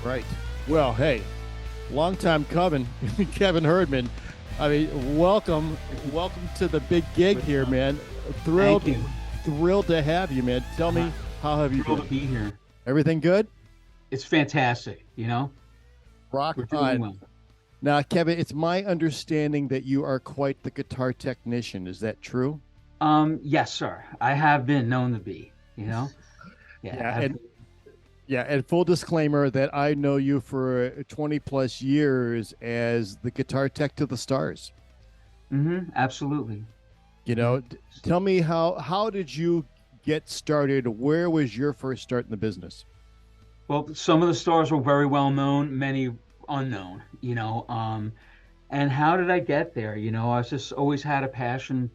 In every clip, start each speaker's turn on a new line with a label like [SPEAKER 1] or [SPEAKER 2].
[SPEAKER 1] Right. Well, hey, long time coming, Kevin Hurdman. I mean, welcome to the big gig here, man.
[SPEAKER 2] Thank
[SPEAKER 1] Thrilled,
[SPEAKER 2] you.
[SPEAKER 1] thrilled to have you, man. Tell
[SPEAKER 2] Uh,
[SPEAKER 1] me, how have you
[SPEAKER 2] Thrilled to
[SPEAKER 1] been?
[SPEAKER 2] be here.
[SPEAKER 1] Everything good?
[SPEAKER 2] It's fantastic.
[SPEAKER 1] Rock
[SPEAKER 2] We're doing
[SPEAKER 1] on.
[SPEAKER 2] well.
[SPEAKER 1] Now, Kevin, it's my understanding that you are quite the guitar technician. Is that true?
[SPEAKER 2] Yes, sir. I have been known to be. Yeah.
[SPEAKER 1] Yeah, and full disclaimer that I know you for 20 plus years as the guitar tech to the stars.
[SPEAKER 2] Absolutely.
[SPEAKER 1] You
[SPEAKER 2] hmm
[SPEAKER 1] know, tell me how did you get started? Where was your first start in the business?
[SPEAKER 2] Well, some of the stars were very well known, many unknown. And how did I get there? I was just always had a passion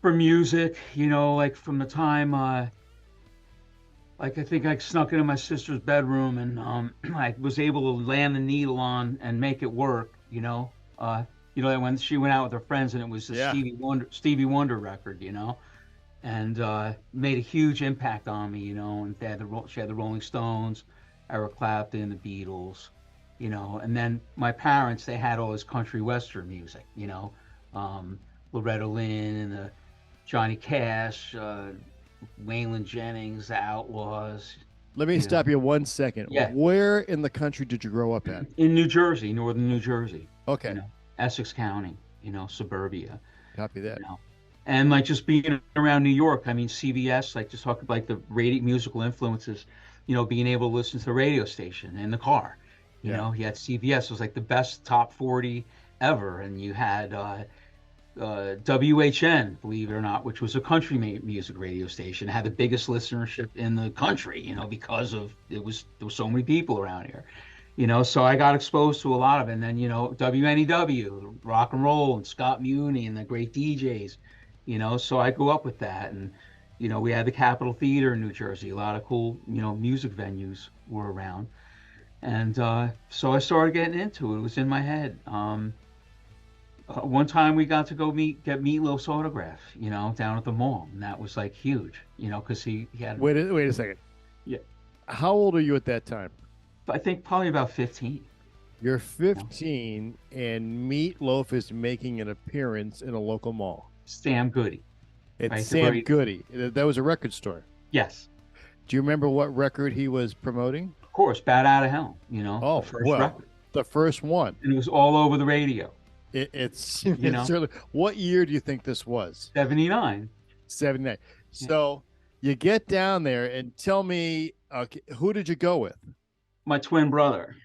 [SPEAKER 2] for music. Like from the time like I think I snuck into my sister's bedroom and I was able to land the needle on and make it work. That when she went out with her friends and it was the
[SPEAKER 1] Yeah.
[SPEAKER 2] Stevie Wonder record. And made a huge impact on me. And she had the Rolling Stones, Eric Clapton, the Beatles. And then my parents they had all this country western music. Um, Loretta Lynn and the Johnny Cash, Waylon Jennings, the Outlaws.
[SPEAKER 1] Let me
[SPEAKER 2] You know,
[SPEAKER 1] stop you 1 second.
[SPEAKER 2] yeah,
[SPEAKER 1] Where in the country did you grow up at?
[SPEAKER 2] in New Jersey, northern New Jersey. You
[SPEAKER 1] Okay,
[SPEAKER 2] know, Essex County. Suburbia.
[SPEAKER 1] copy
[SPEAKER 2] You
[SPEAKER 1] that.
[SPEAKER 2] know, and like just being around New York. I mean, CBS, like just talking like the radio musical influences. Being able to listen to the radio station in the car.
[SPEAKER 1] Yeah.
[SPEAKER 2] You had CBS was like the best top 40 ever, and you had WHN, believe it or not, which was a country music radio station, had the biggest listenership in the country, because of there were so many people around here. So I got exposed to a lot of it. And then, WNEW, rock and roll, and Scott Muni and the great DJs, so I grew up with that. And, we had the Capitol Theater in New Jersey, a lot of cool, music venues were around. And so I started getting into it. It was in my head. One time we got to get Meatloaf's autograph, down at the mall, and that was like huge, because he had,
[SPEAKER 1] Wait a second.
[SPEAKER 2] yeah,
[SPEAKER 1] How old are you at that time?
[SPEAKER 2] I think probably about 15.
[SPEAKER 1] You're
[SPEAKER 2] You know,
[SPEAKER 1] 15 and Meatloaf is making an appearance in a local mall.
[SPEAKER 2] Sam Goody,
[SPEAKER 1] It's
[SPEAKER 2] right? The
[SPEAKER 1] Sam
[SPEAKER 2] great,
[SPEAKER 1] Goody. That was a record store.
[SPEAKER 2] yes,
[SPEAKER 1] Do you remember what record he was promoting?
[SPEAKER 2] of course, Bat Out of Hell, the
[SPEAKER 1] Oh,
[SPEAKER 2] first
[SPEAKER 1] well,
[SPEAKER 2] record,
[SPEAKER 1] the first one.
[SPEAKER 2] and it was all over the radio,
[SPEAKER 1] It's
[SPEAKER 2] you
[SPEAKER 1] it's
[SPEAKER 2] know,
[SPEAKER 1] certainly. What year do you think this was?
[SPEAKER 2] 79.
[SPEAKER 1] 79.
[SPEAKER 2] Yeah.
[SPEAKER 1] So you get down there and tell me, okay, who did you go with?
[SPEAKER 2] My twin brother,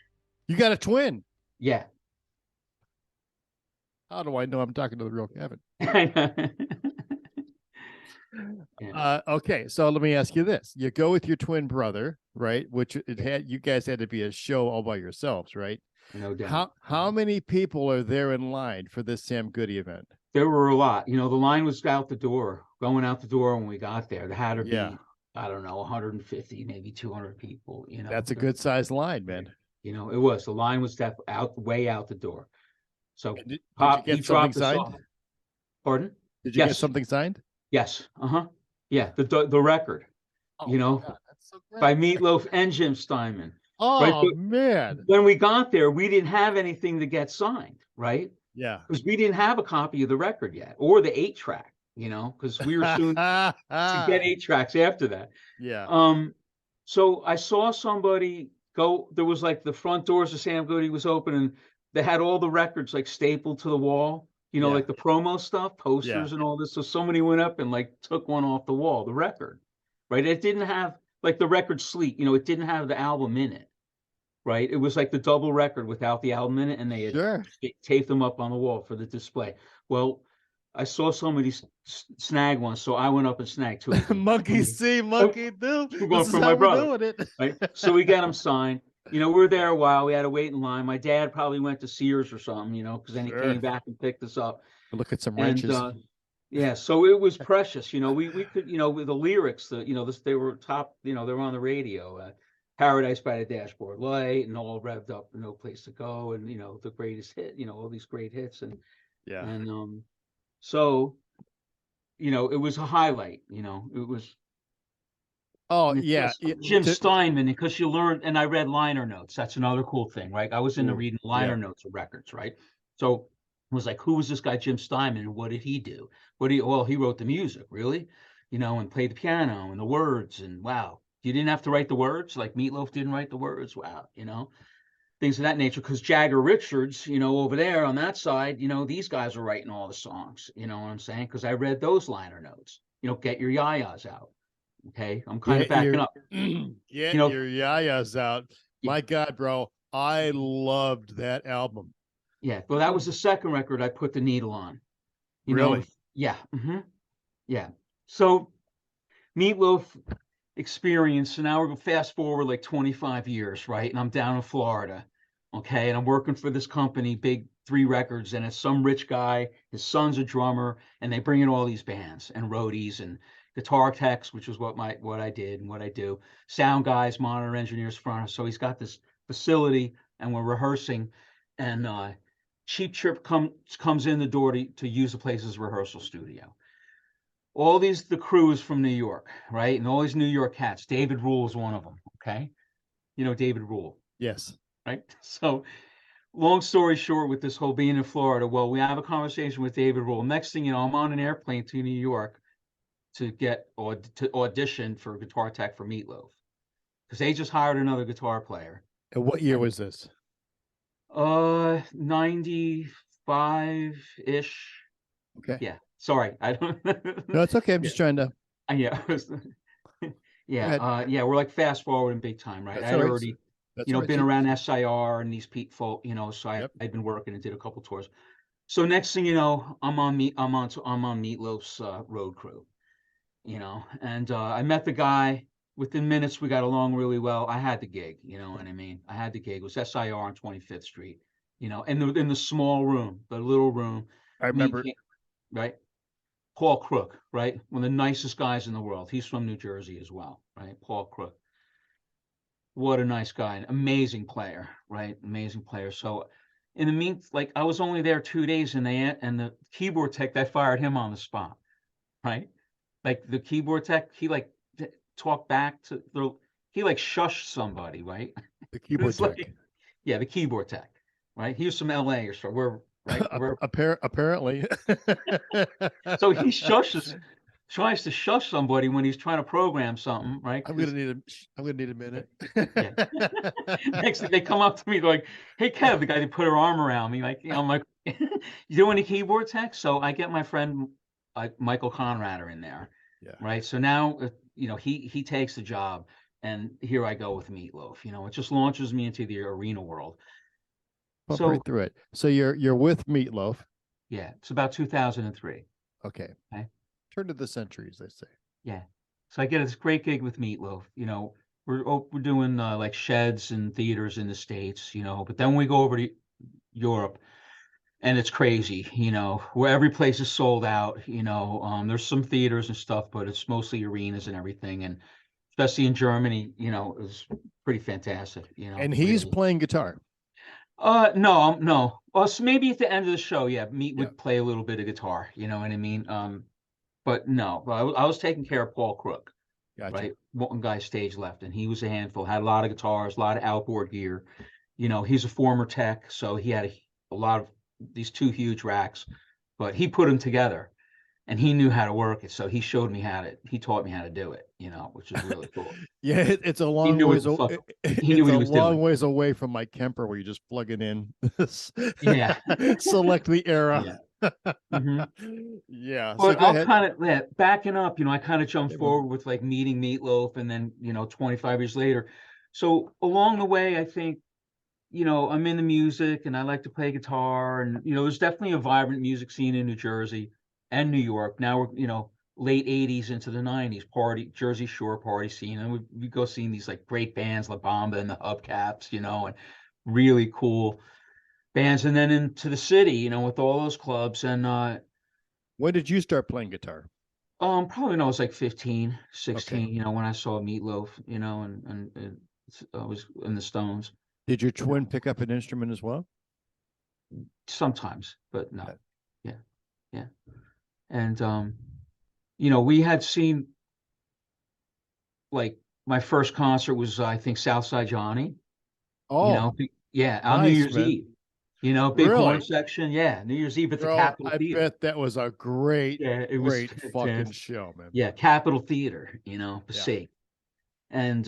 [SPEAKER 1] You got a twin.
[SPEAKER 2] yeah.
[SPEAKER 1] How do I know I'm talking to the real Kevin?
[SPEAKER 2] Yeah,
[SPEAKER 1] Okay, so let me ask you this: you go with your twin brother, right? Which you guys had to be a show all by yourselves, right?
[SPEAKER 2] no doubt.
[SPEAKER 1] How many people are there in line for this Sam Goody event?
[SPEAKER 2] There were a lot. The line was out the door, going out the door when we got there. There had to
[SPEAKER 1] Yeah,
[SPEAKER 2] be, I don't know, 150, maybe 200 people.
[SPEAKER 1] that's a good sized line, man.
[SPEAKER 2] It was the line was definitely way out the door. So
[SPEAKER 1] And did you
[SPEAKER 2] Pop, he
[SPEAKER 1] get something
[SPEAKER 2] dropped us
[SPEAKER 1] signed?
[SPEAKER 2] off. Pardon?
[SPEAKER 1] Did you get
[SPEAKER 2] Yes,
[SPEAKER 1] something signed?
[SPEAKER 2] yes, yeah, the record,
[SPEAKER 1] Oh
[SPEAKER 2] you
[SPEAKER 1] my
[SPEAKER 2] know,
[SPEAKER 1] God, that's so
[SPEAKER 2] by
[SPEAKER 1] great.
[SPEAKER 2] Meatloaf and Jim Steinman, right?
[SPEAKER 1] Oh
[SPEAKER 2] But
[SPEAKER 1] man.
[SPEAKER 2] when we got there, we didn't have anything to get signed, right?
[SPEAKER 1] Yeah.
[SPEAKER 2] Because we didn't have a copy of the record yet or the 8 track, because we were soon to get 8 tracks after that.
[SPEAKER 1] Yeah.
[SPEAKER 2] So I saw somebody go. There was like the front doors of Sam Goody was open, and they had all the records like stapled to the wall.
[SPEAKER 1] Yeah.
[SPEAKER 2] Like the promo stuff,
[SPEAKER 1] Yeah.
[SPEAKER 2] posters and all this. So somebody went up and like took one off the wall, the record, right? It didn't have like the record sleeve. It didn't have the album in it, right? It was like the double record without the album in it, and they had
[SPEAKER 1] Sure.
[SPEAKER 2] taped them up on the wall for the display. Well, I saw somebody snag one, so I went up and snagged two of them.
[SPEAKER 1] Monkey see, monkey do.
[SPEAKER 2] We're going
[SPEAKER 1] This is
[SPEAKER 2] for
[SPEAKER 1] how
[SPEAKER 2] my
[SPEAKER 1] we're
[SPEAKER 2] brother,
[SPEAKER 1] doing it.
[SPEAKER 2] right? So we got them signed. We were there a while. We had to wait in line. My dad probably went to Sears or something, because then he
[SPEAKER 1] Sure.
[SPEAKER 2] came back and picked us up.
[SPEAKER 1] Look at some
[SPEAKER 2] And
[SPEAKER 1] wrenches.
[SPEAKER 2] yeah, so it was precious. We could, with the lyrics, they were top. They were on the radio. Paradise by the Dashboard Light, and all revved up, No Place to Go, and the greatest hit. All these great hits,
[SPEAKER 1] Yeah.
[SPEAKER 2] and so it was a highlight. It was
[SPEAKER 1] Oh
[SPEAKER 2] And it's
[SPEAKER 1] yeah,
[SPEAKER 2] just Jim
[SPEAKER 1] to,
[SPEAKER 2] Steinman, because you learn, and I read liner notes. That's another cool thing, right? I was into
[SPEAKER 1] ooh,
[SPEAKER 2] reading
[SPEAKER 1] yeah.
[SPEAKER 2] liner notes of records, right? So I was like, who was this guy, Jim Steinman, and what did he do? Well, he wrote the music, really, and played the piano and the words, and wow, you didn't have to write the words, like Meatloaf didn't write the words, wow, things of that nature. Because Jagger Richards, over there on that side, these guys were writing all the songs, you know what I'm saying? Because I read those liner notes, get your yayas out. Okay, I'm kind of
[SPEAKER 1] Get
[SPEAKER 2] backing
[SPEAKER 1] your
[SPEAKER 2] up. You
[SPEAKER 1] get
[SPEAKER 2] know,
[SPEAKER 1] your yayas out.
[SPEAKER 2] yeah,
[SPEAKER 1] My God, bro, I loved that album.
[SPEAKER 2] yeah. Well, that was the second record I put the needle on.
[SPEAKER 1] Really?
[SPEAKER 2] Yeah, yeah. So Meatloaf experience. So now we're going to fast forward like 25 years, right? And I'm down in Florida, okay, and I'm working for this company, Big Three Records, and it's some rich guy. His son's a drummer, and they bring in all these bands and roadies and guitar techs, which is what I did and what I do. Sound guys, monitor engineers, front. So he's got this facility, and we're rehearsing, and Cheap Trip comes in the door to use the place as a rehearsal studio. The crew is from New York, right? And all these New York cats. David Rule is one of them. Okay, David Rule,
[SPEAKER 1] Yes.
[SPEAKER 2] right? So long story short, with this whole being in Florida, well, we have a conversation with David Rule. Next thing you know, I'm on an airplane to New York to get or to audition for guitar tech for Meatloaf because they just hired another guitar player.
[SPEAKER 1] And what year
[SPEAKER 2] And
[SPEAKER 1] was this?
[SPEAKER 2] 95 ish.
[SPEAKER 1] Okay.
[SPEAKER 2] Yeah. Sorry, I don't.
[SPEAKER 1] No, it's okay. I'm
[SPEAKER 2] Yeah,
[SPEAKER 1] just trying to
[SPEAKER 2] yeah.
[SPEAKER 1] go
[SPEAKER 2] Yeah,
[SPEAKER 1] ahead.
[SPEAKER 2] yeah, we're like fast forwarding big time, right?
[SPEAKER 1] That's
[SPEAKER 2] I'd
[SPEAKER 1] all right.
[SPEAKER 2] already,
[SPEAKER 1] That's all right.
[SPEAKER 2] been around SIR and these Pete folk, so
[SPEAKER 1] Yep.
[SPEAKER 2] I'd been working and did a couple tours. So next thing you know, I'm on Meatloaf's road crew, and I met the guy. Within minutes, we got along really well. I had the gig, you know what I mean? I had the gig. It was SIR on 25th Street, in the small room, the little room,
[SPEAKER 1] I
[SPEAKER 2] me,
[SPEAKER 1] remember.
[SPEAKER 2] right? Paul Crook, right? One of the nicest guys in the world. He's from New Jersey as well, right? Paul Crook. What a nice guy. An amazing player, right? Amazing player. So in the like I was only there 2 days and the keyboard tech, they fired him on the spot, right? Like the keyboard tech, he like talked back to he like shushed somebody, right?
[SPEAKER 1] The keyboard
[SPEAKER 2] It's
[SPEAKER 1] tech.
[SPEAKER 2] like, yeah, the keyboard tech, right? He was from LA or so. We're right.
[SPEAKER 1] Apparently.
[SPEAKER 2] So he shushes, tries to shush somebody when he's trying to program something, right?
[SPEAKER 1] I'm gonna
[SPEAKER 2] Because
[SPEAKER 1] need a I'm gonna need a minute.
[SPEAKER 2] yeah. Next thing they come up to me like, "Hey, Kev," the guy that put her arm around me, like, I'm like, "You doing any keyboard tech?" So I get my friend Michael Conrader in there,
[SPEAKER 1] Yeah.
[SPEAKER 2] right? So now, he takes the job, and here I go with Meatloaf. It just launches me into the arena world.
[SPEAKER 1] Pump right
[SPEAKER 2] So
[SPEAKER 1] through it. So you're with Meatloaf.
[SPEAKER 2] yeah, it's about 2003.
[SPEAKER 1] Okay.
[SPEAKER 2] Okay.
[SPEAKER 1] Turn to the century, as they say.
[SPEAKER 2] Yeah. So I get this great gig with Meatloaf. We're doing like sheds and theaters in the States, but then we go over to Europe and it's crazy, where every place is sold out, there's some theaters and stuff, but it's mostly arenas and everything. And especially in Germany, it was pretty fantastic,
[SPEAKER 1] And he's
[SPEAKER 2] really.
[SPEAKER 1] playing guitar.
[SPEAKER 2] No, no. Well, so maybe at the end of the show, yeah, Meat
[SPEAKER 1] Yeah.
[SPEAKER 2] would play a little bit of guitar, you know what I mean? But no, I was taking care of Paul Crook,
[SPEAKER 1] Gotcha.
[SPEAKER 2] right? One guy stage left, and he was a handful. Had a lot of guitars, a lot of outboard gear. He's a former tech, so he had a lot of these two huge racks, but he put them together, and he knew how to work it. So he showed me he taught me how to do it, which is really cool.
[SPEAKER 1] Yeah, it's a
[SPEAKER 2] He
[SPEAKER 1] long
[SPEAKER 2] knew what
[SPEAKER 1] ways.
[SPEAKER 2] the fuck he knew
[SPEAKER 1] It's
[SPEAKER 2] what
[SPEAKER 1] a
[SPEAKER 2] he was
[SPEAKER 1] long
[SPEAKER 2] doing.
[SPEAKER 1] ways away from my Kemper, where you just plug it in.
[SPEAKER 2] Yeah,
[SPEAKER 1] Select the era.
[SPEAKER 2] yeah. Hmm.
[SPEAKER 1] Yeah. So
[SPEAKER 2] But
[SPEAKER 1] go
[SPEAKER 2] I'll
[SPEAKER 1] ahead.
[SPEAKER 2] kind of, yeah, backing up, I kind of jumped
[SPEAKER 1] Hey, bro.
[SPEAKER 2] forward with like meeting Meatloaf and then, 25 years later. So along the way, I think, I'm into music and I like to play guitar and, there's definitely a vibrant music scene in New Jersey and New York. Now we're, late 80s into the 90s Jersey Shore party scene. And we go seeing these like great bands, La Bamba and the Hubcaps, and really cool bands. And then into the city, with all those clubs and,
[SPEAKER 1] When did you start playing guitar?
[SPEAKER 2] probably when I was like 15,
[SPEAKER 1] Okay.
[SPEAKER 2] 16, when I saw Meatloaf, and I was in the Stones,
[SPEAKER 1] Did your
[SPEAKER 2] you know,
[SPEAKER 1] twin pick up an instrument as well?
[SPEAKER 2] sometimes, but no.
[SPEAKER 1] Okay.
[SPEAKER 2] Yeah, yeah. And we had seen like my first concert was I think Southside Johnny. You
[SPEAKER 1] Oh,
[SPEAKER 2] know, yeah, on New
[SPEAKER 1] nice,
[SPEAKER 2] Year's
[SPEAKER 1] man.
[SPEAKER 2] Eve. You know, big horn
[SPEAKER 1] Really?
[SPEAKER 2] section. Yeah, New Year's Eve at the
[SPEAKER 1] Bro,
[SPEAKER 2] Capitol
[SPEAKER 1] I
[SPEAKER 2] Theater.
[SPEAKER 1] bet that was a great,
[SPEAKER 2] Yeah, it was
[SPEAKER 1] great fucking
[SPEAKER 2] fantastic.
[SPEAKER 1] show, man.
[SPEAKER 2] Yeah, Capitol Theater. You know,
[SPEAKER 1] Yeah.
[SPEAKER 2] Passaic, and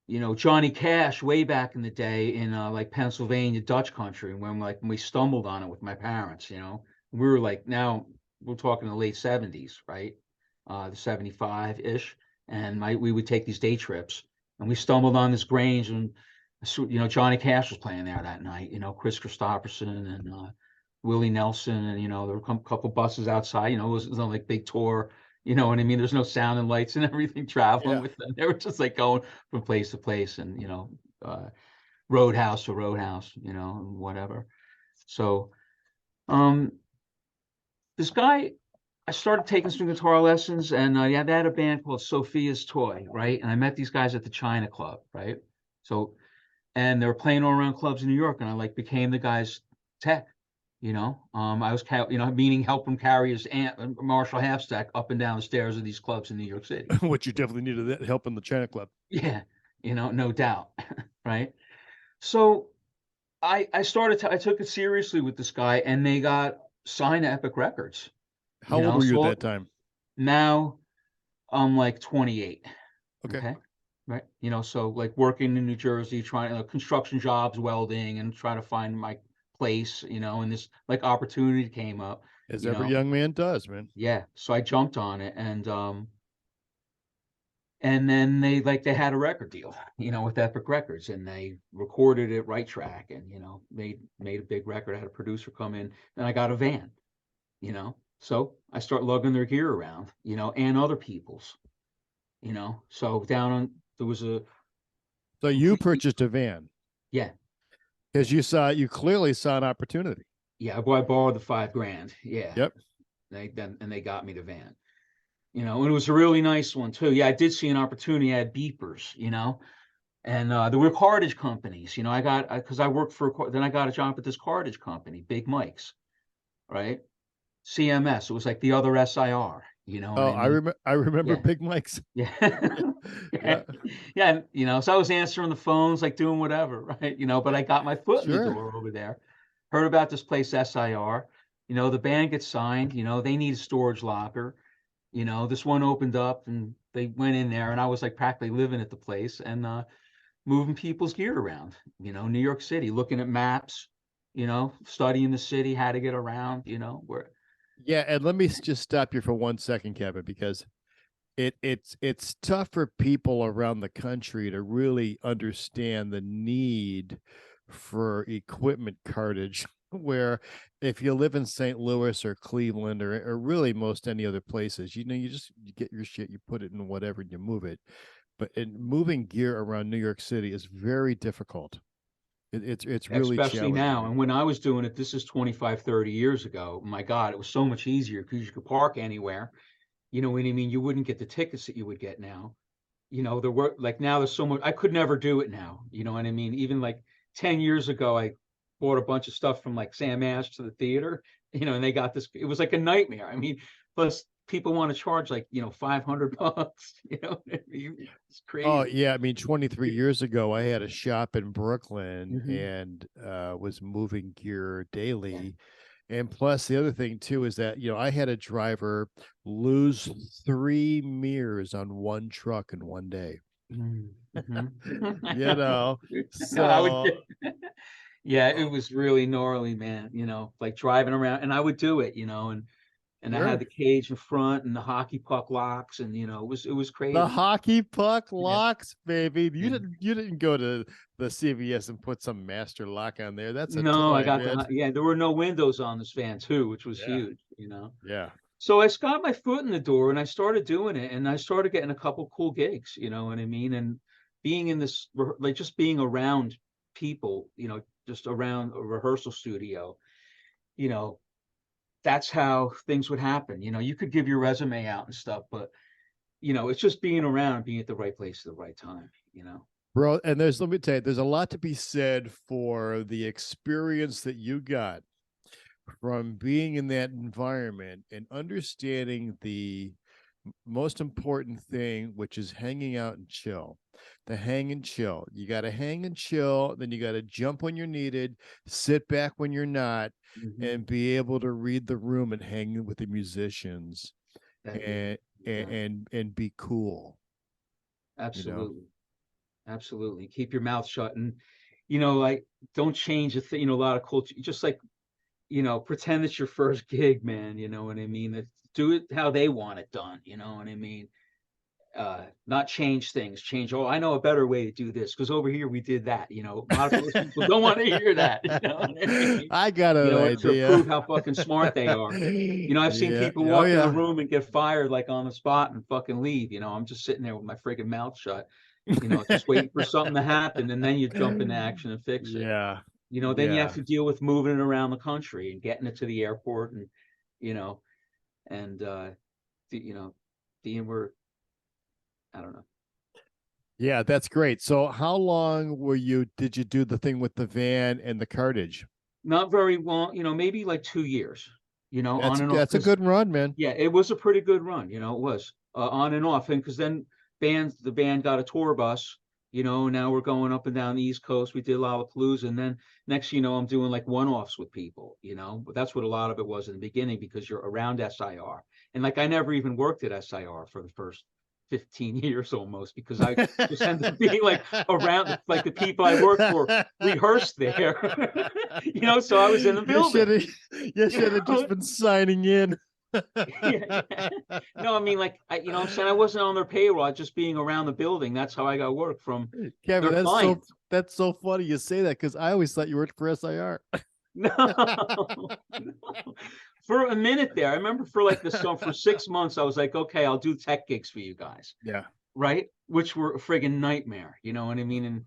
[SPEAKER 2] you know, Johnny Cash way back in the day in like Pennsylvania Dutch country when we stumbled on it with my parents, you know. We were like now we're talking the late 70s, right? The 75-ish. And we would take these day trips and we stumbled on this Grange and you know, Johnny Cash was playing there that night, you know, Chris Christopherson and Willie Nelson and you know, there were a couple buses outside, you know, it was on like big tour. You know what I mean? There's no sound and lights and everything traveling
[SPEAKER 1] Yeah.
[SPEAKER 2] with them. They were just like going from place to place and, you know, roadhouse to roadhouse, you know, and whatever. So, um, this guy, I started taking some guitar lessons and yeah, they had a band called Sophia's Toy, right? And I met these guys at the China Club, right? So, and they were playing all around clubs in New York and I like became the guy's tech. You know, I was, you know, meaning help him carry his Marshall half stack up and down the stairs of these clubs in New York City.
[SPEAKER 1] Which you definitely needed that help in the China Club.
[SPEAKER 2] Yeah, you know, no doubt, right? So I took it seriously with this guy, and they got signed to Epic Records.
[SPEAKER 1] How
[SPEAKER 2] You
[SPEAKER 1] old
[SPEAKER 2] know,
[SPEAKER 1] were you at
[SPEAKER 2] so
[SPEAKER 1] that time?
[SPEAKER 2] now I'm like 28.
[SPEAKER 1] Okay.
[SPEAKER 2] Okay, right? You know, so like working in New Jersey, trying construction jobs, welding, and trying to find my place. You know, and this like opportunity came up.
[SPEAKER 1] As
[SPEAKER 2] You
[SPEAKER 1] every
[SPEAKER 2] know,
[SPEAKER 1] young man does, man.
[SPEAKER 2] yeah. So I jumped on it, and then they had a record deal, you know, with Epic Records, and they recorded it right track, and you know, made a big record. I had a producer come in, and I got a van, you know, so I start lugging their gear around, you know, and other people's, you know. So down on there was a
[SPEAKER 1] So you
[SPEAKER 2] completely
[SPEAKER 1] purchased a van
[SPEAKER 2] yeah
[SPEAKER 1] because you clearly saw an opportunity.
[SPEAKER 2] yeah. I borrowed the 5 grand, yeah.
[SPEAKER 1] Yep.
[SPEAKER 2] They got me the van, you know, and it was a really nice one too. Yeah, I did see an opportunity. I had beepers, you know. And there were cartage companies, you know. I got because I worked then I got a job at this cartage company, Big Mike's, right? CMS. It was like the other SIR. You know what
[SPEAKER 1] Oh,
[SPEAKER 2] I mean?
[SPEAKER 1] I remember
[SPEAKER 2] Yeah,
[SPEAKER 1] Big Mike's.
[SPEAKER 2] yeah,
[SPEAKER 1] Yeah.
[SPEAKER 2] yeah, yeah. And, you know, so I was answering the phones, like doing whatever, right? You know, but I got my foot in the
[SPEAKER 1] Sure.
[SPEAKER 2] door over there. Heard about this place SIR. You know, the band gets signed. You know, they need a storage locker. You know, this one opened up and they went in there, and I was like practically living at the place. And moving people's gear around, you know, New York City, looking at maps, you know, studying the city, how to get around, you know, where.
[SPEAKER 1] Yeah, and let me just stop you for 1 second, Kevin, because it's tough for people around the country to really understand the need for equipment cartage. Where if you live in St. Louis or Cleveland or really most any other places, you know, you get your shit, you put it in whatever, and you move it. But in moving gear around New York City is very difficult. It's really
[SPEAKER 2] Especially
[SPEAKER 1] challenging,
[SPEAKER 2] now.
[SPEAKER 1] man.
[SPEAKER 2] And when I was doing it, this is 25, 30 years ago. My God, it was so much easier because you could park anywhere. You know what I mean? You wouldn't get the tickets that you would get now. You know, there were like now there's so much, I could never do it now. You know what I mean? Even like 10 years ago, I bought a bunch of stuff from like Sam Ash to the theater, you know, and they got this, it was like a nightmare. I mean, plus people want to charge like, you know, $500, you know, it's
[SPEAKER 1] Oh
[SPEAKER 2] crazy.
[SPEAKER 1] yeah, I mean, 23 years ago, I had a shop in Brooklyn
[SPEAKER 2] Hmm.
[SPEAKER 1] and was moving gear
[SPEAKER 2] Yeah.
[SPEAKER 1] daily. And plus, the other thing too is that I had a driver lose 3 mirrors on one truck in one day.
[SPEAKER 2] Mm-hmm.
[SPEAKER 1] You know,
[SPEAKER 2] I would
[SPEAKER 1] so
[SPEAKER 2] yeah, it
[SPEAKER 1] oh,
[SPEAKER 2] was really gnarly, man, you know, like driving around and I would do it, you know, and I had
[SPEAKER 1] sure.
[SPEAKER 2] the cage in front and the hockey puck locks and you know, it was
[SPEAKER 1] The
[SPEAKER 2] crazy.
[SPEAKER 1] hockey puck
[SPEAKER 2] Yeah.
[SPEAKER 1] locks, baby. You
[SPEAKER 2] Yeah.
[SPEAKER 1] didn't go to the CVS and put some master lock on there. That's a
[SPEAKER 2] No, I
[SPEAKER 1] toy,
[SPEAKER 2] got
[SPEAKER 1] man.
[SPEAKER 2] yeah, there were no windows on this van too, which was
[SPEAKER 1] Yeah,
[SPEAKER 2] huge, you know.
[SPEAKER 1] yeah.
[SPEAKER 2] So I got my foot in the door and I started doing it and I started getting a couple cool gigs, you know what I mean? And being in this like just being around people, you know, just around a rehearsal studio, you know, that's how things would happen. You know, you could give your resume out and stuff, but you know, it's just being around, being at the right place at the right time, you know.
[SPEAKER 1] Bro, and let me tell you, there's a lot to be said for the experience that you got from being in that environment and understanding most important thing, which is hanging out and chill. The hang and chill. You got to hang and chill. Then you got to jump when you're needed, sit back when you're not,
[SPEAKER 2] Mhm.
[SPEAKER 1] and be able to read the room and hang with the musicians
[SPEAKER 2] Yeah,
[SPEAKER 1] and
[SPEAKER 2] yeah,
[SPEAKER 1] and be cool. You know.
[SPEAKER 2] absolutely. Absolutely. Keep your mouth shut and, like, don't change a thing. A lot of culture, just like, pretend it's your first gig, man. You know what I mean? Do it how they want it done. You know what I mean? Not change things, oh, I know a better way to do this because over here we did that. A lot of those people don't want to hear that. You know what I mean?
[SPEAKER 1] I got an
[SPEAKER 2] To
[SPEAKER 1] idea.
[SPEAKER 2] prove how fucking smart they are. I've seen
[SPEAKER 1] Yeah.
[SPEAKER 2] people
[SPEAKER 1] Oh
[SPEAKER 2] walk in the
[SPEAKER 1] yeah.
[SPEAKER 2] room and get fired like on the spot and fucking leave. I'm just sitting there with my friggin' mouth shut, just waiting for something to happen, and then you jump into action and fix it.
[SPEAKER 1] Yeah.
[SPEAKER 2] Then you have
[SPEAKER 1] Yeah.
[SPEAKER 2] to deal with moving it around the country and getting it to the airport and, you know, and being where, I don't know.
[SPEAKER 1] Yeah, that's great. So how long did you do the thing with the van and the cartage?
[SPEAKER 2] Not very long, maybe like 2 years, on and off.
[SPEAKER 1] That's a
[SPEAKER 2] Because
[SPEAKER 1] good run, man.
[SPEAKER 2] yeah, it was a pretty good run, it was on and off. And because then the band got a tour bus, now we're going up and down the East Coast. We did Lollapalooza. And then next, I'm doing like one-offs with people, but that's what a lot of it was in the beginning because you're around SIR. And like, I never even worked at SIR for the first 15 years almost because I just ended up being like around like the people I worked for rehearsed there. So I was in the building.
[SPEAKER 1] You should have just been signing in.
[SPEAKER 2] Yeah, yeah. No, I mean, like, I'm saying I wasn't on their payroll, just being around the building. That's how I got work from
[SPEAKER 1] Kevin,
[SPEAKER 2] their clients.
[SPEAKER 1] that's so funny you say that because I always thought you worked for SIR.
[SPEAKER 2] No, no. For a minute there, I remember for like for 6 months, I was like, okay, I'll do tech gigs for you guys,
[SPEAKER 1] Yeah.
[SPEAKER 2] right? Which were a friggin' nightmare, you know what I mean? And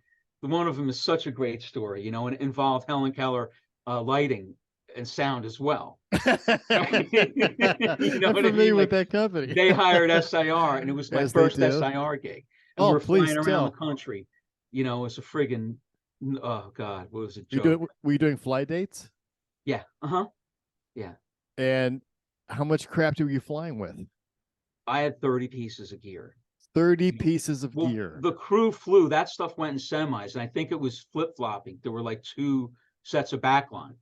[SPEAKER 2] one of them is such a great story, and it involved Helen Keller lighting and sound as well. You know
[SPEAKER 1] I'm
[SPEAKER 2] what I mean?
[SPEAKER 1] familiar with
[SPEAKER 2] Like,
[SPEAKER 1] that company.
[SPEAKER 2] they hired SIR, and it was my
[SPEAKER 1] As they
[SPEAKER 2] first
[SPEAKER 1] do.
[SPEAKER 2] SIR gig, and we
[SPEAKER 1] Oh,
[SPEAKER 2] were
[SPEAKER 1] please
[SPEAKER 2] flying around the
[SPEAKER 1] tell.
[SPEAKER 2] country. It's a friggin' oh god, what was a
[SPEAKER 1] You doing
[SPEAKER 2] joke?
[SPEAKER 1] were you doing fly dates?
[SPEAKER 2] Yeah, uh-huh, yeah.
[SPEAKER 1] And how much crap were you flying with?
[SPEAKER 2] I had 30 pieces of gear.
[SPEAKER 1] 30 pieces of
[SPEAKER 2] Well,
[SPEAKER 1] gear.
[SPEAKER 2] the crew flew. That stuff went in semis, and I think it was flip flopping. There were like two sets of backline.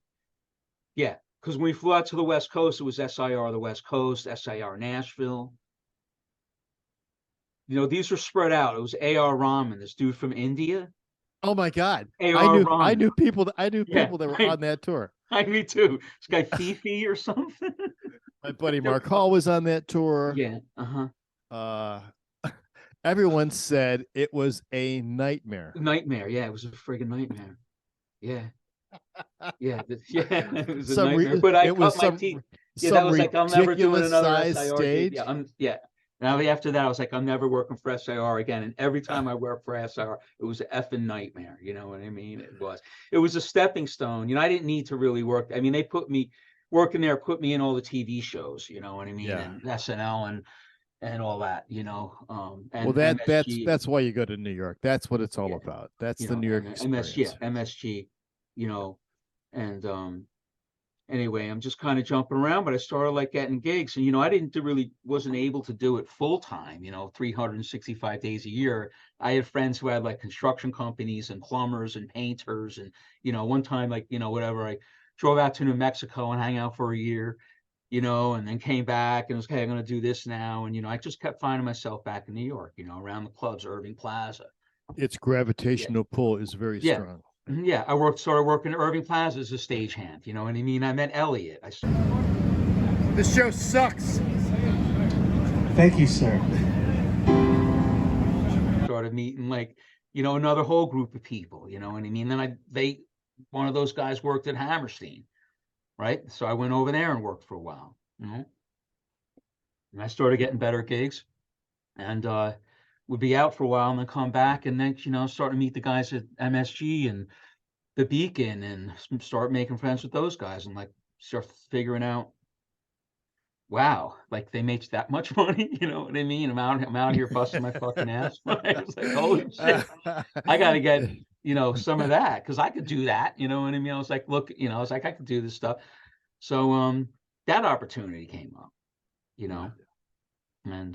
[SPEAKER 2] Yeah, because when we flew out to the West Coast, it was SIR the West Coast, SIR Nashville. These were spread out. It was AR Rahman, this dude from India.
[SPEAKER 1] Oh my God.
[SPEAKER 2] AR
[SPEAKER 1] I
[SPEAKER 2] Rahman.
[SPEAKER 1] knew people
[SPEAKER 2] Yeah,
[SPEAKER 1] that were on that tour.
[SPEAKER 2] me too. This guy Fifi or something.
[SPEAKER 1] My buddy Mark Hall was on that tour.
[SPEAKER 2] Yeah. Uh-huh.
[SPEAKER 1] Uh everyone said it was a nightmare.
[SPEAKER 2] Nightmare. Yeah, it was a friggin' nightmare. Yeah. Yeah. Yeah. It was a
[SPEAKER 1] Some
[SPEAKER 2] nightmare. But I
[SPEAKER 1] it was
[SPEAKER 2] cut my teeth. Yeah, that
[SPEAKER 1] some
[SPEAKER 2] was like, I'm never doing
[SPEAKER 1] ridiculous
[SPEAKER 2] another
[SPEAKER 1] size
[SPEAKER 2] SIR gig.
[SPEAKER 1] stage.
[SPEAKER 2] Yeah. Now after that, I was like, I'm never working for SIR again. And every time I worked for SIR, it was an effing nightmare. You know what I mean? It was a stepping stone. I didn't need to really work. I mean, they put me working there, put me in all the TV shows, you know what I mean?
[SPEAKER 1] Yeah.
[SPEAKER 2] And SNL and all that,
[SPEAKER 1] Well,
[SPEAKER 2] and MSG,
[SPEAKER 1] that's why you go to New York. That's what it's all
[SPEAKER 2] yeah,
[SPEAKER 1] about. That's the New York
[SPEAKER 2] yeah,
[SPEAKER 1] experience.
[SPEAKER 2] MSG, you know, and anyway, I'm just kind of jumping around, but I started like getting gigs, and I didn't wasn't able to do it full time, 365 days a year. I had friends who had like construction companies and plumbers and painters, and one time, like, whatever, I drove out to New Mexico and hang out for a year, and then came back and was, okay, I'm going to do this now. And, I just kept finding myself back in New York, around the clubs, Irving Plaza.
[SPEAKER 1] Its
[SPEAKER 2] Yeah.
[SPEAKER 1] gravitational pull is very
[SPEAKER 2] Yeah.
[SPEAKER 1] strong.
[SPEAKER 2] Yeah. Started working at Irving Plaza as a stagehand. You know what I mean? I met Elliot.
[SPEAKER 1] This show sucks.
[SPEAKER 3] Thank you, sir.
[SPEAKER 2] Started meeting like, another whole group of people, you know what I mean? Then one of those guys worked at Hammerstein, right? So I went over there and worked for a while, and I started getting better gigs, and would be out for a while and then come back, and then start to meet the guys at MSG and the Beacon, and start making friends with those guys, and like start figuring out, wow, like they make that much money, you know what I mean? I'm out here busting my fucking ass. Right? It's like, holy shit, I got to get some of that because I could do that. You know what I mean? I was like, look, I was like, I could do this stuff. So that opportunity came up, you know, And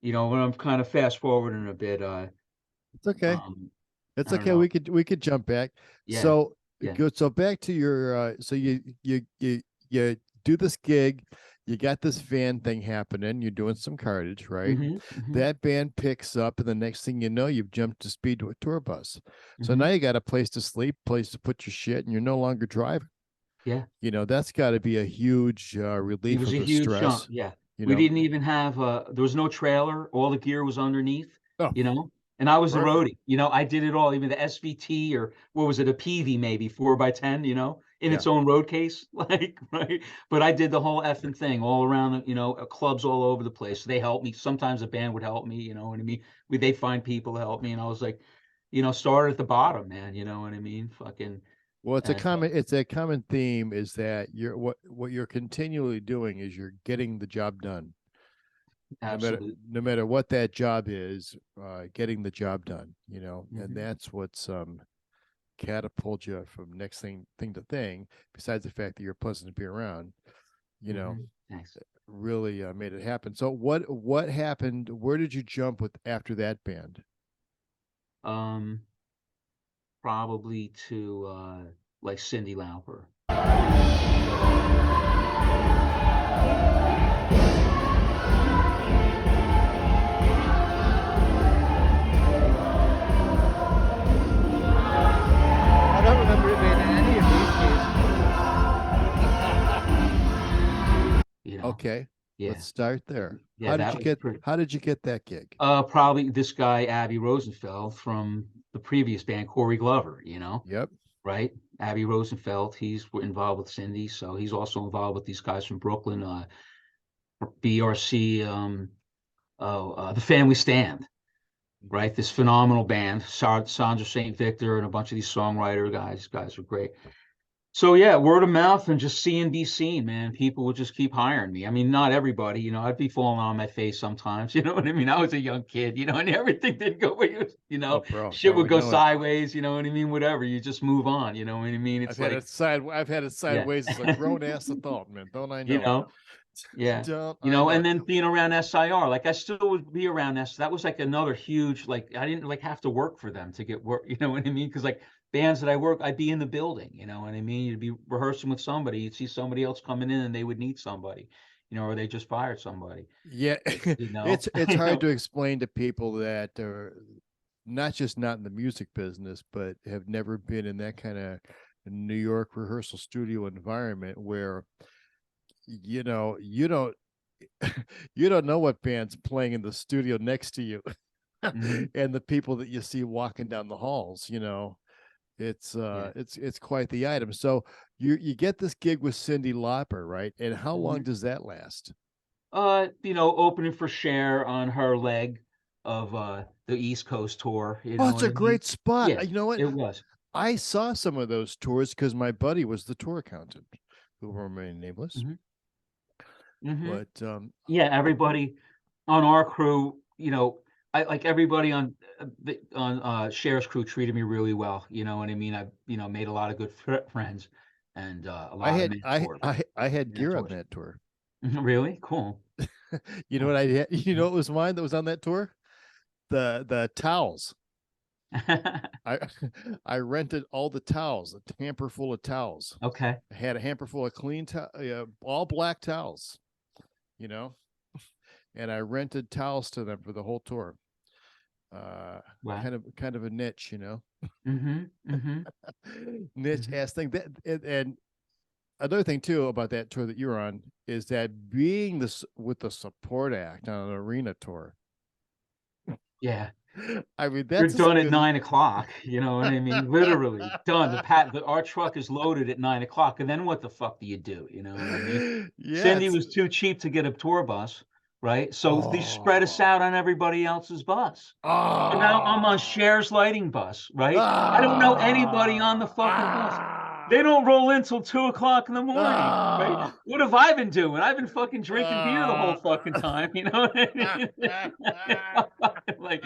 [SPEAKER 2] when I'm kind of fast forwarding a bit,
[SPEAKER 1] It's okay.
[SPEAKER 2] um,
[SPEAKER 1] It's
[SPEAKER 2] I don't
[SPEAKER 1] okay.
[SPEAKER 2] know.
[SPEAKER 1] We could jump back.
[SPEAKER 2] Yeah,
[SPEAKER 1] So
[SPEAKER 2] yeah.
[SPEAKER 1] good. So back to your so you do this gig, you got this van thing happening, you're doing some cartage, right?
[SPEAKER 2] Mm-hmm.
[SPEAKER 1] That band picks up, and the next thing you know, you've jumped to speed to a tour bus. So
[SPEAKER 2] Mm-hmm.
[SPEAKER 1] now you got a place to sleep, place to put your shit, and you're no longer driving.
[SPEAKER 2] Yeah.
[SPEAKER 1] That's got to be a huge
[SPEAKER 2] It
[SPEAKER 1] relief
[SPEAKER 2] was
[SPEAKER 1] of
[SPEAKER 2] a
[SPEAKER 1] the
[SPEAKER 2] huge jump.
[SPEAKER 1] stress.
[SPEAKER 2] Yeah.
[SPEAKER 1] You
[SPEAKER 2] We
[SPEAKER 1] know,
[SPEAKER 2] didn't even have there was no trailer. All the gear was underneath,
[SPEAKER 1] oh,
[SPEAKER 2] you know. And I was the
[SPEAKER 1] perfect.
[SPEAKER 2] roadie. I did it all, even the SVT, or what was it, a PV maybe, 4x10, in
[SPEAKER 1] Yeah.
[SPEAKER 2] its own road case, like, right. But I did the whole effing thing all around, clubs all over the place. They helped me. Sometimes a band would help me, you know what I mean? They find people to help me, and I was like, started at the bottom, man. You know what I mean? Fucking
[SPEAKER 1] Well,
[SPEAKER 2] and
[SPEAKER 1] it's a common theme is that what you're continually doing is you're getting the job done. No matter
[SPEAKER 2] absolutely.
[SPEAKER 1] no matter what that job is, getting the job done, and
[SPEAKER 2] Hmm.
[SPEAKER 1] that's what's catapult you from next thing to thing, besides the fact that you're pleasant to be around, you know,
[SPEAKER 2] Hmm. Thanks.
[SPEAKER 1] really made it happen. So what happened? Where did you jump with after that band?
[SPEAKER 2] Um, Probably to like Cyndi Lauper.
[SPEAKER 3] I don't remember it being any of
[SPEAKER 1] Okay,
[SPEAKER 2] Yeah,
[SPEAKER 1] let's start there.
[SPEAKER 2] yeah, that was pretty.
[SPEAKER 1] How did you get that gig?
[SPEAKER 2] Probably this guy Abby Rosenfeld from the previous band, Corey Glover.
[SPEAKER 1] Yep.
[SPEAKER 2] Right? Abby Rosenfeld. He's involved with Cindy, so he's also involved with these guys from Brooklyn, BRC, the Family Stand. Right? This phenomenal band, Sandra St. Victor, and a bunch of these songwriter guys. These guys are great. So yeah, word of mouth and just see and be seen, man. People would just keep hiring me. I mean, not everybody, I'd be falling on my face sometimes. You know what I mean? I was a young kid, and everything didn't go,
[SPEAKER 1] Oh, bro,
[SPEAKER 2] shit
[SPEAKER 1] no,
[SPEAKER 2] would
[SPEAKER 1] we
[SPEAKER 2] go
[SPEAKER 1] know it.
[SPEAKER 2] sideways. You know what I mean? Whatever. You just move on. You know what I mean? It's like,
[SPEAKER 1] I've had it
[SPEAKER 2] yeah,
[SPEAKER 1] sideways as a grown ass adult, man. Don't I
[SPEAKER 2] you
[SPEAKER 1] know it?
[SPEAKER 2] know, yeah.
[SPEAKER 1] Don't I know
[SPEAKER 2] And
[SPEAKER 1] it?
[SPEAKER 2] then being around SIR, like I still would be around S. That was like another huge, like I didn't like have to work for them to get work. You know what I mean? Because like bands that I work, I'd be in the building. You know what I mean? You'd be rehearsing with somebody, you'd see somebody else coming in, and they would need somebody, or they just fired somebody.
[SPEAKER 1] Yeah,
[SPEAKER 2] You know,
[SPEAKER 1] it's hard to explain to people that are not in the music business, but have never been in that kind of New York rehearsal studio environment where you don't you don't know what band's playing in the studio next to you
[SPEAKER 2] Mhm.
[SPEAKER 1] and the people that you see walking down the halls. It's
[SPEAKER 2] Yeah.
[SPEAKER 1] it's quite the item. So you get this gig with Cyndi Lauper, right? And how long
[SPEAKER 2] Mhm.
[SPEAKER 1] does that last?
[SPEAKER 2] Opening for Cher on her leg of the East Coast tour. You
[SPEAKER 1] Oh,
[SPEAKER 2] know
[SPEAKER 1] it's
[SPEAKER 2] what
[SPEAKER 1] a
[SPEAKER 2] I mean?
[SPEAKER 1] great spot.
[SPEAKER 2] Yeah,
[SPEAKER 1] You know what?
[SPEAKER 2] it was.
[SPEAKER 1] I saw some of those tours because my buddy was the tour accountant, who will remain nameless.
[SPEAKER 2] Hmm. Hmm.
[SPEAKER 1] But
[SPEAKER 2] Yeah, everybody on our crew, I like everybody on Cher's crew treated me really well. You know what I mean? I made a lot of good friends and a
[SPEAKER 1] I
[SPEAKER 2] lot of
[SPEAKER 1] had
[SPEAKER 2] mentors.
[SPEAKER 1] I had gear on
[SPEAKER 2] Mentors.
[SPEAKER 1] that tour.
[SPEAKER 2] Really cool.
[SPEAKER 1] You know what I had? You know what was mine that was on that tour? The towels. I I rented all the towels, a hamper full of towels.
[SPEAKER 2] Okay.
[SPEAKER 1] I had a hamper full of all black towels, you know, and I rented towels to them for the whole tour. Uh,
[SPEAKER 2] Wow.
[SPEAKER 1] kind of a niche,
[SPEAKER 2] Mm-hmm. Mm-hmm.
[SPEAKER 1] niche
[SPEAKER 2] Mm-hmm.
[SPEAKER 1] ass thing. And another thing too about that tour that you're on is that being this with the support act on an arena tour.
[SPEAKER 2] Yeah.
[SPEAKER 1] I mean,
[SPEAKER 2] You're
[SPEAKER 1] that's
[SPEAKER 2] done at 9 o'clock. You know what I mean? Literally done. Our truck is loaded at 9 o'clock. And then what the fuck do? You know what I mean?
[SPEAKER 1] yeah,
[SPEAKER 2] Cindy
[SPEAKER 1] it's
[SPEAKER 2] was too cheap to get a tour bus, right? So they spread us
[SPEAKER 1] oh,
[SPEAKER 2] out on everybody else's bus. So now I'm on
[SPEAKER 1] oh,
[SPEAKER 2] Cher's lighting bus, right? I don't know anybody on the
[SPEAKER 1] ah,
[SPEAKER 2] fucking bus. They
[SPEAKER 1] ah,
[SPEAKER 2] don't roll in till 2 o'clock in the morning, right?
[SPEAKER 1] ah,
[SPEAKER 2] What have I been doing? I've been fucking drinking beer the whole
[SPEAKER 1] ah.
[SPEAKER 2] fucking time, you know what I mean? Like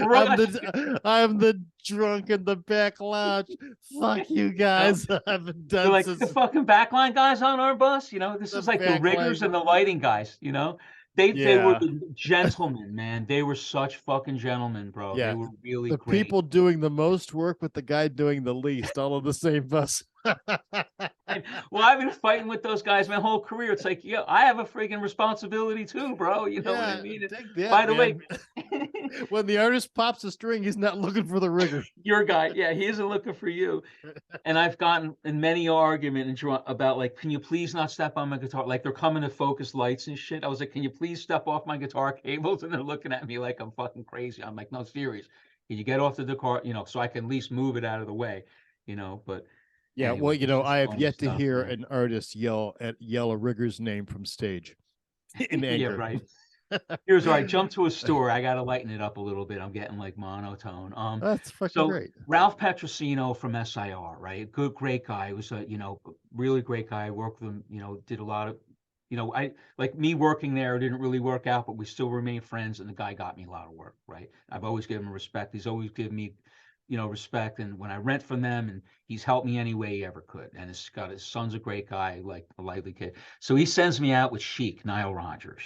[SPEAKER 2] crushed.
[SPEAKER 1] I'm the drunk in the back lounge. Fuck you
[SPEAKER 2] Know?
[SPEAKER 1] guys. I've been
[SPEAKER 2] They're
[SPEAKER 1] done
[SPEAKER 2] like the
[SPEAKER 1] since
[SPEAKER 2] fucking backline guys on our bus. This
[SPEAKER 1] the
[SPEAKER 2] is like the
[SPEAKER 1] back
[SPEAKER 2] riggers
[SPEAKER 1] line.
[SPEAKER 2] and the lighting guys. They were
[SPEAKER 1] Yeah.
[SPEAKER 2] the gentlemen, man. They were such fucking gentlemen, bro. They
[SPEAKER 1] Yeah.
[SPEAKER 2] were really
[SPEAKER 1] The
[SPEAKER 2] great.
[SPEAKER 1] people doing the most work with the guy doing the least, all of the same bus.
[SPEAKER 2] Well, I've been fighting with those guys my whole career. It's like, yeah, I have a freaking responsibility too, bro. You know what I
[SPEAKER 1] Yeah,
[SPEAKER 2] mean?
[SPEAKER 1] take that,
[SPEAKER 2] By the
[SPEAKER 1] man.
[SPEAKER 2] way,
[SPEAKER 1] When the artist pops a string, he's not looking for the rigger.
[SPEAKER 2] your guy, yeah, he isn't looking for you. And I've gotten in many arguments about like, can you please not step on my guitar? Like they're coming to focus lights and shit. I was like, can you please step off my guitar cables? And they're looking at me like I'm fucking crazy. I'm like, no, serious. Can you get off the guitar, so I can at least move it out of the way, but
[SPEAKER 1] Yeah, well,
[SPEAKER 2] anyway, it's just
[SPEAKER 1] I have
[SPEAKER 2] funny
[SPEAKER 1] yet to
[SPEAKER 2] stuff,
[SPEAKER 1] hear
[SPEAKER 2] man.
[SPEAKER 1] an artist yell a rigger's name from stage in
[SPEAKER 2] Yeah,
[SPEAKER 1] anger.
[SPEAKER 2] right. Here's where I jump to a story. I got to lighten it up a little bit. I'm getting like monotone.
[SPEAKER 1] That's fucking
[SPEAKER 2] So
[SPEAKER 1] great.
[SPEAKER 2] Ralph Petrosino from SIR, right? Good, great guy. He was a, really great guy. I worked with him, did a lot of, I like me working there didn't really work out, but we still remain friends. And the guy got me a lot of work, right? I've always given him respect. He's always given me, respect. And when I rent from them, and he's helped me any way he ever could. And his son's a great guy, like a lively kid. So he sends me out with Chic, Nile Rodgers,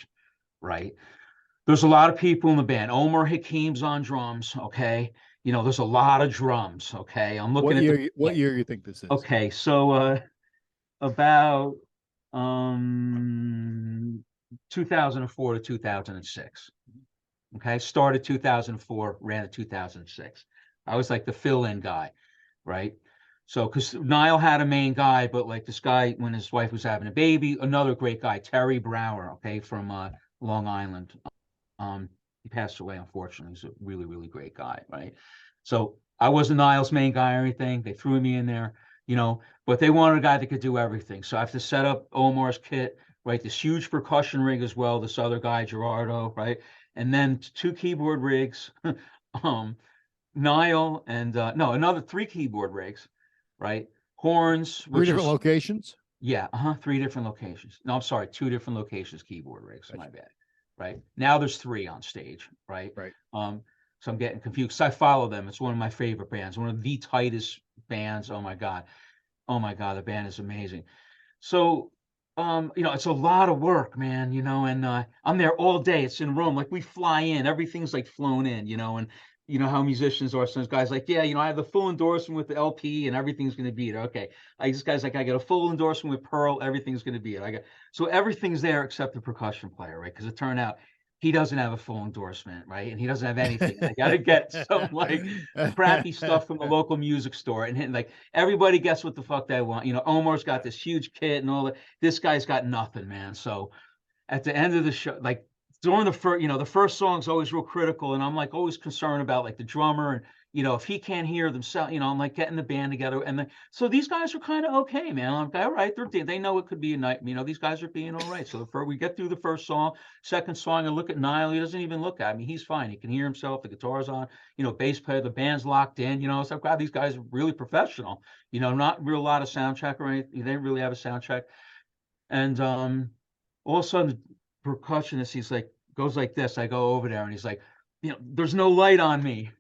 [SPEAKER 2] right? There's a lot of people in the band. Omar Hakim's on drums, okay? There's a lot of drums, okay? I'm looking at
[SPEAKER 1] what year you think this is?
[SPEAKER 2] Okay, so about 2004 to 2006. Okay, started 2004, ran to 2006. I was like the fill-in guy, right? So, because Niall had a main guy, but like this guy, when his wife was having a baby, another great guy, Terry Brower, okay, from Long Island. He passed away, unfortunately. He's a really, really great guy, right? So I wasn't Niall's main guy or anything. They threw me in there, but they wanted a guy that could do everything. So I have to set up Omar's kit, right? This huge percussion rig as well. This other guy, Gerardo, right? And then 2 keyboard rigs, Niall and no, another 3 keyboard rigs, right? Horns,
[SPEAKER 1] 3 different locations?
[SPEAKER 2] Yeah, 3 different locations. No, I'm sorry, 2 different locations, keyboard rigs. My bad. Right now, there's 3 on stage. Right. So I'm getting confused. I follow them. It's one of my favorite bands. One of the tightest bands. Oh my god, the band is amazing. So, it's a lot of work, man. And I'm there all day. It's in Rome. Like we fly in, everything's like flown in. And how musicians are. Some guys like, yeah, I have the full endorsement with the LP and everything's going to be there. Okay. This guy's like, I got a full endorsement with Pearl. Everything's going to be it. So everything's there except the percussion player, right? Because it turned out he doesn't have a full endorsement, right? And he doesn't have anything. I got to get some like crappy stuff from the local music store, and like everybody gets what the fuck they want. Omar's got this huge kit and all that. This guy's got nothing, man. So at the end of the show, like during the first song's always real critical, and I'm like always concerned about like the drummer and if he can't hear themselves, I'm like getting the band together, and so these guys are kind of okay, man. I'm like, all right, they know it could be a night, these guys are being all right. So we get through the first song, second song, and look at Niall. He doesn't even look at me. He's fine. He can hear himself. The guitar's on. Bass player. The band's locked in. So God, these guys are really professional. Not real lot of sound check or anything. They didn't really have a sound check, and all of a sudden, the percussionist, he's like, goes like this. I go over there, and he's like, there's no light on me.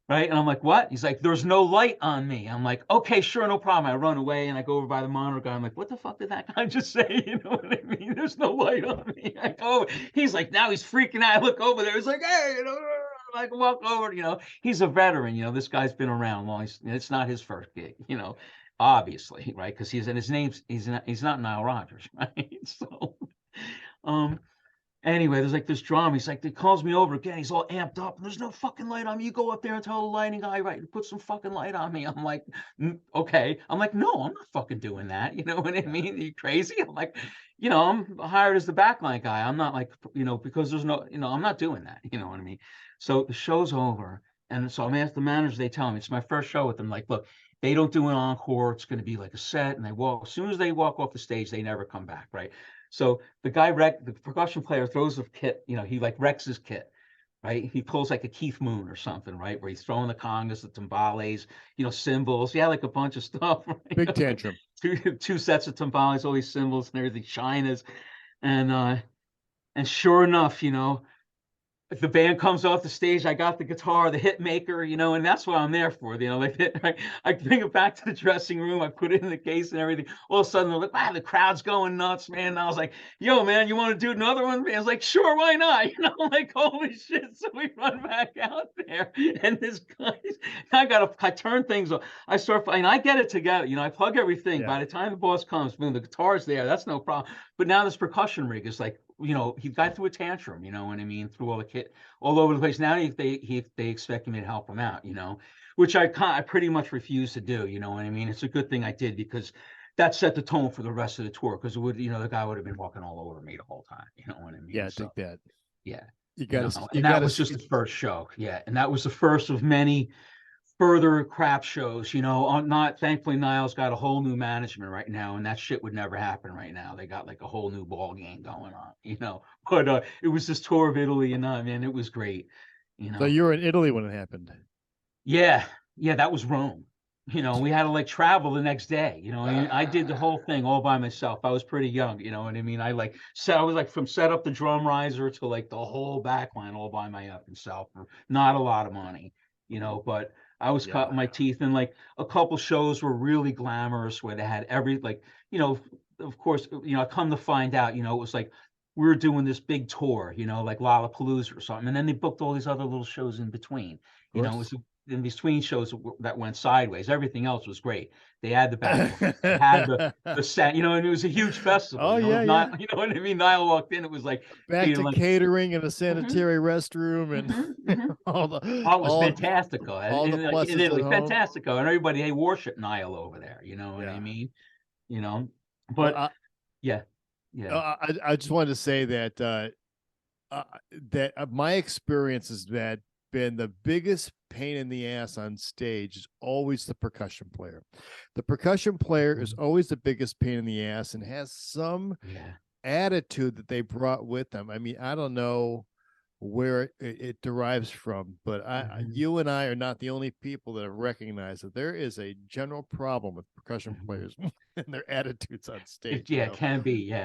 [SPEAKER 2] Right. And I'm like, what? He's like, there's no light on me. I'm like, okay, sure, no problem. I run away and I go over by the monitor guy. I'm like, what the fuck did that guy just say? You know what I mean? There's no light on me. I go over. He's like, now he's freaking out. I look over there. He's like, hey, I can walk over. He's a veteran. This guy's been around long. It's not his first gig, obviously, right? Because he's not Nile Rodgers, right? So, anyway, there's like this drama. He's like, he calls me over again. He's all amped up. And there's no fucking light on me. You go up there and tell the lighting guy, right, put some fucking light on me. I'm like, okay. I'm like, no, I'm not fucking doing that. You know what I mean? Are you crazy? I'm like, I'm hired as the backline guy. I'm not like, because there's no, I'm not doing that. You know what I mean? So the show's over. And so I'm asking the manager, they tell me it's my first show with them. Like, look, they don't do an encore. It's going to be like a set. And as soon as they walk off the stage, they never come back. Right. So the percussion player throws the kit, he like wrecks his kit, right? He pulls like a Keith Moon or something, right? Where he's throwing the congas, the timbales, cymbals. Yeah, like a bunch of stuff. Right?
[SPEAKER 1] Big tantrum.
[SPEAKER 2] Two sets of timbales, all these cymbals and everything, chinas. And sure enough, the band comes off the stage, I got the guitar, the hit maker, and that's what I'm there for. Like I bring it back to the dressing room, I put it in the case and everything. All of a sudden, they're like, wow, the crowd's going nuts, man. And I was like, yo, man, you want to do another one? I was like, sure, why not? Like, holy shit. So we run back out there, and this guy, I turn things on. And I get it together. I plug everything.
[SPEAKER 1] Yeah.
[SPEAKER 2] By the time the boss comes, boom, the guitar's there. That's no problem. But now this percussion rig is like, he got through a tantrum, you know what I mean, through all the kit all over the place. Now they expect me to help them out, which I pretty much refuse to do, you know what I mean? It's a good thing I did, because that set the tone for the rest of the tour, because it would, the guy would have been walking all over me the whole time, you know what I mean?
[SPEAKER 1] Yeah, I think that.
[SPEAKER 2] Yeah.
[SPEAKER 1] You got to,
[SPEAKER 2] and that was just the first show. Yeah. And that was the first of many further crap shows, thankfully Niall's got a whole new management right now, and that shit would never happen right now. They got like a whole new ball game going on, but it was this tour of Italy, and man, it was great,
[SPEAKER 1] So you were in Italy when it happened?
[SPEAKER 2] Yeah, that was Rome. We had to like travel the next day, I did the whole thing all by myself. I was pretty young, you know what I mean? I was like from set up the drum riser to like the whole back line all by myself for not a lot of money, but I was cutting my teeth, and like a couple shows were really glamorous where they had of course, I come to find out, it was like we were doing this big tour, like Lollapalooza or something, and then they booked all these other little shows in between. It was in between shows that went sideways. Everything else was great. They had the back, they had the set, and it was a huge festival.
[SPEAKER 1] Oh,
[SPEAKER 2] you know what I mean? Niall walked in, it was like
[SPEAKER 1] back to catering and a sanitary restroom and all the.
[SPEAKER 2] It was fantastico.
[SPEAKER 1] All the pluses
[SPEAKER 2] in Italy,
[SPEAKER 1] fantastico,
[SPEAKER 2] and everybody they worship Niall over there. You know what I mean? But
[SPEAKER 1] well,
[SPEAKER 2] yeah.
[SPEAKER 1] I just wanted to say that my experience has been the biggest pain in the ass on stage is always the percussion player. The percussion player is always the biggest pain in the ass and has some attitude that they brought with them. I mean, I don't know where it derives from, but you and I are not the only people that have recognized that there is a general problem with percussion players and their attitudes on stage.
[SPEAKER 2] It can be,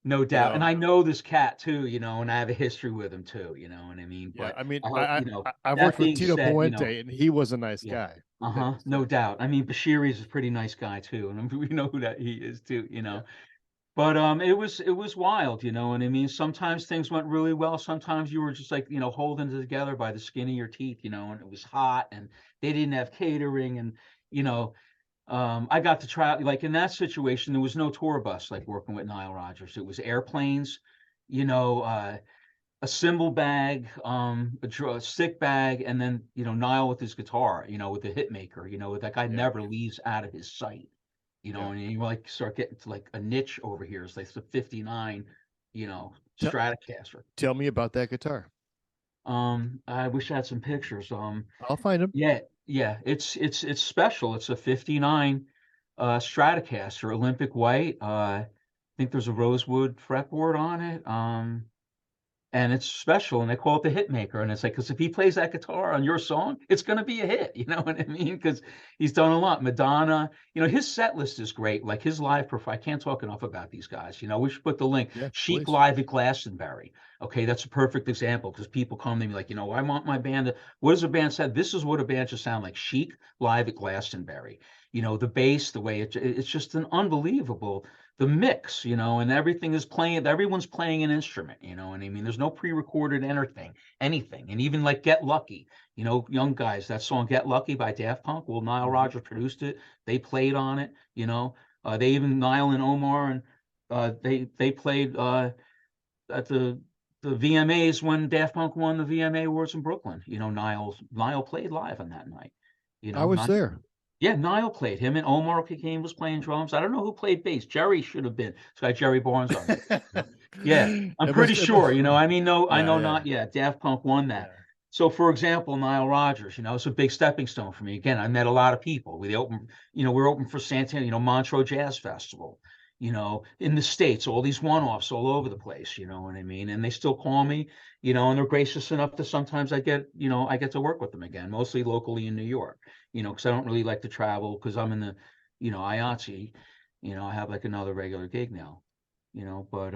[SPEAKER 2] no doubt. And I know this cat too, and I have a history with him too, you know what I mean? But
[SPEAKER 1] I mean, I've worked with Tito Puente, and he was a nice guy.
[SPEAKER 2] No doubt. I mean, Bashiri's a pretty nice guy too, and we know who that he is too, But it was wild, you know what I mean? Sometimes things went really well. Sometimes you were just like, holding it together by the skin of your teeth, and it was hot, and they didn't have catering, and I got to try, like in that situation, there was no tour bus, like working with Nile Rodgers. It was airplanes, a cymbal bag, a stick bag, and then, Nile with his guitar, with the hit maker, that guy never leaves out of his sight, and you like start getting to like a niche over here. It's like the 59, Stratocaster.
[SPEAKER 1] Tell me about that guitar.
[SPEAKER 2] I wish I had some pictures.
[SPEAKER 1] I'll find them.
[SPEAKER 2] Yeah, it's special. It's a 59 Stratocaster, Olympic white. I think there's a rosewood fretboard on it. And it's special, and they call it the hit maker. And it's like, because if he plays that guitar on your song, it's going to be a hit. You know what I mean? Because he's done a lot. Madonna, his set list is great. Like his live I can't talk enough about these guys. We should put the link. Chic
[SPEAKER 1] please.
[SPEAKER 2] Live at Glastonbury. Okay, that's a perfect example, because people come to me like, I want my band to, what does a band say? This is what a band should sound like. Chic Live at Glastonbury. The bass, the way it's just an unbelievable, the mix, and everything is playing, everyone's playing an instrument, and I mean, there's no pre-recorded anything. And even like Get Lucky, young guys, that song Get Lucky by Daft Punk, well, Nile Rodgers produced it, they played on it, they even, Nile and Omar, and they played at the VMAs when Daft Punk won the VMA Awards in Brooklyn. Nile played live on that night.
[SPEAKER 1] I was there.
[SPEAKER 2] Yeah, Niall played. Him and Omar Kane was playing drums. I don't know who played bass. Jerry should have been. It's got Jerry Barnes on it. Yeah, I'm pretty sure. I mean, not yet. Daft Punk won that.
[SPEAKER 1] Yeah.
[SPEAKER 2] So, for example, Nile Rodgers, it's a big stepping stone for me. Again, I met a lot of people. We're open for Santana, Montreux Jazz Festival, in the States, all these one-offs all over the place, you know what I mean? And they still call me, and they're gracious enough to sometimes I get to work with them again, mostly locally in New York, because I don't really like to travel, because I'm in the, IATSE, I have like another regular gig now, but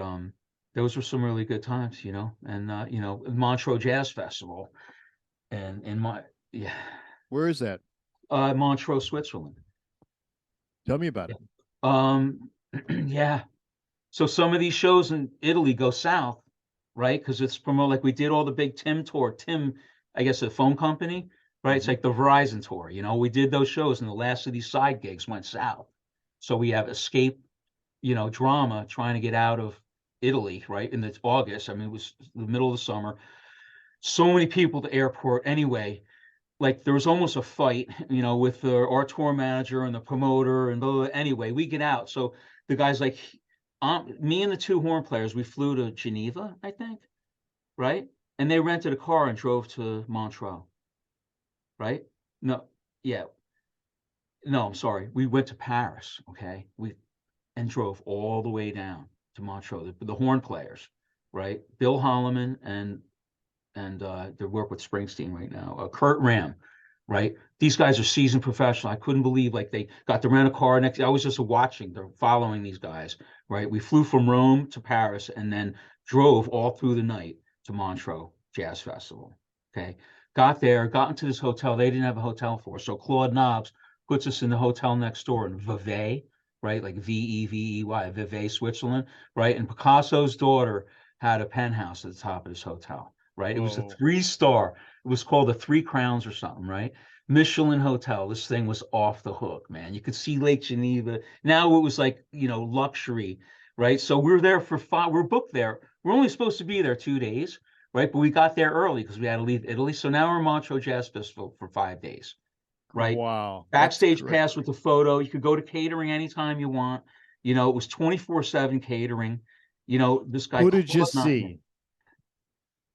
[SPEAKER 2] those were some really good times, and Montreux Jazz Festival, and yeah,
[SPEAKER 1] Where is that?
[SPEAKER 2] Montreux, Switzerland.
[SPEAKER 1] Tell me about it.
[SPEAKER 2] Yeah. So some of these shows in Italy go south, right? Because it's promoted, like we did all the big Tim tour. Tim, I guess, a phone company, right? It's like the Verizon tour. We did those shows, and the last of these side gigs went south. So we have escape, drama trying to get out of Italy, right? In the August. I mean, it was the middle of the summer. So many people at the airport. Anyway, like there was almost a fight, with our tour manager and the promoter and blah, blah, blah. Anyway, we get out. So the guy's like, me and the two horn players, we flew to Geneva, I think, right? And they rented a car and drove to Montreux, right? No, yeah, no, I'm sorry. We went to Paris, okay? And drove all the way down to Montreux. The horn players, right? Bill Holloman and they work with Springsteen right now. Kurt Ram, right? These guys are seasoned professional. I couldn't believe like they got to rent a car next. I was just watching, they're following these guys, right? We flew from Rome to Paris and then drove all through the night to Montreux Jazz Festival. Okay. Got there, got into this hotel. They didn't have a hotel for us. So Claude Knobs puts us in the hotel next door in Vevey, right? Like Vevey, Vevey, Switzerland, right? And Picasso's daughter had a penthouse at the top of this hotel, right? It was a 3-star. It was called the Three Crowns or something, right? Michelin hotel. This thing was off the hook, man. You could see Lake Geneva. Now it was like, luxury, right? So we were there for 5. We're booked there. We're only supposed to be there 2 days, right? But we got there early because we had to leave Italy. So now we're in Montreux Jazz Festival for 5 days, right?
[SPEAKER 1] Wow.
[SPEAKER 2] Backstage pass with the photo. You could go to catering anytime you want. It was 24/7 catering. This guy.
[SPEAKER 1] Who did you see?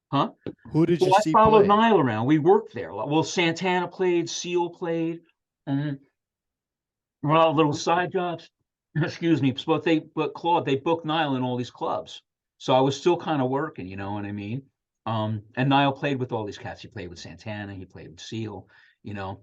[SPEAKER 2] Huh?
[SPEAKER 1] Who did you see
[SPEAKER 2] I followed
[SPEAKER 1] play?
[SPEAKER 2] Nile around. We worked there. Well, Santana played, Seal played, and a lot of little side jobs. Excuse me. But Claude, they booked Nile in all these clubs. So I was still kind of working, you know what I mean? And Nile played with all these cats. He played with Santana, he played with Seal, The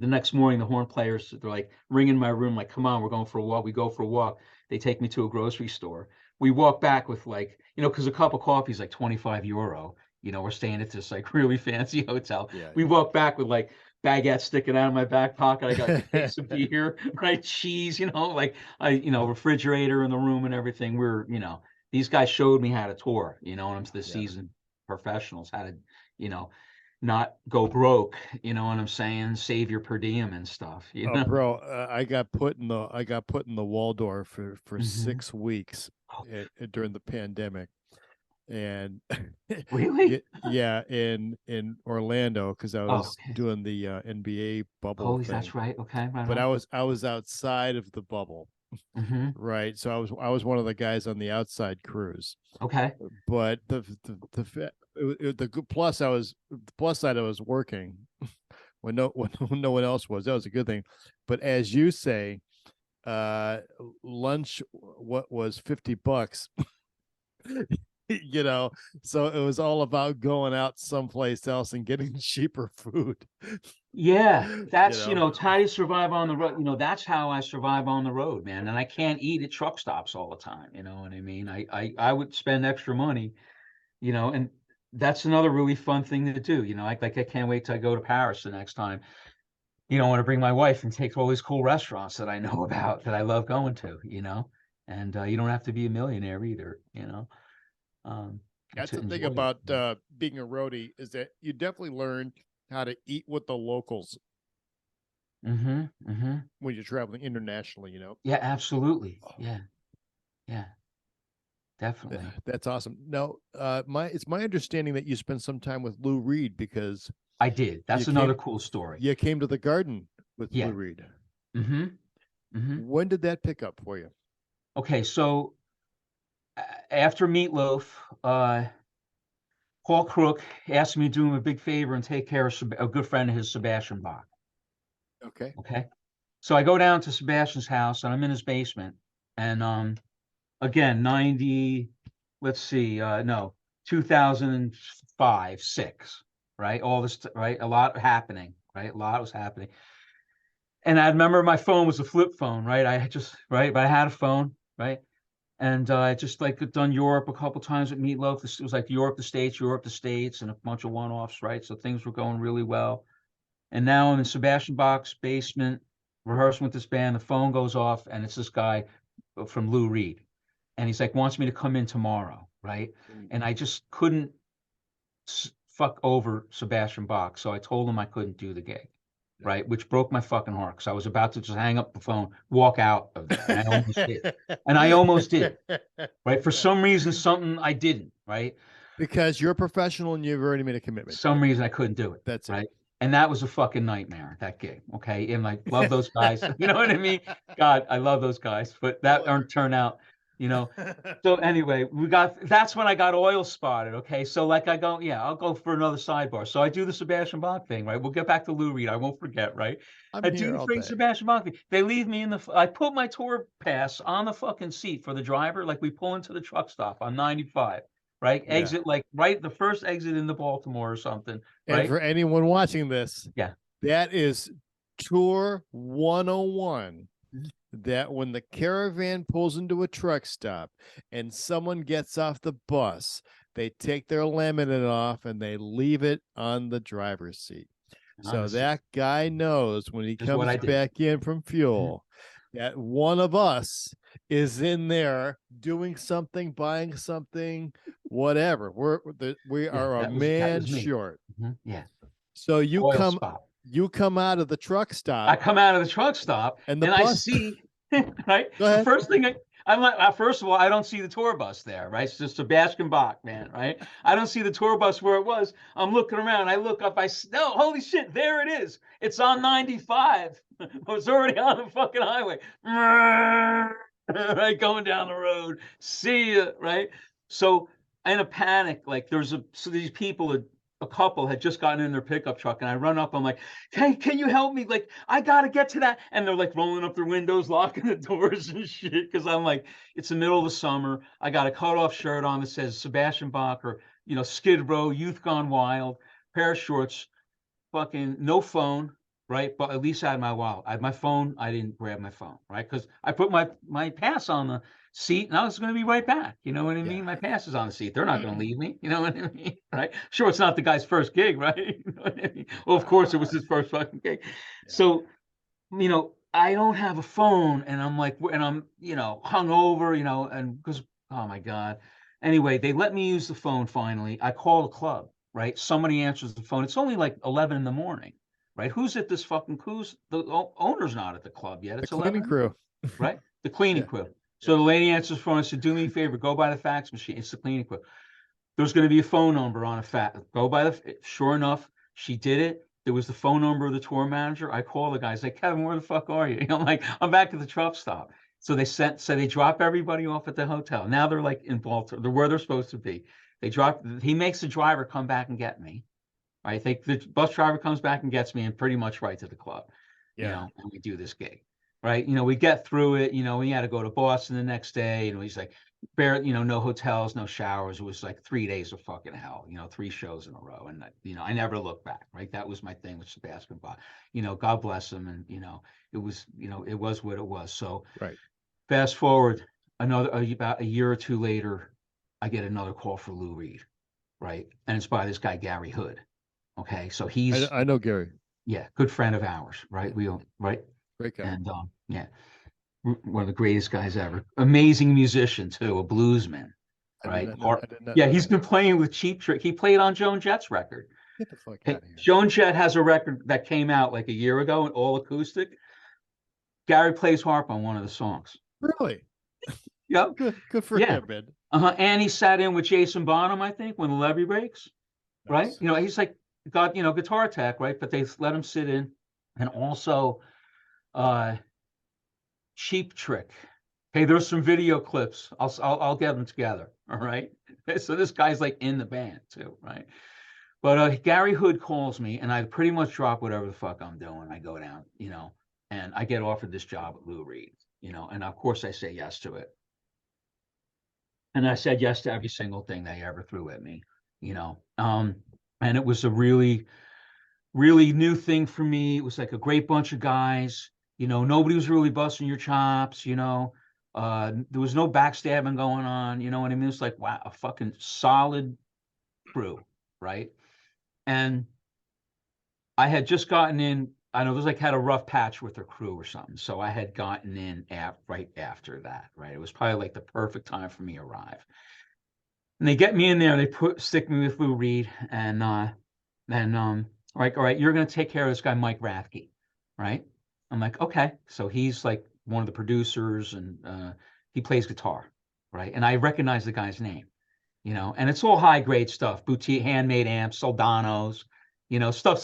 [SPEAKER 2] next morning, the horn players, they're like ringing my room, like, come on, we're going for a walk. We go for a walk. They take me to a grocery store. We walk back with like, because a cup of coffee is like 25 euro. We're staying at this like really fancy hotel.
[SPEAKER 1] Yeah,
[SPEAKER 2] we walk back with like baguettes sticking out of my back pocket. I got a case of beer, right? Cheese, like refrigerator in the room and everything. These guys showed me how to tour, and I'm the seasoned professionals, how to, not go broke, you know what I'm saying? Save your per diem and stuff.
[SPEAKER 1] Bro, I got put in the Waldorf for 6 weeks during the pandemic, and
[SPEAKER 2] really,
[SPEAKER 1] yeah, in Orlando because I was doing the NBA bubble thing.
[SPEAKER 2] That's right. Okay, right
[SPEAKER 1] but
[SPEAKER 2] on.
[SPEAKER 1] I was outside of the bubble, right? So I was one of the guys on the outside cruise.
[SPEAKER 2] Okay,
[SPEAKER 1] but the plus side I was working when no one else was. That was a good thing. But as you say, lunch what was $50, so it was all about going out someplace else and getting cheaper food.
[SPEAKER 2] Yeah, that's how do you survive on the road? That's how I survive on the road, man. And I can't eat at truck stops all the time. You know what I mean? I would spend extra money, and that's another really fun thing to do. Like I can't wait till I go to Paris the next time. I want to bring my wife and take to all these cool restaurants that I know about that I love going to, and you don't have to be a millionaire either,
[SPEAKER 1] That's the thing about being a roadie is that you definitely learn how to eat with the locals when you're traveling internationally,
[SPEAKER 2] Yeah, absolutely. Yeah, definitely.
[SPEAKER 1] That's awesome. Now, it's my understanding that you spent some time with Lou Reed because
[SPEAKER 2] I did. That's another cool story.
[SPEAKER 1] You came to the Garden with Lou Reed. When did that pick up for you?
[SPEAKER 2] Okay, so after Meatloaf, Paul Crook asked me to do him a big favor and take care of a good friend of his, Sebastian Bach. Okay. So I go down to Sebastian's house and I'm in his basement. And again, 2005, 6, right? All this, right? A lot happening, right? A lot was happening. And I remember my phone was a flip phone, right? But I had a phone, right? And I just like done Europe a couple times with Meatloaf. It was like Europe to States, and a bunch of one-offs, right? So things were going really well. And now I'm in Sebastian Bach's basement, rehearsing with this band. The phone goes off, and it's this guy from Lou Reed. And he's like, wants me to come in tomorrow, right? And I just couldn't fuck over Sebastian Bach. So I told him I couldn't do the gig, right? Which broke my fucking heart, because I was about to just hang up the phone, walk out of there. And I almost did. And I almost did, right? For some reason, something I didn't, right?
[SPEAKER 1] Because you're a professional and you've already made a commitment.
[SPEAKER 2] Some reason I couldn't do it.
[SPEAKER 1] That's it.
[SPEAKER 2] Right. And that was a fucking nightmare, that gig. Okay. And I love those guys. You know what I mean? God, I love those guys, but that turned out, you know. So anyway, that's when I got oil spotted. Okay. So like I'll go for another sidebar. So I do the Sebastian Bach thing, right? We'll get back to Lou Reed. I won't forget, right? I do the freaking Sebastian Bach thing. They leave me I put my tour pass on the fucking seat for the driver. Like we pull into the truck stop on 95. Right? Yeah. Exit, like right, the first exit into Baltimore or something. Right?
[SPEAKER 1] And for anyone watching this,
[SPEAKER 2] yeah,
[SPEAKER 1] that is Tour 101. That when the caravan pulls into a truck stop and someone gets off the bus, they take their laminate off and they leave it on the driver's seat. So that guy knows when he comes back in from fuel, that one of us is in there doing something, buying something, whatever. We are a man short.
[SPEAKER 2] Yeah.
[SPEAKER 1] So you come out of the truck stop.
[SPEAKER 2] I come out of the truck stop and I see, right? The first thing I'm like, first of all, I don't see the tour bus there, right? It's just Sebastian Bach, man, right? I don't see the tour bus where it was. I'm looking around. I look up. Holy shit, there it is. It's on 95. I was already on the fucking highway. Right, going down the road. See ya, right? So in a panic, like so these people a couple had just gotten in their pickup truck, and I run up. I'm like, hey, can you help me? Like, I gotta get to that. And they're like rolling up their windows, locking the doors and shit. Cause I'm like, it's the middle of the summer. I got a cutoff shirt on that says Sebastian Bach or, Skid Row, Youth Gone Wild, pair of shorts, fucking no phone, right? But at least I had my wallet. I had my phone. I didn't grab my phone, right? Cause I put my pass on the seat and I was going to be right back. You know what I mean? My pass is on the seat. They're not going to leave me. You know what I mean? Right? Sure, it's not the guy's first gig, right? You know what I mean? Well, of course it was his first fucking gig. Yeah. So, I don't have a phone, and I'm like, and I'm, hungover, and because, oh my God. Anyway, they let me use the phone finally. I call the club, right? Somebody answers the phone. It's only like 11 in the morning, right? Who's at this fucking cruise? The owner's not at the club yet. It's
[SPEAKER 1] the cleaning
[SPEAKER 2] 11,
[SPEAKER 1] crew,
[SPEAKER 2] right? The cleaning crew. So the lady answers the phone and said, do me a favor, go by the fax machine. It's the cleaning crew. There's going to be a phone number on a fax. Go by sure enough, she did it. There was the phone number of the tour manager. I call the guy. I say, Kevin, where the fuck are you? I'm like, I'm back at the truck stop. So they drop everybody off at the hotel. Now they're like in Baltimore. They're where they're supposed to be. He makes the driver come back and get me. I think the bus driver comes back and gets me and pretty much right to the club. And we do this gig. Right. We get through it. We had to go to Boston the next day. He's like, no hotels, no showers. It was like 3 days of fucking hell, 3 shows in a row. And, I never looked back. Right. That was my thing with Sebastian Bach. God bless him. And, it was what it was. So
[SPEAKER 1] right.
[SPEAKER 2] Fast forward about a year or two later, I get another call for Lou Reed. Right. And it's by this guy, Gary Hood. Okay. So
[SPEAKER 1] I know Gary.
[SPEAKER 2] Yeah. Good friend of ours. Right. Right.
[SPEAKER 1] Great guy.
[SPEAKER 2] And one of the greatest guys ever. Amazing musician too, a bluesman, right? He's been playing with Cheap Trick. He played on Joan Jett's record.
[SPEAKER 1] Get the fuck out of here.
[SPEAKER 2] Joan Jett has a record that came out like a year ago, all acoustic. Gary plays harp on one of the songs.
[SPEAKER 1] Really?
[SPEAKER 2] Yep.
[SPEAKER 1] Good for him, man.
[SPEAKER 2] And he sat in with Jason Bonham, I think, when the levee breaks. Nice. Right? He's like got guitar tech, right? But they let him sit in, and also. Cheap Trick. Hey, there's some video clips. I'll get them together. All right. So this guy's like in the band too, right? But Gary Hood calls me, and I pretty much drop whatever the fuck I'm doing. I go down, and I get offered this job at Lou Reed, and of course I say yes to it. And I said yes to every single thing they ever threw at me, and it was a really, really new thing for me. It was like a great bunch of guys. Nobody was really busting your chops, There was no backstabbing going on. You know what I mean? It's like, wow, a fucking solid crew, right? And I had just gotten in. I know it was like had a rough patch with their crew or something. So I had gotten in right after that, right? It was probably like the perfect time for me to arrive. And they get me in there, they stick me with Lou Reed, and all right, you're gonna take care of this guy, Mike Rathke, right? I'm like, okay. So he's like one of the producers, and he plays guitar, right? And I recognize the guy's name, you know, and it's all high grade stuff, boutique handmade amps, Soldanos, you know, stuff's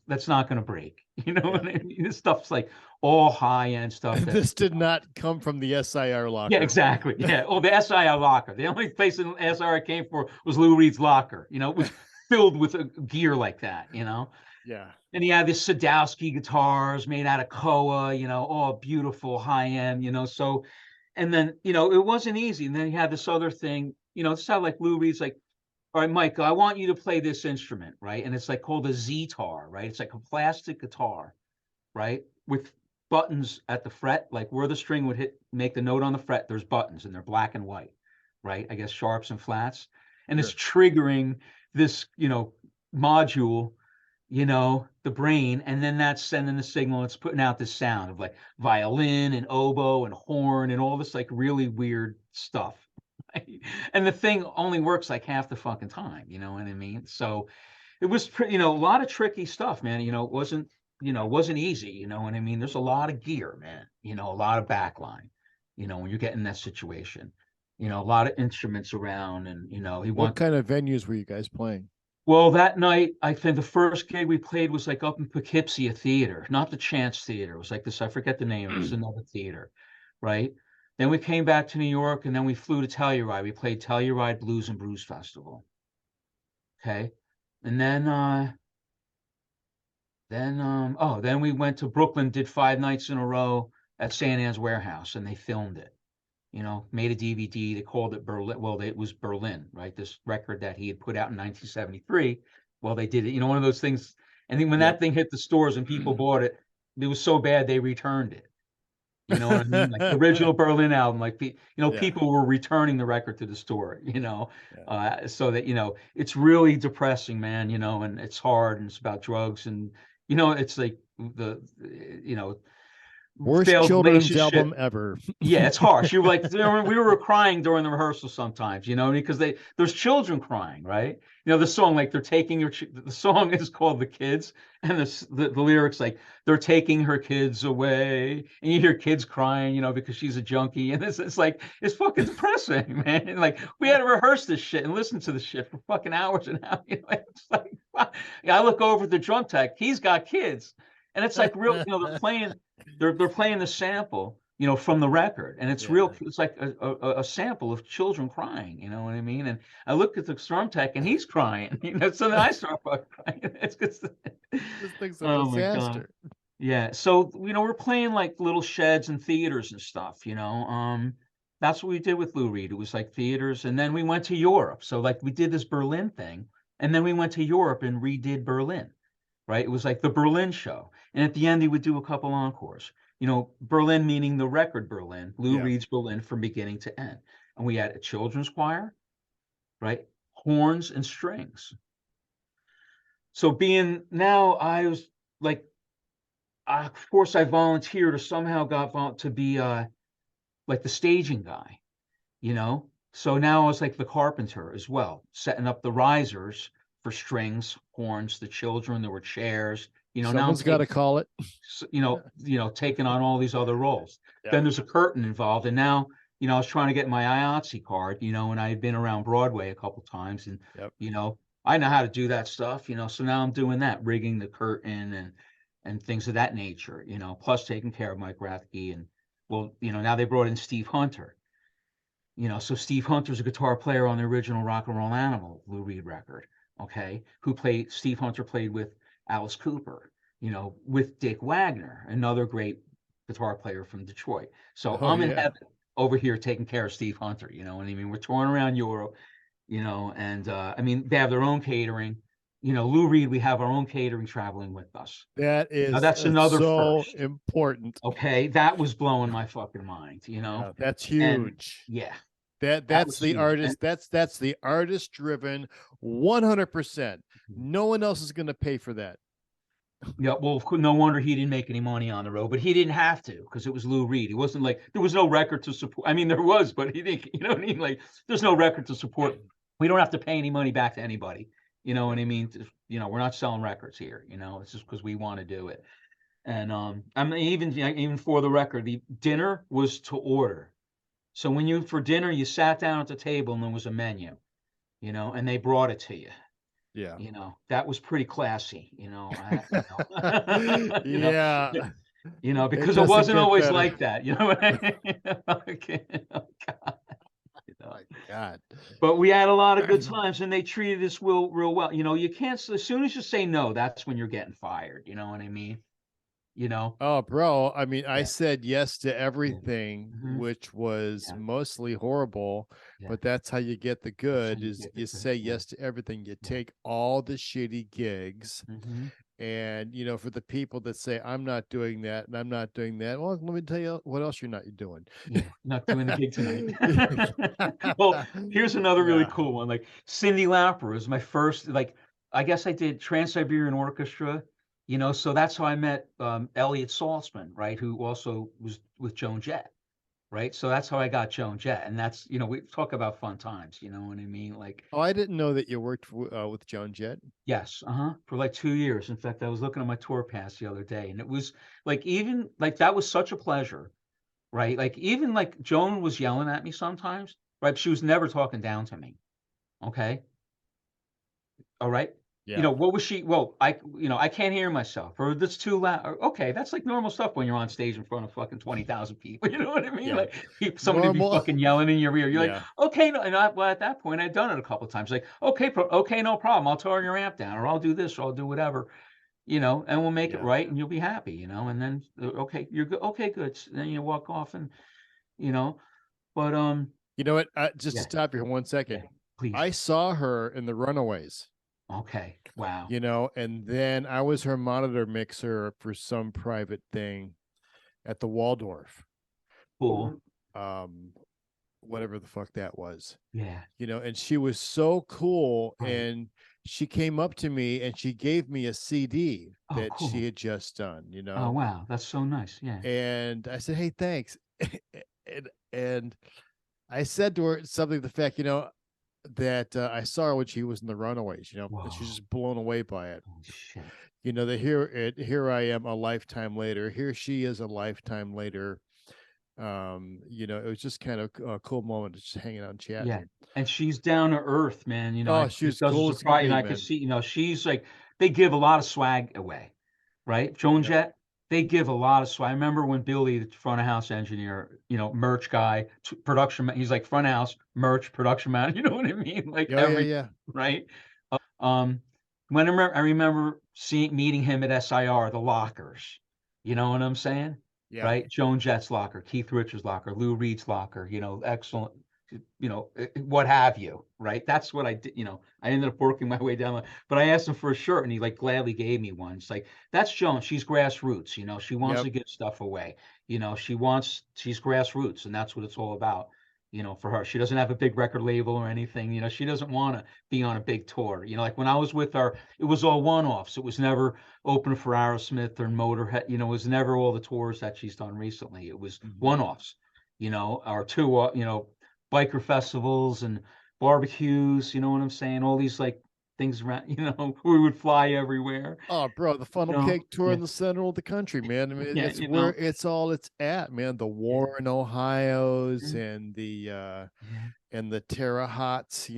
[SPEAKER 2] that's not gonna break. You know what I mean? This stuff's like all high end stuff
[SPEAKER 1] This did not come from the SIR locker.
[SPEAKER 2] yeah, exactly. Yeah. Oh, the SIR locker. The only place in SIR I came for was Lou Reed's locker. You know, it was filled with gear like that, you know?
[SPEAKER 1] Yeah.
[SPEAKER 2] And he had this Sadowski guitars made out of Koa, you know, all beautiful, high end, you know. So, and then, you know, it wasn't easy. And then he had this other thing, you know, it sounded like Lou Reed's like, all right, Mike, I want you to play this instrument, right? And it's like called a Z-tar, right? It's like a plastic guitar, right? With buttons at the fret, like where the string would make the note on the fret, there's buttons and they're black and white, right? I guess sharps and flats. And it's triggering this, you know, module, you know, the brain, and then that's sending the signal. It's putting out this sound of like violin and oboe and horn and all this like really weird stuff. Right? And the thing only works like half the fucking time, you know what I mean? So it was, you know, a lot of tricky stuff, man. You know, it wasn't easy, you know what I mean? There's a lot of gear, man, you know, a lot of backline, you know, when you get in that situation, you know, a lot of instruments around, and, you know,
[SPEAKER 1] what kind of venues were you guys playing?
[SPEAKER 2] Well, that night, I think the first gig we played was like up in Poughkeepsie, a theater, not the Chance Theater. It was like this, I forget the name, it was another theater, right? Then we came back to New York, and then we flew to Telluride. We played Telluride Blues and Brews Festival. Okay. And then we went to Brooklyn, did 5 nights in a row at St. Anne's Warehouse, and they filmed it. You know, made a DVD. They called it Berlin. Well, it was Berlin, right? This record that he had put out in 1973. Well, they did it. You know, one of those things. And then when that thing hit the stores and people bought it, it was so bad they returned it. You know what I mean? Like the original Berlin album, like you know, people were returning the record to the store. You know, so that, you know, it's really depressing, man. You know, and it's hard, and it's about drugs, and, you know, it's like you know,
[SPEAKER 1] worst children's album ever.
[SPEAKER 2] Yeah, it's harsh. You were like, we were crying during the rehearsal sometimes, you know, because there's children crying, right? You know, the song, like they're taking the song is called The Kids, and the lyrics like they're taking her kids away, and you hear kids crying, you know, because she's a junkie, and it's like, it's fucking depressing, man. And like we had to rehearse this shit and listen to the shit for fucking hours and hours. You know, it's like, I look over at the drum tech, he's got kids, and it's like real, you know, they're playing the sample, you know, from the record, and it's real. It's like a sample of children crying, you know what I mean? And I look at the drum tech, and he's crying, you know. So then I start fucking crying. It's just,
[SPEAKER 1] this thing's a disaster.
[SPEAKER 2] Yeah. So, you know, we're playing like little sheds and theaters and stuff, you know. That's what we did with Lou Reed. It was like theaters, and then we went to Europe. So like we did this Berlin thing, and then we went to Europe and redid Berlin. Right? It was like the Berlin show. And at the end, he would do a couple encores. You know, Berlin meaning the record Berlin, Lou Reed's Berlin from beginning to end. And we had a children's choir, right? Horns and strings. So now I was like, of course I volunteered, or somehow got to be like the staging guy, you know? So now I was like the carpenter as well, setting up the risers for strings, horns, the children. There were chairs. You know,
[SPEAKER 1] someone's got to call it.
[SPEAKER 2] You know, taking on all these other roles. Then there's a curtain involved, and now, you know, I was trying to get my IATSE card. You know, and I had been around Broadway a couple times, and you know, I know how to do that stuff. You know, so now I'm doing that, rigging the curtain and things of that nature. You know, plus taking care of Mike Rathke, and well, you know, now they brought in Steve Hunter. You know, so Steve Hunter's a guitar player on the original Rock and Roll Animal Lou Reed record. Okay, Steve Hunter played with Alice Cooper, you know, with Dick Wagner, another great guitar player from Detroit. So I'm in heaven over here taking care of Steve Hunter, you know what I mean? We're touring around Europe, you know, and I mean, they have their own catering, Lou Reed, we have our own catering traveling with us.
[SPEAKER 1] That
[SPEAKER 2] Now
[SPEAKER 1] is
[SPEAKER 2] that's another
[SPEAKER 1] so
[SPEAKER 2] first.
[SPEAKER 1] important.
[SPEAKER 2] Okay, that was blowing my fucking mind,
[SPEAKER 1] Yeah, that's
[SPEAKER 2] and
[SPEAKER 1] huge.
[SPEAKER 2] yeah,
[SPEAKER 1] That
[SPEAKER 2] that
[SPEAKER 1] that's
[SPEAKER 2] was
[SPEAKER 1] the
[SPEAKER 2] huge.
[SPEAKER 1] artist. That's the artist driven 100%.
[SPEAKER 2] And
[SPEAKER 1] No one else is going to pay for that.
[SPEAKER 2] yeah, well, no wonder he didn't make any money on the road, but he didn't have to because it was Lou Reed. It wasn't like there was no record to support. I mean, there was, but he didn't. You know what I mean? Like, there's no record to support. We don't have to pay any money back to anybody. You know what I mean? We're not selling records here. It's just because we want to do it. And I mean, even for the record, the dinner was to order. So for dinner, you sat down at the table and there was a menu, and they brought it to you.
[SPEAKER 1] Yeah.
[SPEAKER 2] That was pretty classy,
[SPEAKER 1] Yeah. It
[SPEAKER 2] because it
[SPEAKER 1] doesn't
[SPEAKER 2] wasn't
[SPEAKER 1] get
[SPEAKER 2] always
[SPEAKER 1] better.
[SPEAKER 2] like that, you know what I mean? Okay. Oh, God.
[SPEAKER 1] My God.
[SPEAKER 2] But we had a lot of good times and they treated us real well. You can't, as soon as you say no, that's when you're getting fired. You know what I mean?
[SPEAKER 1] Oh, bro. I mean, I
[SPEAKER 2] Yeah.
[SPEAKER 1] said yes to
[SPEAKER 2] Yeah.
[SPEAKER 1] everything,
[SPEAKER 2] Mhm.
[SPEAKER 1] which was
[SPEAKER 2] Yeah.
[SPEAKER 1] mostly horrible,
[SPEAKER 2] Yeah.
[SPEAKER 1] but that's how you get the good
[SPEAKER 2] you
[SPEAKER 1] is
[SPEAKER 2] get the
[SPEAKER 1] you
[SPEAKER 2] good.
[SPEAKER 1] say
[SPEAKER 2] Yeah.
[SPEAKER 1] yes to everything. You
[SPEAKER 2] Yeah.
[SPEAKER 1] take all the shitty gigs.
[SPEAKER 2] Mhm.
[SPEAKER 1] And for the people that say I'm not doing that and I'm not doing that, well, let me tell you what else you're not doing.
[SPEAKER 2] Yeah, not doing the gig tonight. Well, here's another really
[SPEAKER 1] Yeah.
[SPEAKER 2] cool one. Like Cyndi Lauper was my first, like, I guess I did Trans-Siberian Orchestra, so that's how I met Elliot Saltzman, right, who also was with Joan Jett, right? So that's how I got Joan Jett. And that's, we talk about fun times, you know what I mean? Like,
[SPEAKER 1] Oh, I didn't know that you worked with Joan Jett.
[SPEAKER 2] yes, for like 2 years. In fact, I was looking at my tour pass the other day, and it was like, even like that was such a pleasure, right? Like, even like Joan was yelling at me sometimes, right? She was never talking down to me. Okay. All right.
[SPEAKER 1] Yeah.
[SPEAKER 2] What was she? Well, I can't hear myself, or that's too loud. Okay, that's like normal stuff when you're on stage in front of fucking 20,000 people. You know what I mean?
[SPEAKER 1] Yeah.
[SPEAKER 2] Like, somebody be
[SPEAKER 1] Normal.
[SPEAKER 2] fucking yelling in your ear. You're like,
[SPEAKER 1] Yeah.
[SPEAKER 2] okay, no. And well, at that point, I'd done it a couple of times. Like, okay, okay, no problem. I'll turn your amp down, or I'll do this, or I'll do whatever. And we'll make it
[SPEAKER 1] Yeah.
[SPEAKER 2] right, and you'll be happy. And then okay, you're good. Okay, good. So then you walk off, and but
[SPEAKER 1] You know what? Just to
[SPEAKER 2] yeah,
[SPEAKER 1] stop you for 1 second.
[SPEAKER 2] yeah, please.
[SPEAKER 1] I saw her in the Runaways.
[SPEAKER 2] Okay, wow.
[SPEAKER 1] And then I was her monitor mixer for some private thing at the Waldorf.
[SPEAKER 2] Cool.
[SPEAKER 1] Whatever the fuck that was.
[SPEAKER 2] Yeah.
[SPEAKER 1] And she was so cool.
[SPEAKER 2] Right.
[SPEAKER 1] And she came up to me and she gave me a CD that
[SPEAKER 2] cool.
[SPEAKER 1] she had just done,
[SPEAKER 2] Oh, wow. That's so nice. Yeah.
[SPEAKER 1] And I said, hey, thanks. and I said to her something to the fact, that I saw her when she was in the Runaways, and she's just blown away by it.
[SPEAKER 2] Oh, shit.
[SPEAKER 1] Here I am a lifetime later. Here she is a lifetime later. It was just kind of a cool moment, just hanging out and chatting.
[SPEAKER 2] Yeah, and she's down to earth, man.
[SPEAKER 1] Oh, she's cool as can be,
[SPEAKER 2] I could see, she's like, they give a lot of swag away, right? Joan Jett, they give a lot of swag. I remember when Billy, the front of house engineer, merch guy, production, he's like front of house, merch, production man, you know what I mean? Like right? When I remember meeting him at SIR, the lockers, you know what I'm saying?
[SPEAKER 1] Yeah.
[SPEAKER 2] Right? Joan Jett's locker, Keith Richards' locker, Lou Reed's locker, excellent, what have you, right? That's what I did, I ended up working my way down, but I asked him for a shirt and he like gladly gave me one. It's like, that's Joan. She's grassroots, she wants to give stuff away. She's grassroots, and that's what it's all about. For her, she doesn't have a big record label or anything. She doesn't want to be on a big tour. Like when I was with her, it was all one-offs. It was never open for Aerosmith or Motorhead. It was never all the tours that she's done recently. It was one-offs, or two, biker festivals and barbecues. You know what I'm saying? All these like things around. We would fly everywhere.
[SPEAKER 1] Oh, bro, the funnel cake tour in the center of the country, man. I mean, it's where it's at, man. The Warren, Ohio's, and the and the Terre Hauts,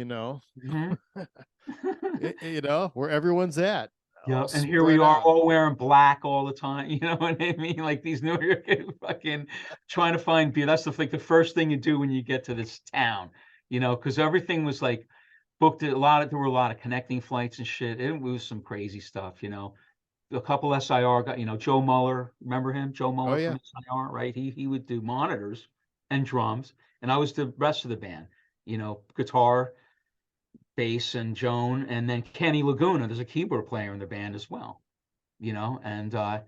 [SPEAKER 1] where everyone's at.
[SPEAKER 2] Yeah, and here we are all wearing black all the time. You know what I mean? Like these New York fucking trying to find beer. That's the first thing you do when you get to this town, because everything was like booked there were a lot of connecting flights and shit. It was some crazy stuff, A couple SIR got, Joe Muller, remember him? Joe Muller from SIR, right? He would do monitors and drums, and I was the rest of the band, guitar, bass and Joan, and then Kenny Laguna. There's a keyboard player in the band as well, and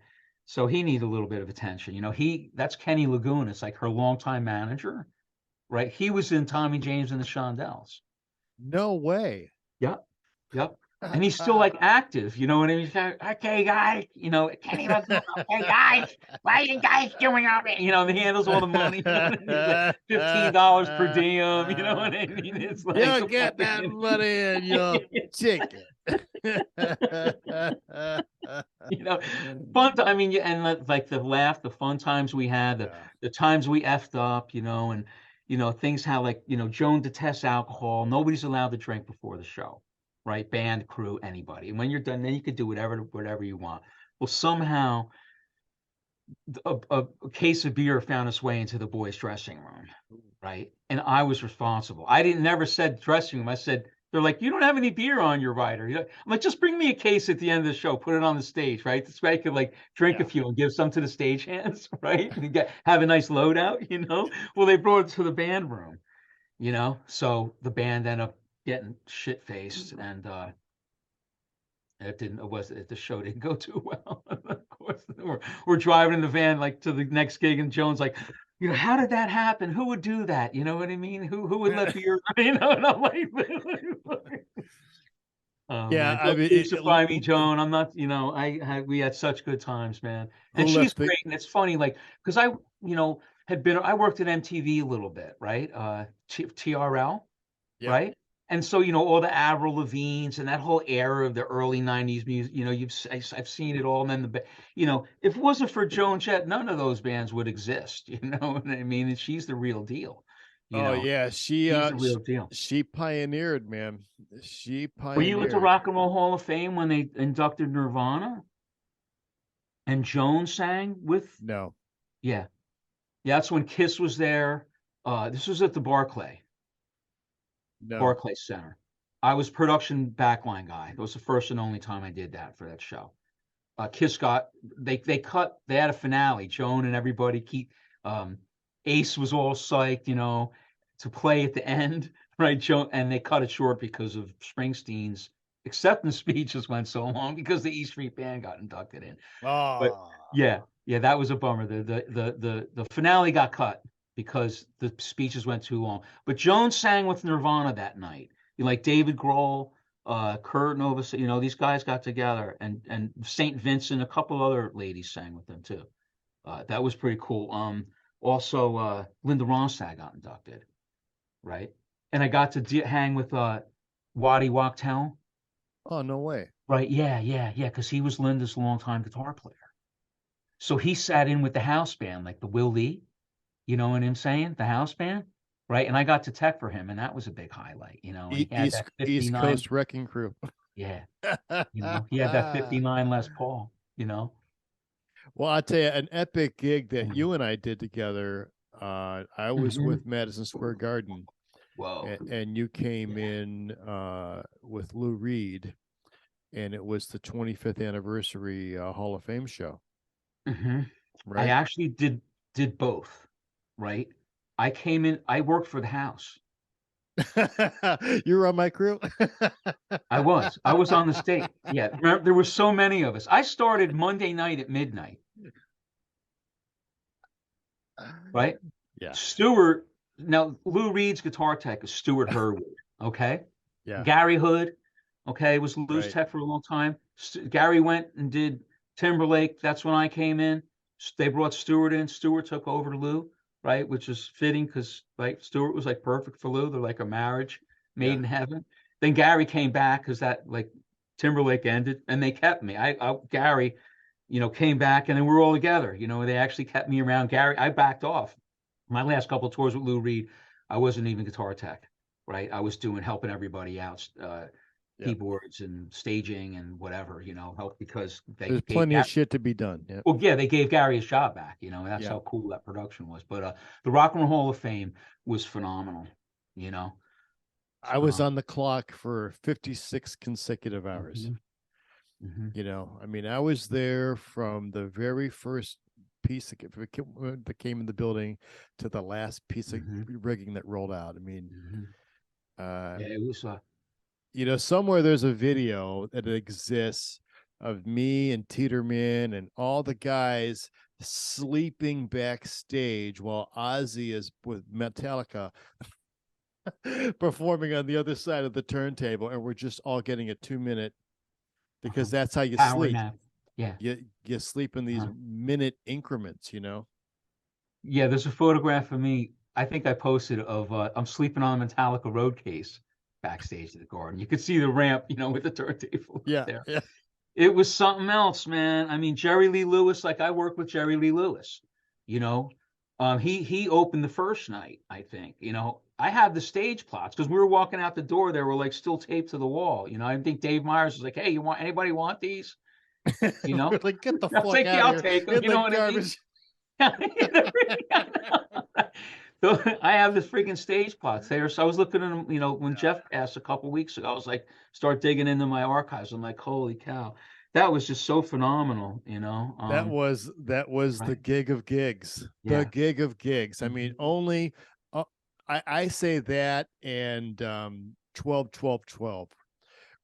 [SPEAKER 2] so he needed a little bit of attention. That's Kenny Laguna. It's like her longtime manager, right? He was in Tommy James and the Shondells.
[SPEAKER 1] No way.
[SPEAKER 2] Yep, yep. And he's still like active, you know what I mean? He's like, okay, guys, Kenny Laguna, okay, guys, what are you guys doing over here? He handles all the money. He's like $15 per diem, you know what I mean? It's like
[SPEAKER 1] you get that money in your ticket.
[SPEAKER 2] Fun. I mean, and like the fun times we had, the times we effed up, and things how like Joan detests alcohol. Nobody's allowed to drink before the show, right? Band, crew, anybody. And when you're done, then you could do whatever you want. Well, somehow a case of beer found its way into the boys' dressing room, right? And I was responsible. I never said dressing room. I said, they're like, you don't have any beer on your rider. I'm like, just bring me a case at the end of the show, put it on the stage, right? This way I could like drink a few and give some to the stagehands, right? And have a nice loadout, Well, they brought it to the band room, So the band ended up getting shit faced, and the show didn't go too well. Of course, we're driving in the van like to the next gig, and Joan's like, how did that happen? Who would do that? You know what I mean? Who would let beer? And I'm like,
[SPEAKER 1] yeah,
[SPEAKER 2] man.
[SPEAKER 1] I mean,
[SPEAKER 2] crucify me, Joan. I'm not. We had such good times, man. And she's great. And it's funny, like, because I worked at MTV a little bit, right? TRL, right? And so, all the Avril Lavigne's and that whole era of the early 90s music, I've seen it all. And then if it wasn't for Joan Jett, none of those bands would exist. You know what I mean? And she's the real deal.
[SPEAKER 1] Yeah, she's
[SPEAKER 2] the real deal.
[SPEAKER 1] She pioneered, man. She pioneered.
[SPEAKER 2] Were you at the Rock and Roll Hall of Fame when they inducted Nirvana? And Joan sang with?
[SPEAKER 1] No.
[SPEAKER 2] Yeah. Yeah, that's when Kiss was there. This was at the Barclay.
[SPEAKER 1] No.
[SPEAKER 2] Barclays Center. I was production backline guy. It was the first and only time I did that for that show. Kiss they had a finale. Joan and everybody Ace was all psyched, to play at the end, right? Joan, and they cut it short because of Springsteen's acceptance speech just went so long because the E Street Band got inducted in.
[SPEAKER 1] Oh.
[SPEAKER 2] But yeah, that was a bummer. The finale got cut because the speeches went too long. But Joan sang with Nirvana that night. Like David Grohl, Kurt Novus, these guys got together, and St. Vincent, a couple other ladies sang with them too. That was pretty cool. Also, Linda Ronstadt got inducted, right? And I got to hang with Waddy Wachtel.
[SPEAKER 1] Oh, no way.
[SPEAKER 2] Right, yeah, because he was Linda's longtime guitar player. So he sat in with the house band, like the Will Lee, you know what I'm saying? The house band, right? And I got to tech for him, and that was a big highlight,
[SPEAKER 1] East Coast Wrecking Crew.
[SPEAKER 2] Yeah, he had that 59 Les Paul,
[SPEAKER 1] Well, I'll tell you, an epic gig that you and I did together. I was with Madison Square Garden.
[SPEAKER 2] Whoa.
[SPEAKER 1] And you came in with Lou Reed, and it was the 25th anniversary Hall of Fame show.
[SPEAKER 2] Right? I actually did both, right? I came in, I worked for the house.
[SPEAKER 1] You were on my crew?
[SPEAKER 2] I was on the stage. Yeah, remember, there were so many of us. I started Monday night at midnight. Right?
[SPEAKER 1] Yeah.
[SPEAKER 2] Stuart, now Lou Reed's guitar tech is Stuart Hurwood, okay?
[SPEAKER 1] Yeah.
[SPEAKER 2] Gary Hood, okay, was Lou's tech for a long time. Gary went and did Timberlake. That's when I came in. They brought Stuart in. Stuart took over to Lou, right? Which is fitting because Stuart was like perfect for Lou. They're like a marriage made in heaven. Then Gary came back because that Timberlake ended, and they kept me. Gary, came back, and then we were all together. They actually kept me around. Gary, I backed off. My last couple of tours with Lou Reed, I wasn't even guitar tech, right? I was helping everybody out, keyboards and staging and whatever, help because
[SPEAKER 1] there's plenty of shit to be done. Yeah.
[SPEAKER 2] Well, yeah, they gave Gary his job back. That's how cool that production was. But the Rock and Roll Hall of Fame was phenomenal.
[SPEAKER 1] I was on the clock for 56 consecutive hours. I mean, I was there from the very first piece that came in the building to the last piece of rigging that rolled out. I mean,
[SPEAKER 2] it was
[SPEAKER 1] somewhere there's a video that exists of me and Teeterman and all the guys sleeping backstage while Ozzy is with Metallica performing on the other side of the turntable, and we're just all getting a 2-minute, because that's how you
[SPEAKER 2] Power
[SPEAKER 1] sleep.
[SPEAKER 2] nap. Yeah.
[SPEAKER 1] You sleep in these minute increments,
[SPEAKER 2] Yeah, there's a photograph of me, I think I posted, of I'm sleeping on a Metallica road case backstage at the Garden. You could see the ramp, with the turntable there.
[SPEAKER 1] Yeah.
[SPEAKER 2] It was something else, man. I mean, Jerry Lee Lewis, like I worked with Jerry Lee Lewis, he opened the first night, I think. I have the stage plots because we were walking out the door, they were like still taped to the wall. I think Dave Myers was like, "Hey, anybody want these?"
[SPEAKER 1] Like, get the
[SPEAKER 2] I was
[SPEAKER 1] fuck
[SPEAKER 2] like,
[SPEAKER 1] out
[SPEAKER 2] "Yeah,
[SPEAKER 1] of
[SPEAKER 2] I'll
[SPEAKER 1] here.
[SPEAKER 2] take them."
[SPEAKER 1] In
[SPEAKER 2] You know
[SPEAKER 1] the
[SPEAKER 2] what
[SPEAKER 1] garbage.
[SPEAKER 2] I mean? So I have this freaking stage plots there. So I was looking at them, when Jeff passed a couple weeks ago, I was like, start digging into my archives. I'm like, holy cow, that was just so phenomenal,
[SPEAKER 1] That was
[SPEAKER 2] right.
[SPEAKER 1] the gig of gigs.
[SPEAKER 2] Yeah.
[SPEAKER 1] The gig of gigs. I mean, only I say that and 12-12-12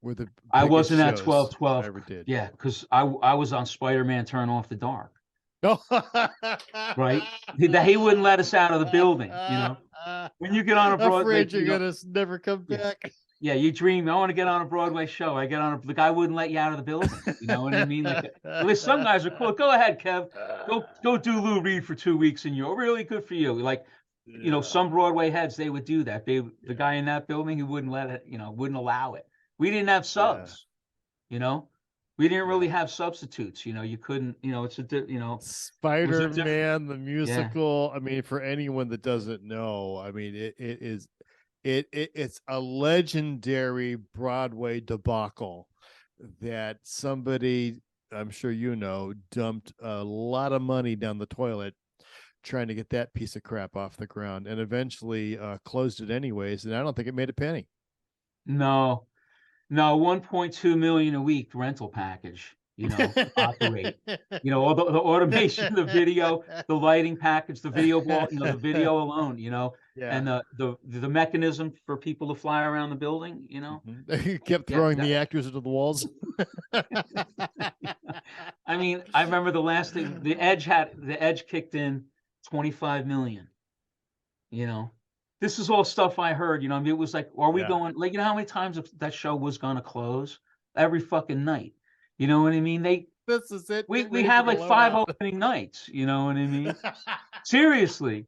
[SPEAKER 1] were the
[SPEAKER 2] I
[SPEAKER 1] biggest
[SPEAKER 2] wasn't at
[SPEAKER 1] shows
[SPEAKER 2] 12-12.
[SPEAKER 1] I ever did.
[SPEAKER 2] Yeah, because I was on Spider-Man Turn Off the Dark.
[SPEAKER 1] No.
[SPEAKER 2] Right? He wouldn't let us out of the building, When you get on a Broadway,
[SPEAKER 1] afraid you're gonna never come back.
[SPEAKER 2] Yeah, you dream. I want to get on a Broadway show. The guy wouldn't let you out of the building. You know what I mean? Like, at least some guys are cool. Go ahead, Kev. Go do Lou Reed for 2 weeks, and you're really good for you. Like, some Broadway heads, they would do that. The guy in that building, he wouldn't let it. Wouldn't allow it. We didn't have subs. We didn't really have substitutes. You couldn't. It's
[SPEAKER 1] Spider-Man the musical. I mean, for anyone that doesn't know, I mean, it is. It's a legendary Broadway debacle that somebody, I'm sure dumped a lot of money down the toilet trying to get that piece of crap off the ground, and eventually closed it anyways, and I don't think it made a penny.
[SPEAKER 2] No, 1.2 million a week rental package. Operate. All the automation, the video, the lighting package, the video wall, the video alone, and the mechanism for people to fly around the building,
[SPEAKER 1] You kept throwing the actors into the walls.
[SPEAKER 2] I mean, I remember the last thing, the Edge kicked in 25 million. This is all stuff I heard, I mean, it was like, are we going, like, how many times that show was going to close? Every fucking night. You know what I mean?
[SPEAKER 1] This is it.
[SPEAKER 2] We have like 5 opening nights. You know what I mean? Seriously,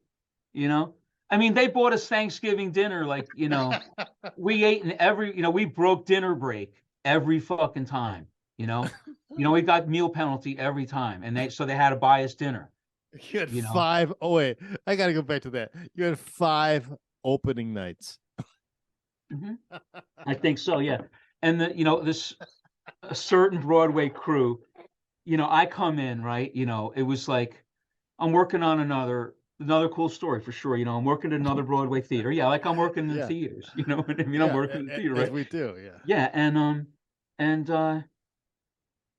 [SPEAKER 2] I mean, they bought us Thanksgiving dinner. Like, we ate in every, we broke dinner break every fucking time. We got meal penalty every time, and they had to buy us dinner.
[SPEAKER 1] You had 5. Oh wait, I got to go back to that. You had 5 opening nights.
[SPEAKER 2] I think so. Yeah, and this. A certain Broadway crew, I come in, right? It was like, I'm working on another cool story for sure. I'm working at another Broadway theater. Yeah, like I'm working in the theaters. You know what I mean? I'm working in the theater, right?
[SPEAKER 1] As we do,
[SPEAKER 2] Yeah, and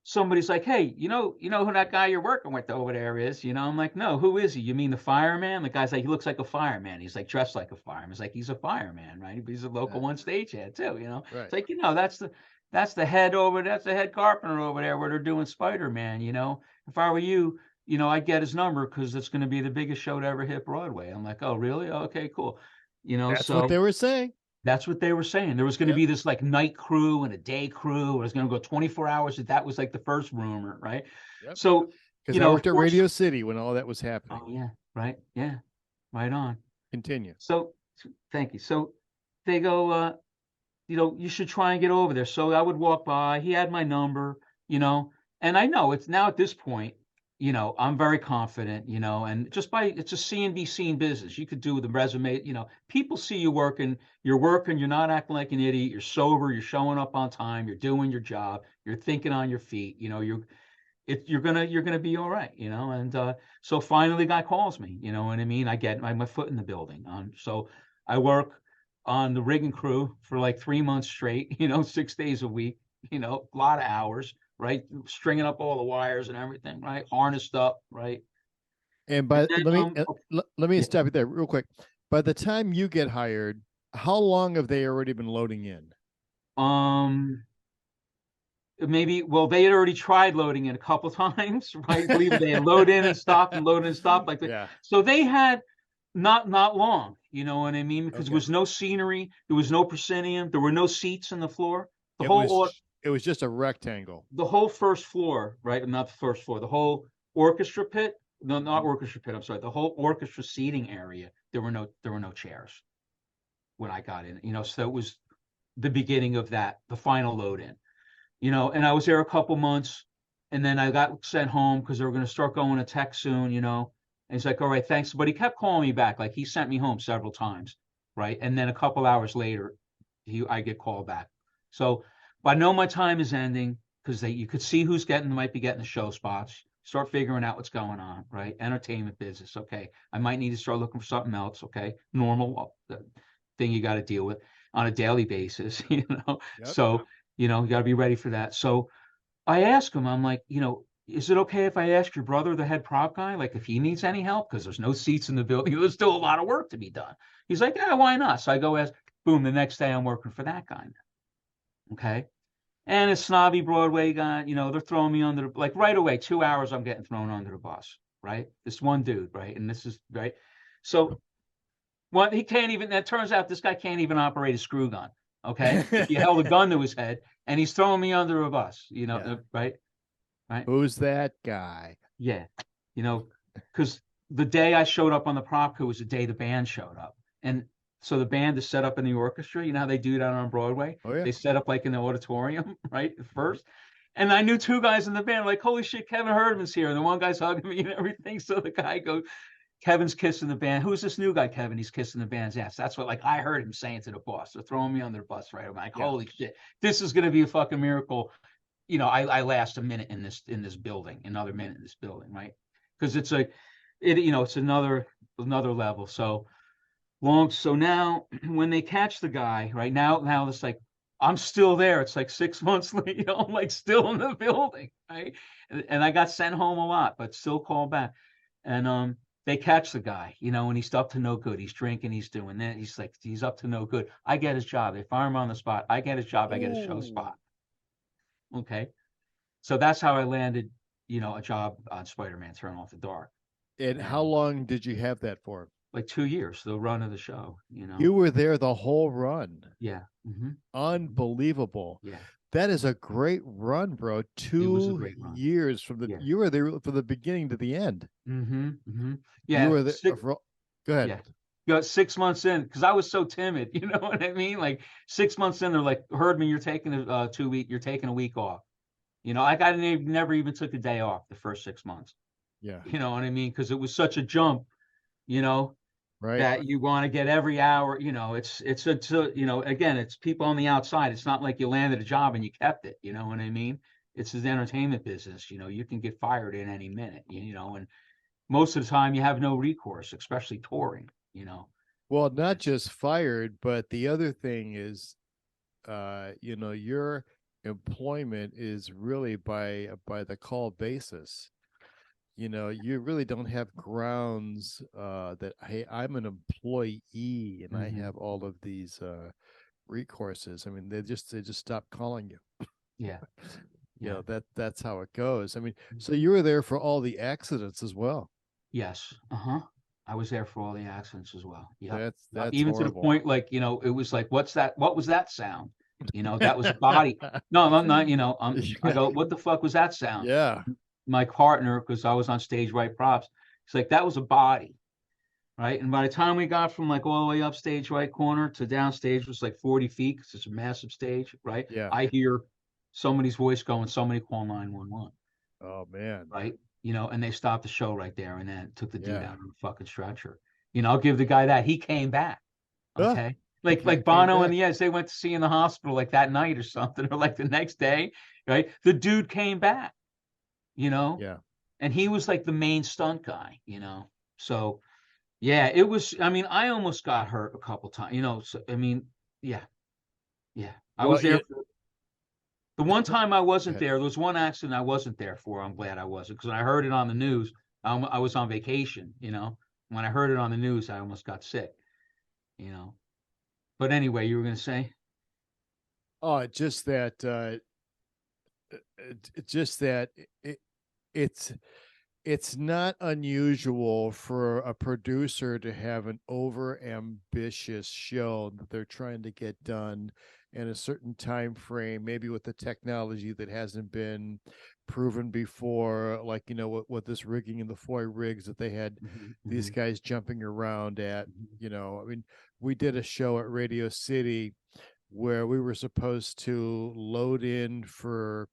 [SPEAKER 2] somebody's like, "Hey, you know who that guy you're working with over there is?" I'm like, "No, who is he? You mean the fireman?" The guy's like, "He looks like a fireman. He's like dressed like a fireman." It's like, he's a fireman, right? He's a local one stagehand too.
[SPEAKER 1] Right.
[SPEAKER 2] It's like, that's the head carpenter over there where they're doing Spider-Man. If I were you, I'd get his number because it's going to be the biggest show to ever hit Broadway. I'm like, oh, really? Okay, cool.
[SPEAKER 1] That's what they were saying.
[SPEAKER 2] That's what they were saying. There was going to be this like night crew and a day crew. It was going to go 24 hours. That was like the first rumor, right?
[SPEAKER 1] Yep.
[SPEAKER 2] So,
[SPEAKER 1] because I worked at Radio City when all that was happening.
[SPEAKER 2] Oh, yeah, right. Yeah, right on.
[SPEAKER 1] Continue.
[SPEAKER 2] So, thank you. So they go, you should try and get over there. So I would walk by. He had my number, and I know it's now at this point, I'm very confident, and it's a seeing be seen business. You could do the resume, people see you working, you're not acting like an idiot, you're sober, you're showing up on time, you're doing your job, you're thinking on your feet, you're gonna be all right, and so finally the guy calls me, you know what I mean? I get my foot in the building. So I work on the rigging crew for like 3 months straight, 6 days a week, a lot of hours, right? Stringing up all the wires and everything, right? Harnessed up, right?
[SPEAKER 1] And let me stop you there real quick. By the time you get hired, how long have they already been loading in?
[SPEAKER 2] Maybe, well, they had already tried loading it a couple times, right? Believe it, they had load in and stop and load in and stop like that.
[SPEAKER 1] Yeah.
[SPEAKER 2] So they had not long, you know what I mean? Because there
[SPEAKER 1] Okay.
[SPEAKER 2] was no scenery, there was no proscenium, there were no seats on the floor.
[SPEAKER 1] It was just a rectangle.
[SPEAKER 2] The whole first floor, right? Not the first floor, the whole orchestra pit. No, not orchestra pit. I'm sorry. The whole orchestra seating area. There were no chairs when I got in. You know, so it was the beginning of that, the final load in. You know, and I was there a couple months, and then I got sent home because they were going to start going to tech soon. You know, and he's like, "All right, thanks," but he kept calling me back. Like he sent me home several times, right? And then a couple hours later, I get called back. So I know my time is ending because you could see who's might be getting the show spots. Start figuring out what's going on, right? Entertainment business. Okay. I might need to start looking for something else. Okay. Normal thing you got to deal with on a daily basis, you know?
[SPEAKER 1] Yep.
[SPEAKER 2] So, you know, you got to be ready for that. So I ask him, I'm like, you know, is it okay if I ask your brother, the head prop guy, like if he needs any help? Because there's no seats in the building. There's still a lot of work to be done. He's like, yeah, why not? So I go ask, boom, the next day I'm working for that guy now. Okay. And a snobby Broadway guy, you know, they're throwing me under, like right away, 2 hours, I'm getting thrown under the bus, right? This one dude, right? And this is, right? So, well, he can't even, that turns out this guy can't even operate a screw gun, okay? He held a gun to his head, and he's throwing me under a bus, you know,
[SPEAKER 1] Yeah.
[SPEAKER 2] right? Right?
[SPEAKER 1] Who's that guy?
[SPEAKER 2] Yeah. You know, because the day I showed up on the prop crew was the day the band showed up. And so the band is set up in the orchestra. You know how they do that on Broadway?
[SPEAKER 1] Oh, yeah.
[SPEAKER 2] They set up like in the auditorium, right? At first. And I knew two guys in the band, like, holy shit, Kevin Hurdman's here. And the one guy's hugging me and everything. So the guy goes, Kevin's kissing the band. Who's this new guy, Kevin? He's kissing the band's ass. That's what, like, I heard him saying to the boss. They're throwing me on their bus, right? I'm like, holy shit, this is going to be a fucking miracle. You know, I last a minute in this building, another minute in this building, right? Because it's another level. So now when they catch the guy, right now it's like I'm still there. It's like 6 months later, you know, I'm like still in the building, right? And I got sent home a lot, but still called back. And they catch the guy, you know, and he's up to no good. He's drinking, he's doing that. He's up to no good. I get his job. They fire him on the spot. I get his job. I get a show spot. Okay. So that's how I landed, you know, a job on Spider-Man Turn Off the Dark.
[SPEAKER 1] And how long did you have that for?
[SPEAKER 2] Like 2 years, the run of the show, you know.
[SPEAKER 1] You were there the whole run.
[SPEAKER 2] Yeah. Mm-hmm.
[SPEAKER 1] Unbelievable.
[SPEAKER 2] Yeah.
[SPEAKER 1] That is a great run, bro. 2 years from the you were there from the beginning to the end.
[SPEAKER 2] Mm-hmm. Mm-hmm. Yeah.
[SPEAKER 1] You were there go ahead.
[SPEAKER 2] Yeah. You got 6 months in because I was so timid, you know what I mean? Like 6 months in, they're like, Hurdman, you're taking you're taking a week off. You know, I never even took a day off the first 6 months.
[SPEAKER 1] Yeah.
[SPEAKER 2] You know what I mean? Because it was such a jump, you know,
[SPEAKER 1] right,
[SPEAKER 2] that you want to get every hour, you know, it's you know, again, it's people on the outside. It's not like you landed a job and you kept it, you know what I mean? It's an entertainment business, you know, you can get fired in any minute, you know, and most of the time you have no recourse, especially touring, you know.
[SPEAKER 1] Well, not just fired, but the other thing is, you know, your employment is really by the call basis. You know, you really don't have grounds that, hey, I'm an employee and I have all of these recourses. I mean, they just stop calling you.
[SPEAKER 2] Yeah.
[SPEAKER 1] You know, that's how it goes. I mean, so you were there for all the accidents as well.
[SPEAKER 2] Yes. I was there for all the accidents as well. Yeah.
[SPEAKER 1] That's
[SPEAKER 2] even
[SPEAKER 1] horrible.
[SPEAKER 2] to the point, like, you know, it was like, what's that? What was that sound? You know, that was a body. No, I'm not, you know, I go, what the fuck was that sound?
[SPEAKER 1] Yeah.
[SPEAKER 2] My partner, because I was on stage right props, he's like, that was a body. Right. And by the time we got from like all the way up stage right corner to downstage was like 40 feet because it's a massive stage. Right.
[SPEAKER 1] Yeah.
[SPEAKER 2] I hear somebody's voice going, somebody call 911.
[SPEAKER 1] Oh, man.
[SPEAKER 2] Right. You know, and they stopped the show right there and then took the dude out on the fucking stretcher. You know, I'll give the guy that. He came back. Okay. Like Bono and the Edge, they went to see in the hospital like that night or something, or like the next day. Right. The dude came back. You know, and he was like the main stunt guy, you know. So, yeah, it was. I mean, I almost got hurt a couple times, you know. So, I mean, yeah. I was there. The one time I wasn't there, there was one accident I wasn't there for. I'm glad I wasn't because when I heard it on the news, I was on vacation, you know. When I heard it on the news, I almost got sick, you know. But anyway, you were going to say?
[SPEAKER 1] Oh, just that it, it's it's not unusual for a producer to have an over ambitious show that they're trying to get done in a certain time frame, maybe with the technology that hasn't been proven before, like with this rigging and the foy rigs that they had
[SPEAKER 2] Mhm,
[SPEAKER 1] these
[SPEAKER 2] mhm,
[SPEAKER 1] guys jumping around at.
[SPEAKER 2] mhm.
[SPEAKER 1] I mean, we did a show at Radio City where we were supposed to load in for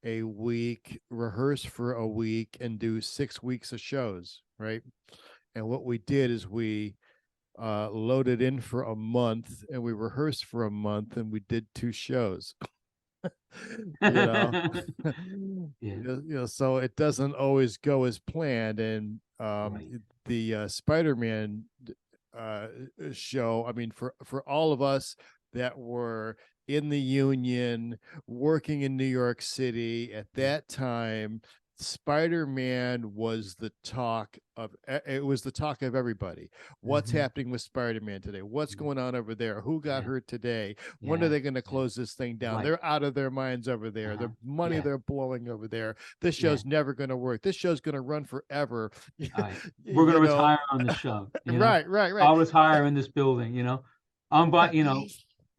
[SPEAKER 1] a week, rehearse for a week, and do 6 weeks of shows, right? And what we did is we loaded in for a month and we rehearsed for a month and we did 2 shows. you know
[SPEAKER 2] Yeah,
[SPEAKER 1] so it doesn't always go as planned. And
[SPEAKER 2] right.
[SPEAKER 1] the Spider-Man uh show, I mean, for all of us that were in the union working in New York City at
[SPEAKER 2] Yeah.
[SPEAKER 1] that time, Spider-Man was the talk of it was the talk of everybody. What's
[SPEAKER 2] Mhm,
[SPEAKER 1] happening with Spider-Man today? What's
[SPEAKER 2] mhm.
[SPEAKER 1] going on over there? Who got
[SPEAKER 2] Yeah,
[SPEAKER 1] hurt today? When are
[SPEAKER 2] yeah,
[SPEAKER 1] they going to
[SPEAKER 2] yeah.
[SPEAKER 1] close this thing down?
[SPEAKER 2] Right.
[SPEAKER 1] They're out of their minds over there. The
[SPEAKER 2] Uh-huh.
[SPEAKER 1] money
[SPEAKER 2] Yeah,
[SPEAKER 1] they're blowing over there. This
[SPEAKER 2] yeah.
[SPEAKER 1] show's never going to work. This show's going to run forever.
[SPEAKER 2] All right. We're gonna
[SPEAKER 1] you know,
[SPEAKER 2] retire on the show, you know.
[SPEAKER 1] right, right, right.
[SPEAKER 2] I'll retire in this building, you know.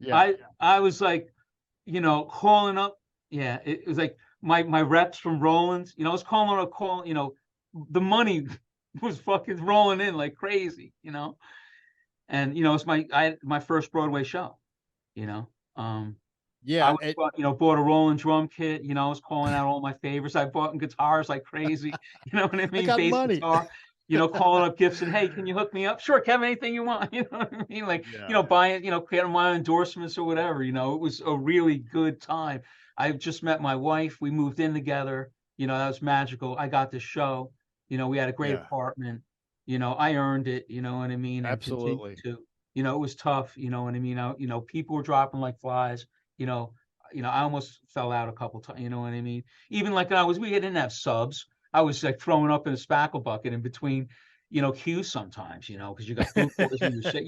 [SPEAKER 1] Yeah,
[SPEAKER 2] I was like, calling up. Yeah, it was like my reps from Rollins, I was calling, the money was fucking rolling in like crazy, and it's my first Broadway show, you know. I
[SPEAKER 1] yeah.
[SPEAKER 2] was, bought a Roland drum kit. I was calling out all my favorites. I bought guitars like crazy. You know what I
[SPEAKER 1] I
[SPEAKER 2] mean?
[SPEAKER 1] got
[SPEAKER 2] Bass
[SPEAKER 1] money.
[SPEAKER 2] guitar. Calling up Gibson. Hey, can you hook me up? Sure, Kevin. Anything you want. You know what I mean? Like,
[SPEAKER 1] Yeah,
[SPEAKER 2] buying, getting my endorsements or whatever. It was a really good time. I just met my wife. We moved in together. That was magical. I got this show. We had a great
[SPEAKER 1] yeah,
[SPEAKER 2] apartment. I earned it. You know what I mean? And continued
[SPEAKER 1] absolutely.
[SPEAKER 2] to. It was tough. You know what I mean? People were dropping like flies. You know, I almost fell out a couple times. You know what I mean? Even like we didn't have subs. I was like throwing up in a spackle bucket in between, cues sometimes, because you got food poisoning or shit.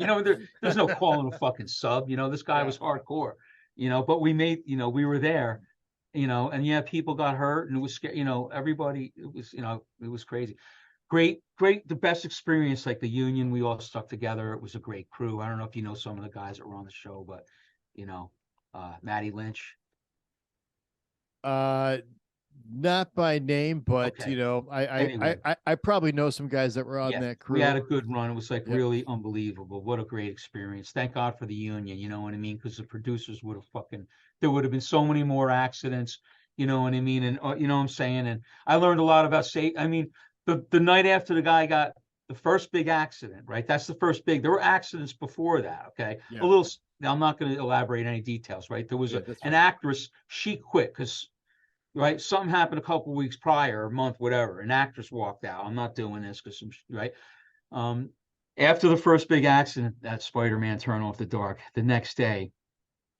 [SPEAKER 2] There's no calling a fucking sub. This guy
[SPEAKER 1] Yeah.
[SPEAKER 2] was hardcore, but we made, we were there, and yeah, people got hurt and it was scary, everybody, it was crazy. Great, great, the best experience, like the union, we all stuck together. It was a great crew. I don't know if you know some of the guys that were on the show, but, Matty Lynch.
[SPEAKER 1] Uh, not by name, but
[SPEAKER 2] Okay.
[SPEAKER 1] I
[SPEAKER 2] Anyway,
[SPEAKER 1] I probably know some guys that were on
[SPEAKER 2] yeah,
[SPEAKER 1] that
[SPEAKER 2] we had
[SPEAKER 1] crew.
[SPEAKER 2] a good run. It was like
[SPEAKER 1] Yep.
[SPEAKER 2] really unbelievable. What a great experience. Thank God for the union, you know what I mean? Because the producers would have there would have been so many more accidents, you know what I mean? And you know what I'm saying? And I learned a lot about safety. I mean, the night after the guy got the first big accident, right? That's the first big. There were accidents before that, okay? A
[SPEAKER 1] Yeah.
[SPEAKER 2] little. I'm not going to elaborate any details, right? There was
[SPEAKER 1] Yeah, that's
[SPEAKER 2] an
[SPEAKER 1] fine.
[SPEAKER 2] actress. She quit because right? Something happened a couple weeks prior, a month, whatever. An actress walked out. I'm not doing this because right. Um, After the first big accident, that Spider-Man turned off the dark. The next day,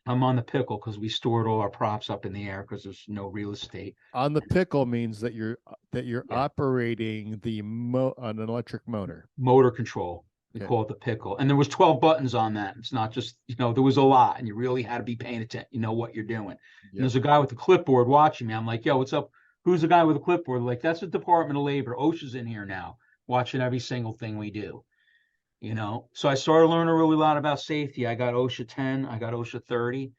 [SPEAKER 2] I'm on the pickle because we stored all our props up in the air because there's no real estate.
[SPEAKER 1] On the pickle means that you're
[SPEAKER 2] Yeah,
[SPEAKER 1] operating an electric motor.
[SPEAKER 2] motor control. We
[SPEAKER 1] Okay.
[SPEAKER 2] call it the pickle, and there was 12 buttons on that. It's not just there was a lot, and you really had to be paying attention. You know what you're doing. And
[SPEAKER 1] Yep.
[SPEAKER 2] there's a guy with a clipboard watching me. I'm like, yo, what's up? Who's the guy with a clipboard? Like, that's the Department of Labor. OSHA's in here now, watching every single thing we do. So I started learning really a lot about safety. I got OSHA 10, I got OSHA 30,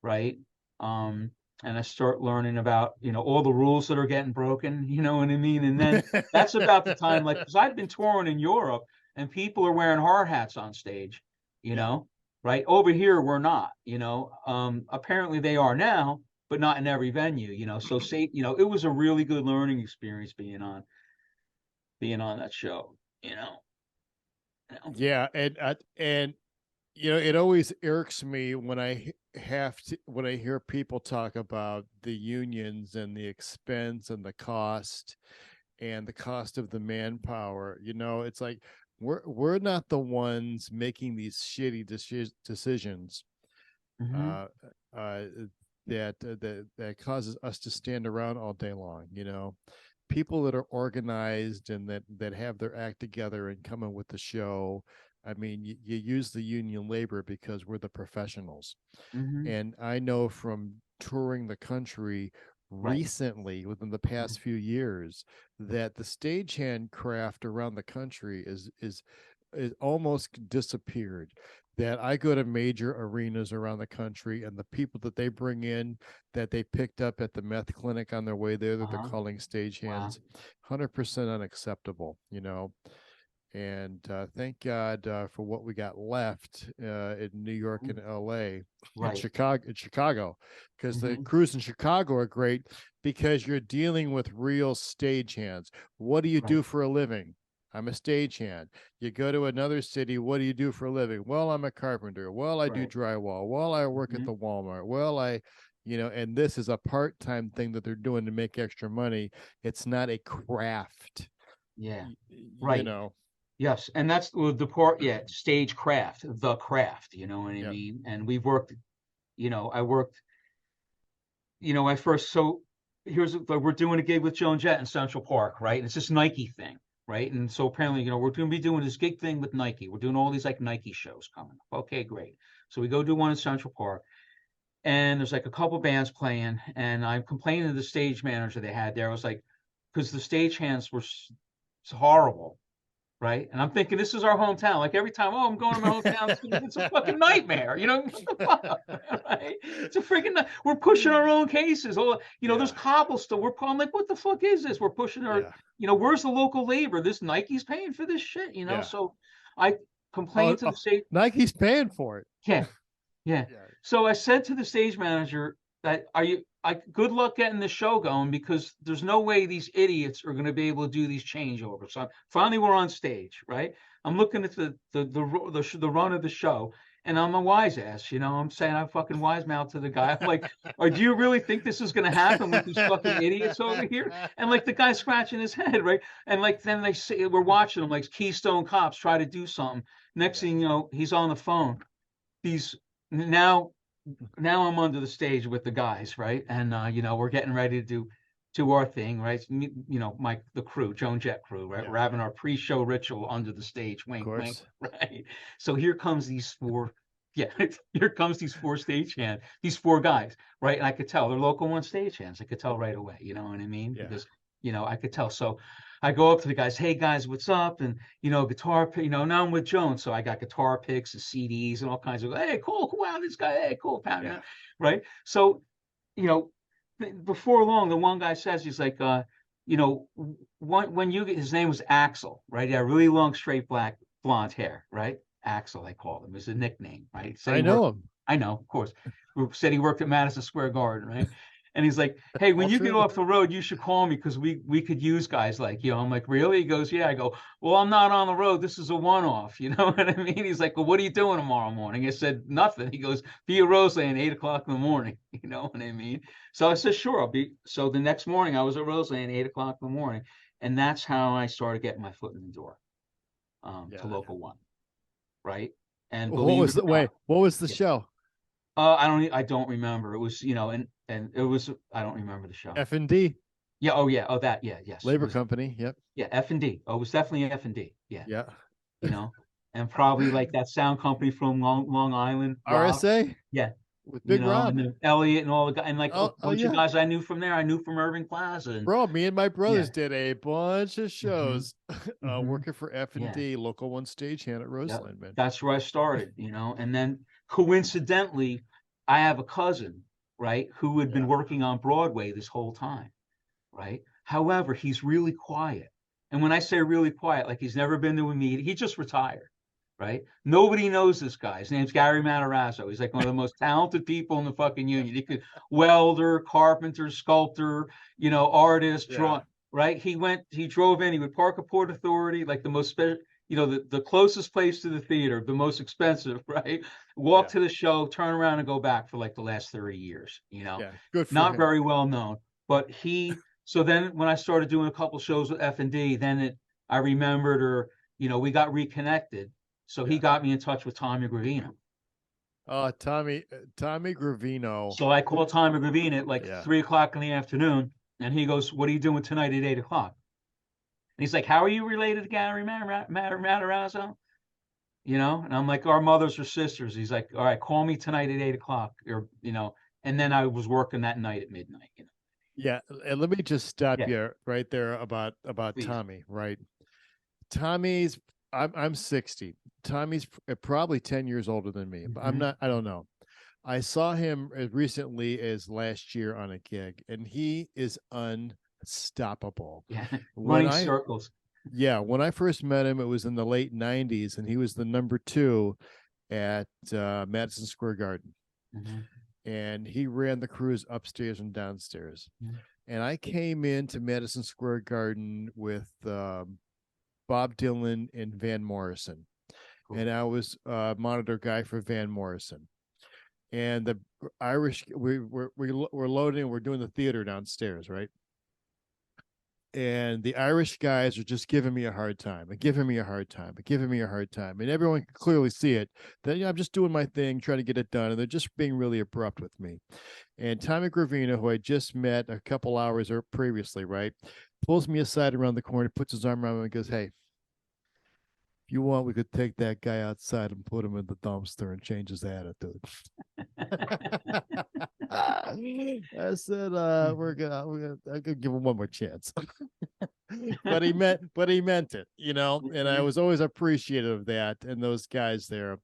[SPEAKER 2] right? Um, and I start learning about, all the rules that are getting broken, you know what I mean? And then that's about the time, like, because I've been touring in Europe and people are wearing hard hats on stage, you
[SPEAKER 1] Yeah.
[SPEAKER 2] know, right? Over here, we're not, apparently they are now, but not in every venue, So say, it was a really good learning experience being on that show, you know.
[SPEAKER 1] Yeah, and it always irks me when when I hear people talk about the unions and the expense and the cost of the manpower. It's like we're not the ones making these shitty decisions
[SPEAKER 2] Mm-hmm.
[SPEAKER 1] uh, uh, that causes us to stand around all day long. People that are organized and that have their act together and come in with the show, I mean, you use the union labor because we're the professionals.
[SPEAKER 2] Mm-hmm.
[SPEAKER 1] And I know from touring the country
[SPEAKER 2] Right.
[SPEAKER 1] recently, within the past few years, that the stagehand craft around the country is almost disappeared. That I go to major arenas around the country, and the people that they bring in that they picked up at the meth clinic on their way there that they're
[SPEAKER 2] Uh-huh.
[SPEAKER 1] calling
[SPEAKER 2] Wow.
[SPEAKER 1] stagehands, 100% unacceptable, you know. And thank God for what we got left in New York and LA and
[SPEAKER 2] Right.
[SPEAKER 1] Chicago, because the
[SPEAKER 2] Mm-hmm.
[SPEAKER 1] crews in Chicago are great because you're dealing with real stagehands. What do you
[SPEAKER 2] Right.
[SPEAKER 1] do for a living? I'm a stagehand. You go to another city, what do you do for a living? Well, I'm a carpenter. Well, I do
[SPEAKER 2] Right.
[SPEAKER 1] drywall. Well, I work at
[SPEAKER 2] Mm-hmm.
[SPEAKER 1] the Walmart. Well, and this is a part-time thing that they're doing to make extra money. It's not a craft,
[SPEAKER 2] Yeah.
[SPEAKER 1] you
[SPEAKER 2] Right.
[SPEAKER 1] know.
[SPEAKER 2] Yes, and that's the part. Yeah, stage craft, the craft. You know what I
[SPEAKER 1] Yeah.
[SPEAKER 2] mean? And we've worked. I worked. I first. So here's we're doing a gig with Joan Jett in Central Park, right? And it's this Nike thing, right? And so apparently, we're going to be doing this gig thing with Nike. We're doing all these like Nike shows coming up. Okay, great. So we go do one in Central Park, and there's like a couple bands playing, and I'm complaining to the stage manager they had there. I was like, because the stage hands were horrible. Right. And I'm thinking this is our hometown. Like every time, oh, I'm going to my hometown, it's a fucking nightmare. What the fuck? Right? It's a freaking we're pushing our own cases. Oh, there's
[SPEAKER 1] Yeah.
[SPEAKER 2] cobblestone. I'm like, what the fuck is this? We're pushing our,
[SPEAKER 1] Yeah.
[SPEAKER 2] where's the local labor? This Nike's paying for this shit,
[SPEAKER 1] Yeah.
[SPEAKER 2] So I
[SPEAKER 1] Oh,
[SPEAKER 2] complained to the state.
[SPEAKER 1] Nike's paying for it.
[SPEAKER 2] Yeah. Yeah.
[SPEAKER 1] Yeah.
[SPEAKER 2] So I said to the stage manager that good luck getting the show going because there's no way these idiots are going to be able to do these changeovers. So finally we're on stage, right? I'm looking at the run of the show and I'm a wise ass, I'm saying I'm fucking wise mouth to the guy. I'm like, do you really think this is going to happen with these fucking idiots over here? And like the guy's scratching his head, right? And like then they say we're watching them like Keystone Cops try to do something. Next thing you know, he's on the phone. These now I'm under the stage with the guys, right? And we're getting ready to do our thing, right? The crew, Joan Jett crew, right?
[SPEAKER 1] Yeah.
[SPEAKER 2] We're having our pre-show ritual under the stage,
[SPEAKER 1] Of
[SPEAKER 2] wink, wink,
[SPEAKER 1] course.
[SPEAKER 2] right? So here comes these four, here comes these four stagehands, these four guys, right? And I could tell they're local one stagehands. I could tell right away, you know what I mean?
[SPEAKER 1] Yeah.
[SPEAKER 2] Because I could tell. So I go up to the guys, hey guys, what's up? And guitar pick, now I'm with Joan. So I got guitar picks and CDs and all kinds of, hey, cool, wow, this guy, hey, cool, pound,
[SPEAKER 1] Yeah.
[SPEAKER 2] right? So, before long, the one guy says, he's like, when his name was Axel, right? He had really long, straight black blonde hair, right? Axel, I called him, it was a nickname, right?
[SPEAKER 1] I know him.
[SPEAKER 2] I know, of course. Said he worked at Madison Square Garden, right? And he's like, hey, when
[SPEAKER 1] All
[SPEAKER 2] you get
[SPEAKER 1] true.
[SPEAKER 2] off the road, you should call me because we could use guys like you. I'm like, really? He goes, yeah. I go, well, I'm not on the road. This is a one-off. You know what I mean? He's like, well, what are you doing tomorrow morning? I said, nothing. He goes, be a Roseland 8 o'clock in the morning. You know what I mean? So I said, sure, I'll be. So the next morning I was at Roseland 8 o'clock in the morning. And that's how I started getting my foot in the door to Local One. Right. And
[SPEAKER 1] what was the way? What was the show?
[SPEAKER 2] I don't remember. It was, and it was, I don't remember the show.
[SPEAKER 1] F&D.
[SPEAKER 2] Yeah. Oh yeah. Oh, that. Yeah. Yes.
[SPEAKER 1] Labor Company. Yep.
[SPEAKER 2] Yeah. F&D. Oh, it was definitely F&D. Yeah.
[SPEAKER 1] Yeah.
[SPEAKER 2] And probably like that sound company from Long Island.
[SPEAKER 1] RSA.
[SPEAKER 2] Rob. Yeah.
[SPEAKER 1] With Big Rob.
[SPEAKER 2] And Elliot and all the guys, and like a bunch
[SPEAKER 1] of
[SPEAKER 2] guys I knew from there. I knew from Irving Plaza. And,
[SPEAKER 1] bro, me and my brothers did a bunch of shows working for F&D, Local One stagehand at Roseland, man.
[SPEAKER 2] That's where I started, and then coincidentally, I have a cousin, right, who had been working on Broadway this whole time, right? However, he's really quiet. And when I say really quiet, like he's never been to a meeting, he just retired, right? Nobody knows this guy. His name's Gary Matarazzo. He's like one of the most talented people in the fucking union. He could welder, carpenter, sculptor, artist, draw, right? He drove in, he would park at Port Authority, like the most special, the closest place to the theater, the most expensive, right? Walk to the show, turn around and go back for like the last 30 years,
[SPEAKER 1] Good for
[SPEAKER 2] not
[SPEAKER 1] him.
[SPEAKER 2] very well known, but so then when I started doing a couple shows with F&D, then I remembered, or, we got reconnected. So he got me in touch with Tommy Gravino.
[SPEAKER 1] Tommy Gravino.
[SPEAKER 2] So I called Tommy Gravino at like 3 o'clock in the afternoon, and he goes, what are you doing tonight at 8 o'clock? And he's like, how are you related to Gary Matarazzo? you know, and I'm like, our mothers are sisters. He's like, all right, call me tonight at 8 o'clock, or you know, and then I was working that night at midnight, you know.
[SPEAKER 1] Yeah, and let me just stop
[SPEAKER 2] Yeah,
[SPEAKER 1] you right there about
[SPEAKER 2] please.
[SPEAKER 1] Tommy, right? Tommy's I'm 60. Tommy's probably 10 years older than me, but I'm
[SPEAKER 2] Mhm.
[SPEAKER 1] not, I don't know. I saw him as recently as last year on a gig, and he is unstoppable.
[SPEAKER 2] Yeah,
[SPEAKER 1] When
[SPEAKER 2] running
[SPEAKER 1] I
[SPEAKER 2] circles.
[SPEAKER 1] Yeah, when I first met him, it was in the late 90s, and he was the number 2 at Madison Square Garden.
[SPEAKER 2] Mhm.
[SPEAKER 1] And he ran the cruise upstairs and downstairs.
[SPEAKER 2] Mhm.
[SPEAKER 1] And I came into Madison Square Garden with Bob Dylan and Van Morrison.
[SPEAKER 2] Cool.
[SPEAKER 1] And I was monitor guy for Van Morrison. And the Irish, we're loading, we're doing the theater downstairs, right? And the Irish guys are just giving me a hard time and giving me a hard time and giving me a hard time. And everyone can clearly see it that, you know, I'm just doing my thing, trying to get it done. And they're just being really abrupt with me. And Tommy Gravina, who I just met a couple hours previously, right, pulls me aside around the corner, puts his arm around me and goes, "Hey, if you want, we could take that guy outside and put him in the dumpster and change his attitude." I said, I could give him one more chance." But he meant it, you know, and I was always appreciative of that and those guys there.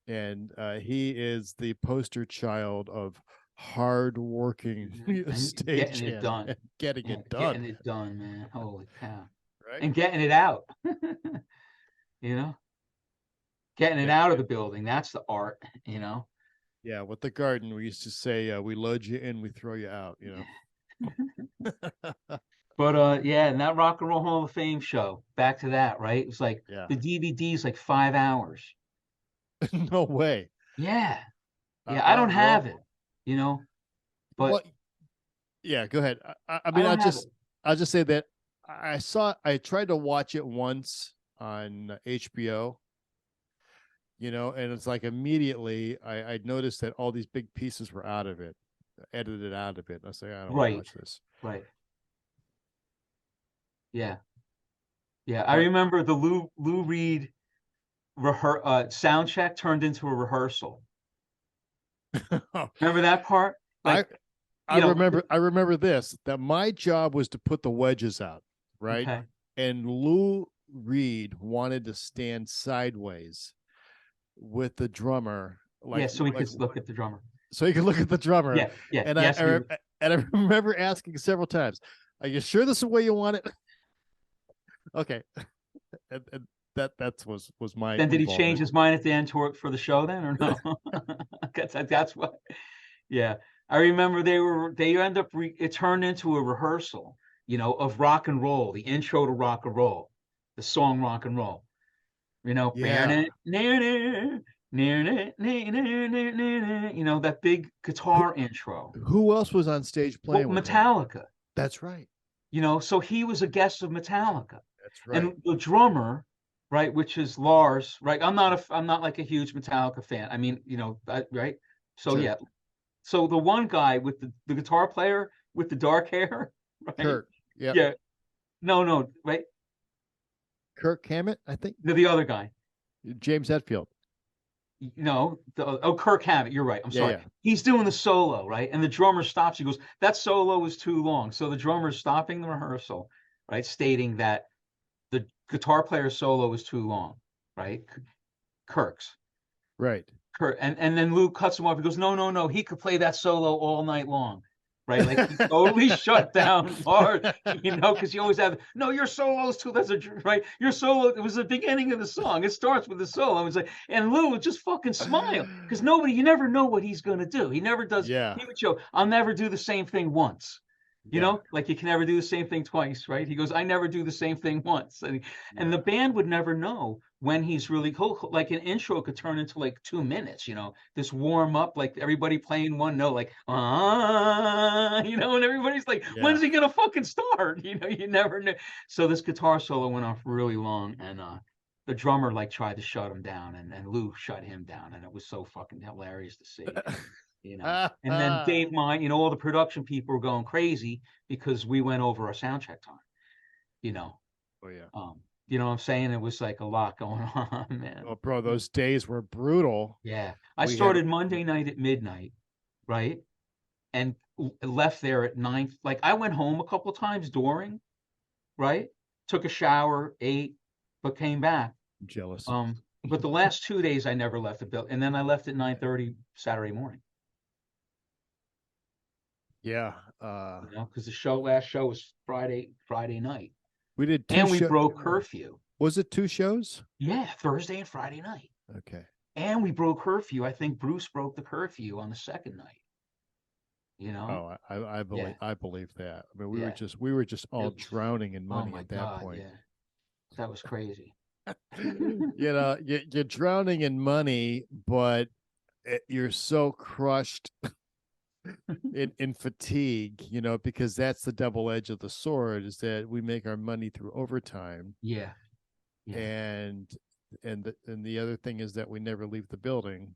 [SPEAKER 1] And he is the poster child of hard working
[SPEAKER 2] And
[SPEAKER 1] stage
[SPEAKER 2] getting it
[SPEAKER 1] hand
[SPEAKER 2] done.
[SPEAKER 1] and getting
[SPEAKER 2] Yeah,
[SPEAKER 1] it done.
[SPEAKER 2] getting it done, man. Holy cow.
[SPEAKER 1] Right?
[SPEAKER 2] And getting it out. You know, getting it
[SPEAKER 1] Yeah.
[SPEAKER 2] out of the building. That's the art, you know.
[SPEAKER 1] Yeah, with the garden, we used to say, we load you in, we throw you out, you know.
[SPEAKER 2] But yeah, and that Rock and Roll Hall of Fame show, back to that, right? It was like
[SPEAKER 1] Yeah.
[SPEAKER 2] the DVD's like 5 hours.
[SPEAKER 1] No way.
[SPEAKER 2] Yeah. Yeah, I don't have it, you know, but
[SPEAKER 1] Well, yeah, go ahead. I
[SPEAKER 2] I
[SPEAKER 1] mean,
[SPEAKER 2] don't have it.
[SPEAKER 1] I'll just say that I tried to watch it once on HBO, you know, and it's like immediately I noticed that all these big pieces were out of it, edited out of it. I say, I don't want to
[SPEAKER 2] Right.
[SPEAKER 1] watch this.
[SPEAKER 2] Right. Yeah. Yeah. I
[SPEAKER 1] But
[SPEAKER 2] remember the Lou Reed sound check turned into a rehearsal. Remember that part? Like,
[SPEAKER 1] I
[SPEAKER 2] you know,
[SPEAKER 1] remember this, that my job was to put the wedges out, right?
[SPEAKER 2] okay.
[SPEAKER 1] And Lou Reed wanted to stand sideways with the drummer,
[SPEAKER 2] Yeah,
[SPEAKER 1] like
[SPEAKER 2] so we could look at the drummer.
[SPEAKER 1] so he could look at the drummer.
[SPEAKER 2] Yeah, yeah.
[SPEAKER 1] And
[SPEAKER 2] Yes,
[SPEAKER 1] I remember asking several times, "Are you sure this is the way you want it?" Okay, and that was my
[SPEAKER 2] then did he
[SPEAKER 1] involvement.
[SPEAKER 2] change his mind at the end for the show then, or no? That's what. Yeah, I remember they end up it turned into a rehearsal, you know, of rock and roll, the intro to rock and roll, the song rock and roll. You know,
[SPEAKER 1] Yeah.
[SPEAKER 2] you know, that big guitar intro.
[SPEAKER 1] Who else was on stage
[SPEAKER 2] Well,
[SPEAKER 1] playing with him?
[SPEAKER 2] Metallica.
[SPEAKER 1] That's right.
[SPEAKER 2] You know, so he was a guest of Metallica.
[SPEAKER 1] That's right.
[SPEAKER 2] And the drummer, right, which is Lars, right? I'm not like a huge Metallica fan. I mean, you know, right? So
[SPEAKER 1] Sure.
[SPEAKER 2] yeah. So the one guy with the guitar player with the dark hair, right?
[SPEAKER 1] Kirk. Yep.
[SPEAKER 2] Yeah. No, right?
[SPEAKER 1] Kirk Hammett, I think.
[SPEAKER 2] No, the other guy.
[SPEAKER 1] James Hetfield.
[SPEAKER 2] No, Kirk Hammett. You're right. I'm sorry.
[SPEAKER 1] Yeah.
[SPEAKER 2] He's doing the solo, right? And the drummer stops. He goes, "That solo was too long." So the drummer's stopping the rehearsal, right? Stating that the guitar player solo was too long, right? Kirk's.
[SPEAKER 1] Right.
[SPEAKER 2] Kirk, and then Lou cuts him off. He goes, "No. He could play that solo all night long." Right, like he totally shut down hard, you know, because you always have no. Your solo's too. That's right. Your solo. It was the beginning of the song. It starts with the solo. It's like, and Lou would just fucking smile because you never know what he's gonna do. He never does.
[SPEAKER 1] Yeah.
[SPEAKER 2] He would show, "I'll never do the same thing once." You
[SPEAKER 1] Yeah.
[SPEAKER 2] know, like you can never do the same thing twice, right? He goes, "I never do the same thing once," and the band would never know when he's really cool. Like an intro could turn into like 2 minutes, you know, this warm up, like everybody playing one note, like you know, and everybody's like,
[SPEAKER 1] Yeah.
[SPEAKER 2] "When's he gonna fucking start?" You know, you never know. So this guitar solo went off really long, and the drummer like tried to shut him down, and Lou shut him down, and it was so fucking hilarious to see. You know, and then Dave Mine, you know, all the production people were going crazy because we went over our sound check time, you know.
[SPEAKER 1] Oh yeah.
[SPEAKER 2] You know what I'm saying? It was like a lot going on, man.
[SPEAKER 1] Oh, bro, those days were brutal.
[SPEAKER 2] Yeah. I
[SPEAKER 1] We had
[SPEAKER 2] started Monday night at midnight, right? And left there at 9. Like I went home a couple times during, right? Took a shower, ate, but came back.
[SPEAKER 1] jealous.
[SPEAKER 2] But the last 2 days I never left the building, and then I left at 9:30 Saturday morning.
[SPEAKER 1] Yeah.
[SPEAKER 2] You know, because the last show was Friday night,
[SPEAKER 1] We did two
[SPEAKER 2] and we
[SPEAKER 1] shows.
[SPEAKER 2] broke curfew.
[SPEAKER 1] Was it 2 shows?
[SPEAKER 2] Yeah, Thursday and Friday night,
[SPEAKER 1] Okay.
[SPEAKER 2] and we broke curfew. I think Bruce broke the curfew on the second night. You
[SPEAKER 1] Oh,
[SPEAKER 2] know,
[SPEAKER 1] I believe
[SPEAKER 2] Yeah.
[SPEAKER 1] I believe that. I mean, we
[SPEAKER 2] Yeah.
[SPEAKER 1] were just all
[SPEAKER 2] It was-
[SPEAKER 1] drowning in
[SPEAKER 2] oh
[SPEAKER 1] money
[SPEAKER 2] my
[SPEAKER 1] at that
[SPEAKER 2] God,
[SPEAKER 1] point.
[SPEAKER 2] yeah, that was crazy.
[SPEAKER 1] You know, you're drowning in money, but you're so crushed in fatigue, you know, because that's the double edge of the sword, is that we make our money through overtime,
[SPEAKER 2] Yeah, yeah,
[SPEAKER 1] and the other thing is that we never leave the building.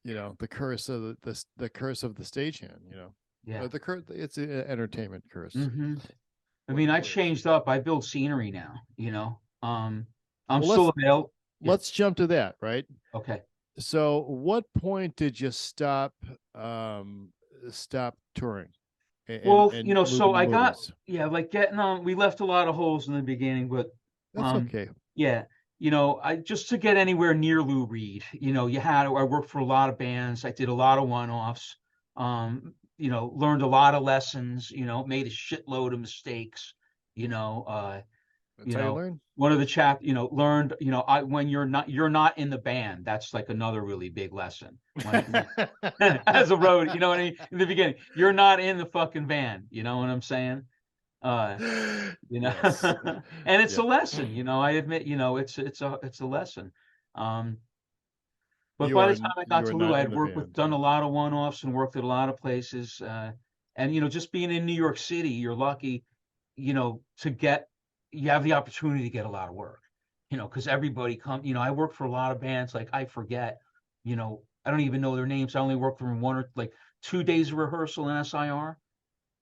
[SPEAKER 1] You know, the curse of the curse of the stagehand, you know.
[SPEAKER 2] yeah.
[SPEAKER 1] The curse, it's an entertainment curse.
[SPEAKER 2] Hmm. I
[SPEAKER 1] What
[SPEAKER 2] mean, I
[SPEAKER 1] it is.
[SPEAKER 2] changed up. I build scenery now. You know, I'm
[SPEAKER 1] Well,
[SPEAKER 2] still available. Yeah.
[SPEAKER 1] Let's jump to that, right?
[SPEAKER 2] Okay.
[SPEAKER 1] So, what point did you stop touring?
[SPEAKER 2] Well,
[SPEAKER 1] And
[SPEAKER 2] you know, so
[SPEAKER 1] moving
[SPEAKER 2] I got,
[SPEAKER 1] movies?
[SPEAKER 2] yeah, like getting on. We left a lot of holes in the beginning, but
[SPEAKER 1] That's okay.
[SPEAKER 2] yeah, you know, I just to get anywhere near Lou Reed, you know, I worked for a lot of bands. I did a lot of one-offs. You know, learned a lot of lessons. You know, made a shitload of mistakes. You know,
[SPEAKER 1] That's
[SPEAKER 2] you
[SPEAKER 1] how you
[SPEAKER 2] know,
[SPEAKER 1] learn.
[SPEAKER 2] one of the you know, learned, you know, when you're not in the band. That's like another really big lesson. As a road, you know what I mean? In the beginning, you're not in the fucking band. You know what I'm saying? You know,
[SPEAKER 1] Yes.
[SPEAKER 2] and it's
[SPEAKER 1] Yeah.
[SPEAKER 2] a lesson. You know, I admit, you know, it's a lesson. Um, but
[SPEAKER 1] You
[SPEAKER 2] by
[SPEAKER 1] are
[SPEAKER 2] the time I
[SPEAKER 1] you
[SPEAKER 2] got
[SPEAKER 1] are
[SPEAKER 2] to Lou,
[SPEAKER 1] not
[SPEAKER 2] I
[SPEAKER 1] in
[SPEAKER 2] had
[SPEAKER 1] the
[SPEAKER 2] worked
[SPEAKER 1] band.
[SPEAKER 2] done
[SPEAKER 1] Yeah.
[SPEAKER 2] a lot of one-offs and worked at a lot of places. And you know, just being in New York City, you're lucky, you know, you have the opportunity to get a lot of work. You know, because everybody you know, I work for a lot of bands, like I forget, you know, I don't even know their names. I only work for them like 2 days of rehearsal in SIR,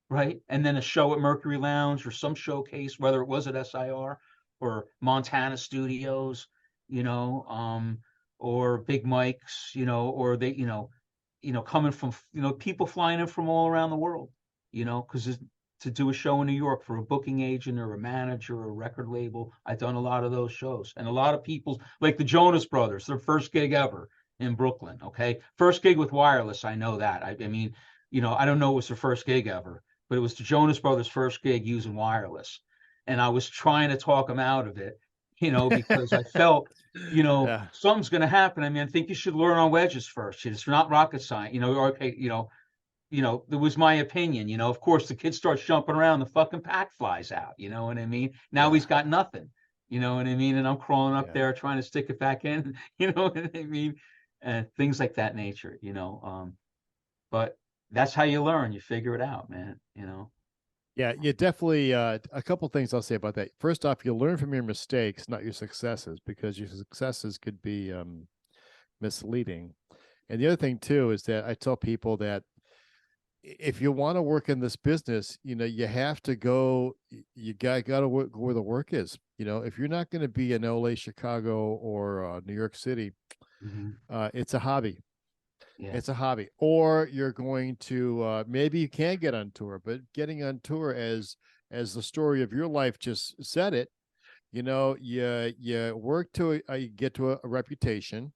[SPEAKER 2] right? And then a show at Mercury Lounge or some showcase, whether it was at SIR or Montana Studios, you know, or Big Mike's, you know, or coming from, you know, people flying in from all around the world, you know, because to do a show in New York for a booking agent or a manager or a record label, I've done a lot of those shows. And a lot of people, like the Jonas Brothers, their first gig ever in Brooklyn, okay? First gig with Wireless, I know that. I mean, you know, I don't know it was their first gig ever, but it was the Jonas Brothers' first gig using Wireless. And I was trying to talk them out of it, you know, because I felt, you know,
[SPEAKER 1] Yeah.
[SPEAKER 2] something's going to happen. I mean, I think you should learn on wedges first. It's not rocket science, you know. Okay, you know, that was my opinion. You know, of course, the kid starts jumping around, the fucking pack flies out. You know what I mean? Now
[SPEAKER 1] Yeah.
[SPEAKER 2] he's got nothing. You know what I mean? And I'm crawling up
[SPEAKER 1] Yeah.
[SPEAKER 2] there trying to stick it back in. You know what I mean? And things like that nature. You know, but that's how you learn. You figure it out, man. You know.
[SPEAKER 1] Yeah, you definitely a couple things I'll say about that. First off, you learn from your mistakes, not your successes, because your successes could be misleading. And the other thing too is that I tell people that if you want to work in this business, you know, you have to go, you got to work where the work is. You know, if you're not going to be in LA, Chicago, or New York City, it's a hobby.
[SPEAKER 2] Yeah.
[SPEAKER 1] It's a hobby. Or you're going to maybe you can get on tour, but getting on tour, as the story of your life just said it, you know, you work to you get to a reputation,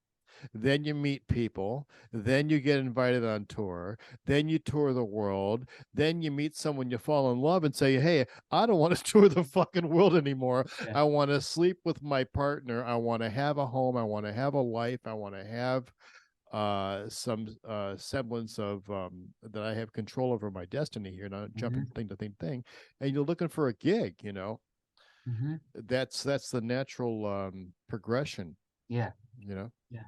[SPEAKER 1] then you meet people, then you get invited on tour, then you tour the world, then you meet someone you fall in love and say, hey, I don't want to tour the fucking world anymore.
[SPEAKER 2] Yeah.
[SPEAKER 1] I want to sleep with my partner. I want to have a home. I want to have a life. I want to have some semblance of that I have control over my destiny here, not jumping thing to thing, and you're looking for a gig, you know. That's the natural progression.
[SPEAKER 2] Yeah.
[SPEAKER 1] You know.
[SPEAKER 2] Yeah.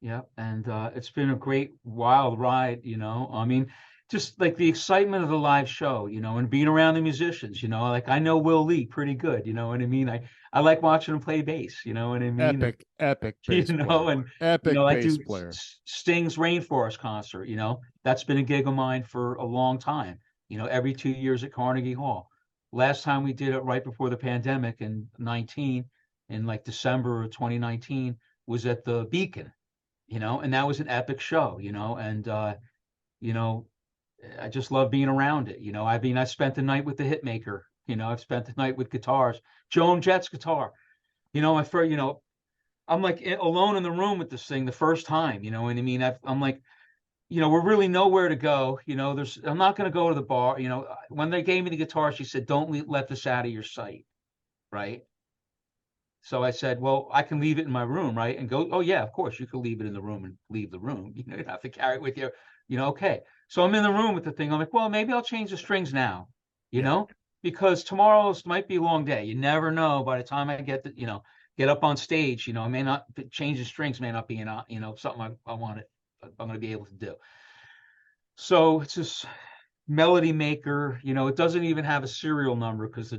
[SPEAKER 2] Yeah. And it's been a great wild ride, you know. I mean, just like the excitement of the live show, you know, and being around the musicians, you know, like I know Will Lee pretty good, you know what I mean? I like watching him play bass, you know what I mean?
[SPEAKER 1] Epic
[SPEAKER 2] You
[SPEAKER 1] bass
[SPEAKER 2] know,
[SPEAKER 1] player.
[SPEAKER 2] and you
[SPEAKER 1] Epic
[SPEAKER 2] know, I
[SPEAKER 1] bass
[SPEAKER 2] do
[SPEAKER 1] player.
[SPEAKER 2] Sting's Rainforest concert, you know, that's been a gig of mine for a long time, you know, every 2 years at Carnegie Hall. last time we did it right before the pandemic in 19, in like December of 2019, was at the Beacon, and that was an epic show, and you know, I just love being around it. I mean, I spent the night with the Hitmaker. I've spent the night with guitars. Joan Jett's guitar. My first, I'm like alone in the room with this thing the first time. You know what I mean? I'm like, we're really nowhere to go. I'm not going to go to the bar. When they gave me the guitar, she said, "Don't let this out of your sight." Right. So I said, "Well, I can leave it in my room, right?" And go, "Oh yeah, of course you can leave it in the room and leave the room. You don't have to carry it with you." Okay. So I'm in the room with the thing. I'm like, "Well, maybe I'll change the strings now,
[SPEAKER 1] Yeah.
[SPEAKER 2] because tomorrow's might be a long day. You never know. By the time I get up on stage, I may not change the strings, may not be something I want it. I'm going to be able to do." So it's this Melody Maker. It doesn't even have a serial number because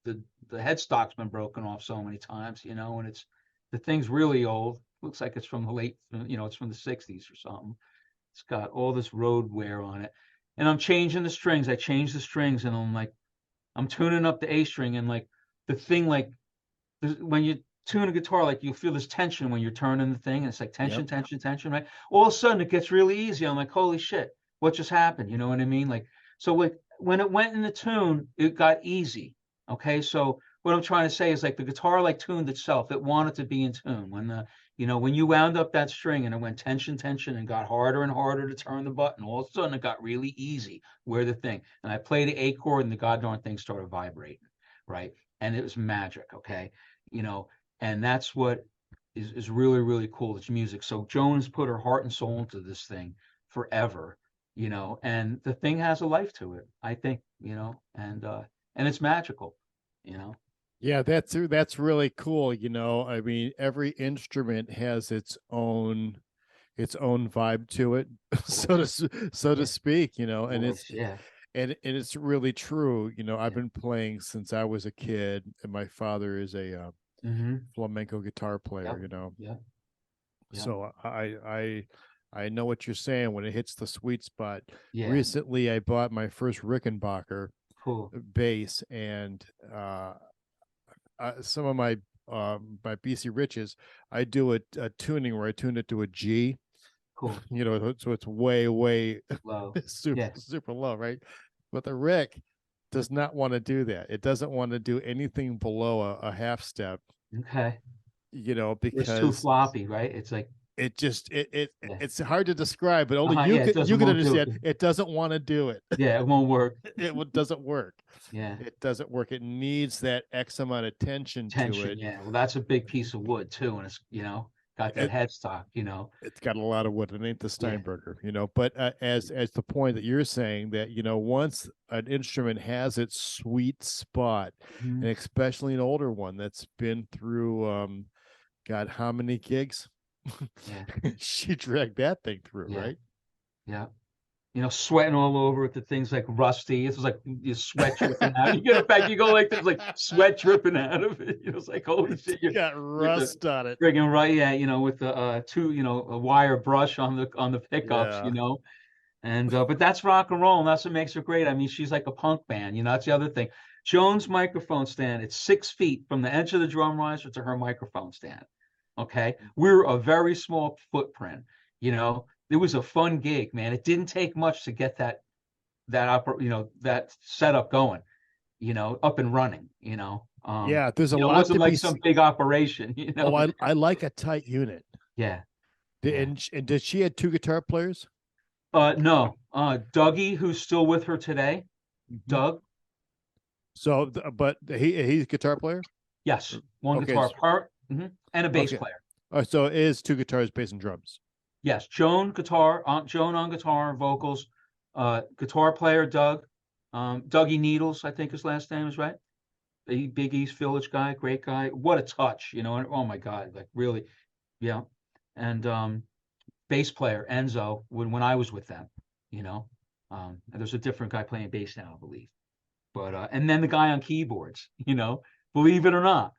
[SPEAKER 2] the headstock's been broken off so many times, and the thing's really old. Looks like it's from the late, it's from the 60s or something. It's got all this road wear on it. And I'm changing the strings. I change the strings and I'm tuning up the A string, and like the thing, like when you tune a guitar, like you feel this tension when you're turning the thing, and it's like tension,
[SPEAKER 1] Yep.
[SPEAKER 2] tension, tension, right? All of a sudden it gets really easy. I'm like, holy shit, what just happened? You know what I mean? Like, so when it went in the tune, it got easy. Okay. So what I'm trying to say is like the guitar like tuned itself. It wanted to be in tune. When you wound up that string and it went tension, tension, and got harder and harder to turn the button, all of a sudden it got really easy where the thing. And I played the A chord and the goddamn thing started vibrating. Right. And it was magic. Okay. And that's what is really, really cool. It's music. So Joan's put her heart and soul into this thing forever, and the thing has a life to it, I think, and it's magical, you know.
[SPEAKER 1] Yeah, that's really cool. I mean, every instrument has its own vibe to it, so to
[SPEAKER 2] Yeah,
[SPEAKER 1] speak. And
[SPEAKER 2] voice, yeah.
[SPEAKER 1] and it's really true. I've
[SPEAKER 2] Yeah.
[SPEAKER 1] been playing since I was a kid, and my father is a
[SPEAKER 2] Mm-hmm.
[SPEAKER 1] flamenco guitar player.
[SPEAKER 2] Yep. Yep. Yep.
[SPEAKER 1] So I know what you're saying when it hits the sweet spot.
[SPEAKER 2] Yeah.
[SPEAKER 1] Recently, I bought my first Rickenbacker
[SPEAKER 2] Cool.
[SPEAKER 1] bass, and some of my BC Riches, I do a tuning where I tune it to a G,
[SPEAKER 2] Cool.
[SPEAKER 1] so it's way
[SPEAKER 2] Low.
[SPEAKER 1] super
[SPEAKER 2] Yeah.
[SPEAKER 1] super low, right? But the Rick does not want to do that. It doesn't want to do anything below a half step,
[SPEAKER 2] Okay. It's too
[SPEAKER 1] because
[SPEAKER 2] floppy, right? It's like, yeah.
[SPEAKER 1] it's hard to describe, but only
[SPEAKER 2] Yeah, it
[SPEAKER 1] you
[SPEAKER 2] doesn't
[SPEAKER 1] can
[SPEAKER 2] won't do
[SPEAKER 1] understand.
[SPEAKER 2] it.
[SPEAKER 1] It doesn't want to do it.
[SPEAKER 2] Yeah, it won't work.
[SPEAKER 1] Doesn't work.
[SPEAKER 2] Yeah.
[SPEAKER 1] It doesn't work. It needs that X amount of tension to
[SPEAKER 2] Tension,
[SPEAKER 1] it.
[SPEAKER 2] yeah. Well, that's a big piece of wood too, and it's got that
[SPEAKER 1] It,
[SPEAKER 2] headstock,
[SPEAKER 1] it's got a lot of wood. It ain't the
[SPEAKER 2] Yeah.
[SPEAKER 1] Steinberger, But as the point that you're saying, that once an instrument has its sweet spot,
[SPEAKER 2] Mhm.
[SPEAKER 1] and especially an older one that's been through, God, how many gigs?
[SPEAKER 2] Yeah.
[SPEAKER 1] She dragged that thing through,
[SPEAKER 2] Yeah.
[SPEAKER 1] right?
[SPEAKER 2] Yeah. Sweating all over it. The thing's like rusty. It's like you sweat dripping out. You get it back, you go like this, like sweat dripping out of it. It's like, holy shit,
[SPEAKER 1] It's got rust on it.
[SPEAKER 2] friggin' right, yeah, with the a wire brush on the pickups,
[SPEAKER 1] Yeah.
[SPEAKER 2] And but that's rock and roll, and that's what makes her great. I mean, she's like a punk band, that's the other thing. Joan's microphone stand, it's 6 feet from the edge of the drum riser to her microphone stand. Okay. We're a very small footprint, It was a fun gig, man. It didn't take much to get that that setup going, up and running,
[SPEAKER 1] Yeah, there's a
[SPEAKER 2] it
[SPEAKER 1] lot
[SPEAKER 2] wasn't
[SPEAKER 1] to be
[SPEAKER 2] like some big operation,
[SPEAKER 1] Oh, I like a tight unit.
[SPEAKER 2] Yeah. Yeah.
[SPEAKER 1] And did she had two guitar players?
[SPEAKER 2] No. Dougie, who's still with her today,
[SPEAKER 1] Mhm.
[SPEAKER 2] Doug.
[SPEAKER 1] So, but he's a guitar player.
[SPEAKER 2] Yes, one
[SPEAKER 1] Okay,
[SPEAKER 2] guitar part, and a bass
[SPEAKER 1] okay.
[SPEAKER 2] player.
[SPEAKER 1] So it is two guitars, bass, and drums.
[SPEAKER 2] Yes, Joan on guitar, vocals, guitar player Doug, Dougie Needles, I think his last name is right. The Big East Village guy, great guy. What a touch, and oh my God, like really, yeah. And bass player Enzo when I was with them, and there's a different guy playing bass now, I believe. But and then the guy on keyboards, believe it or not,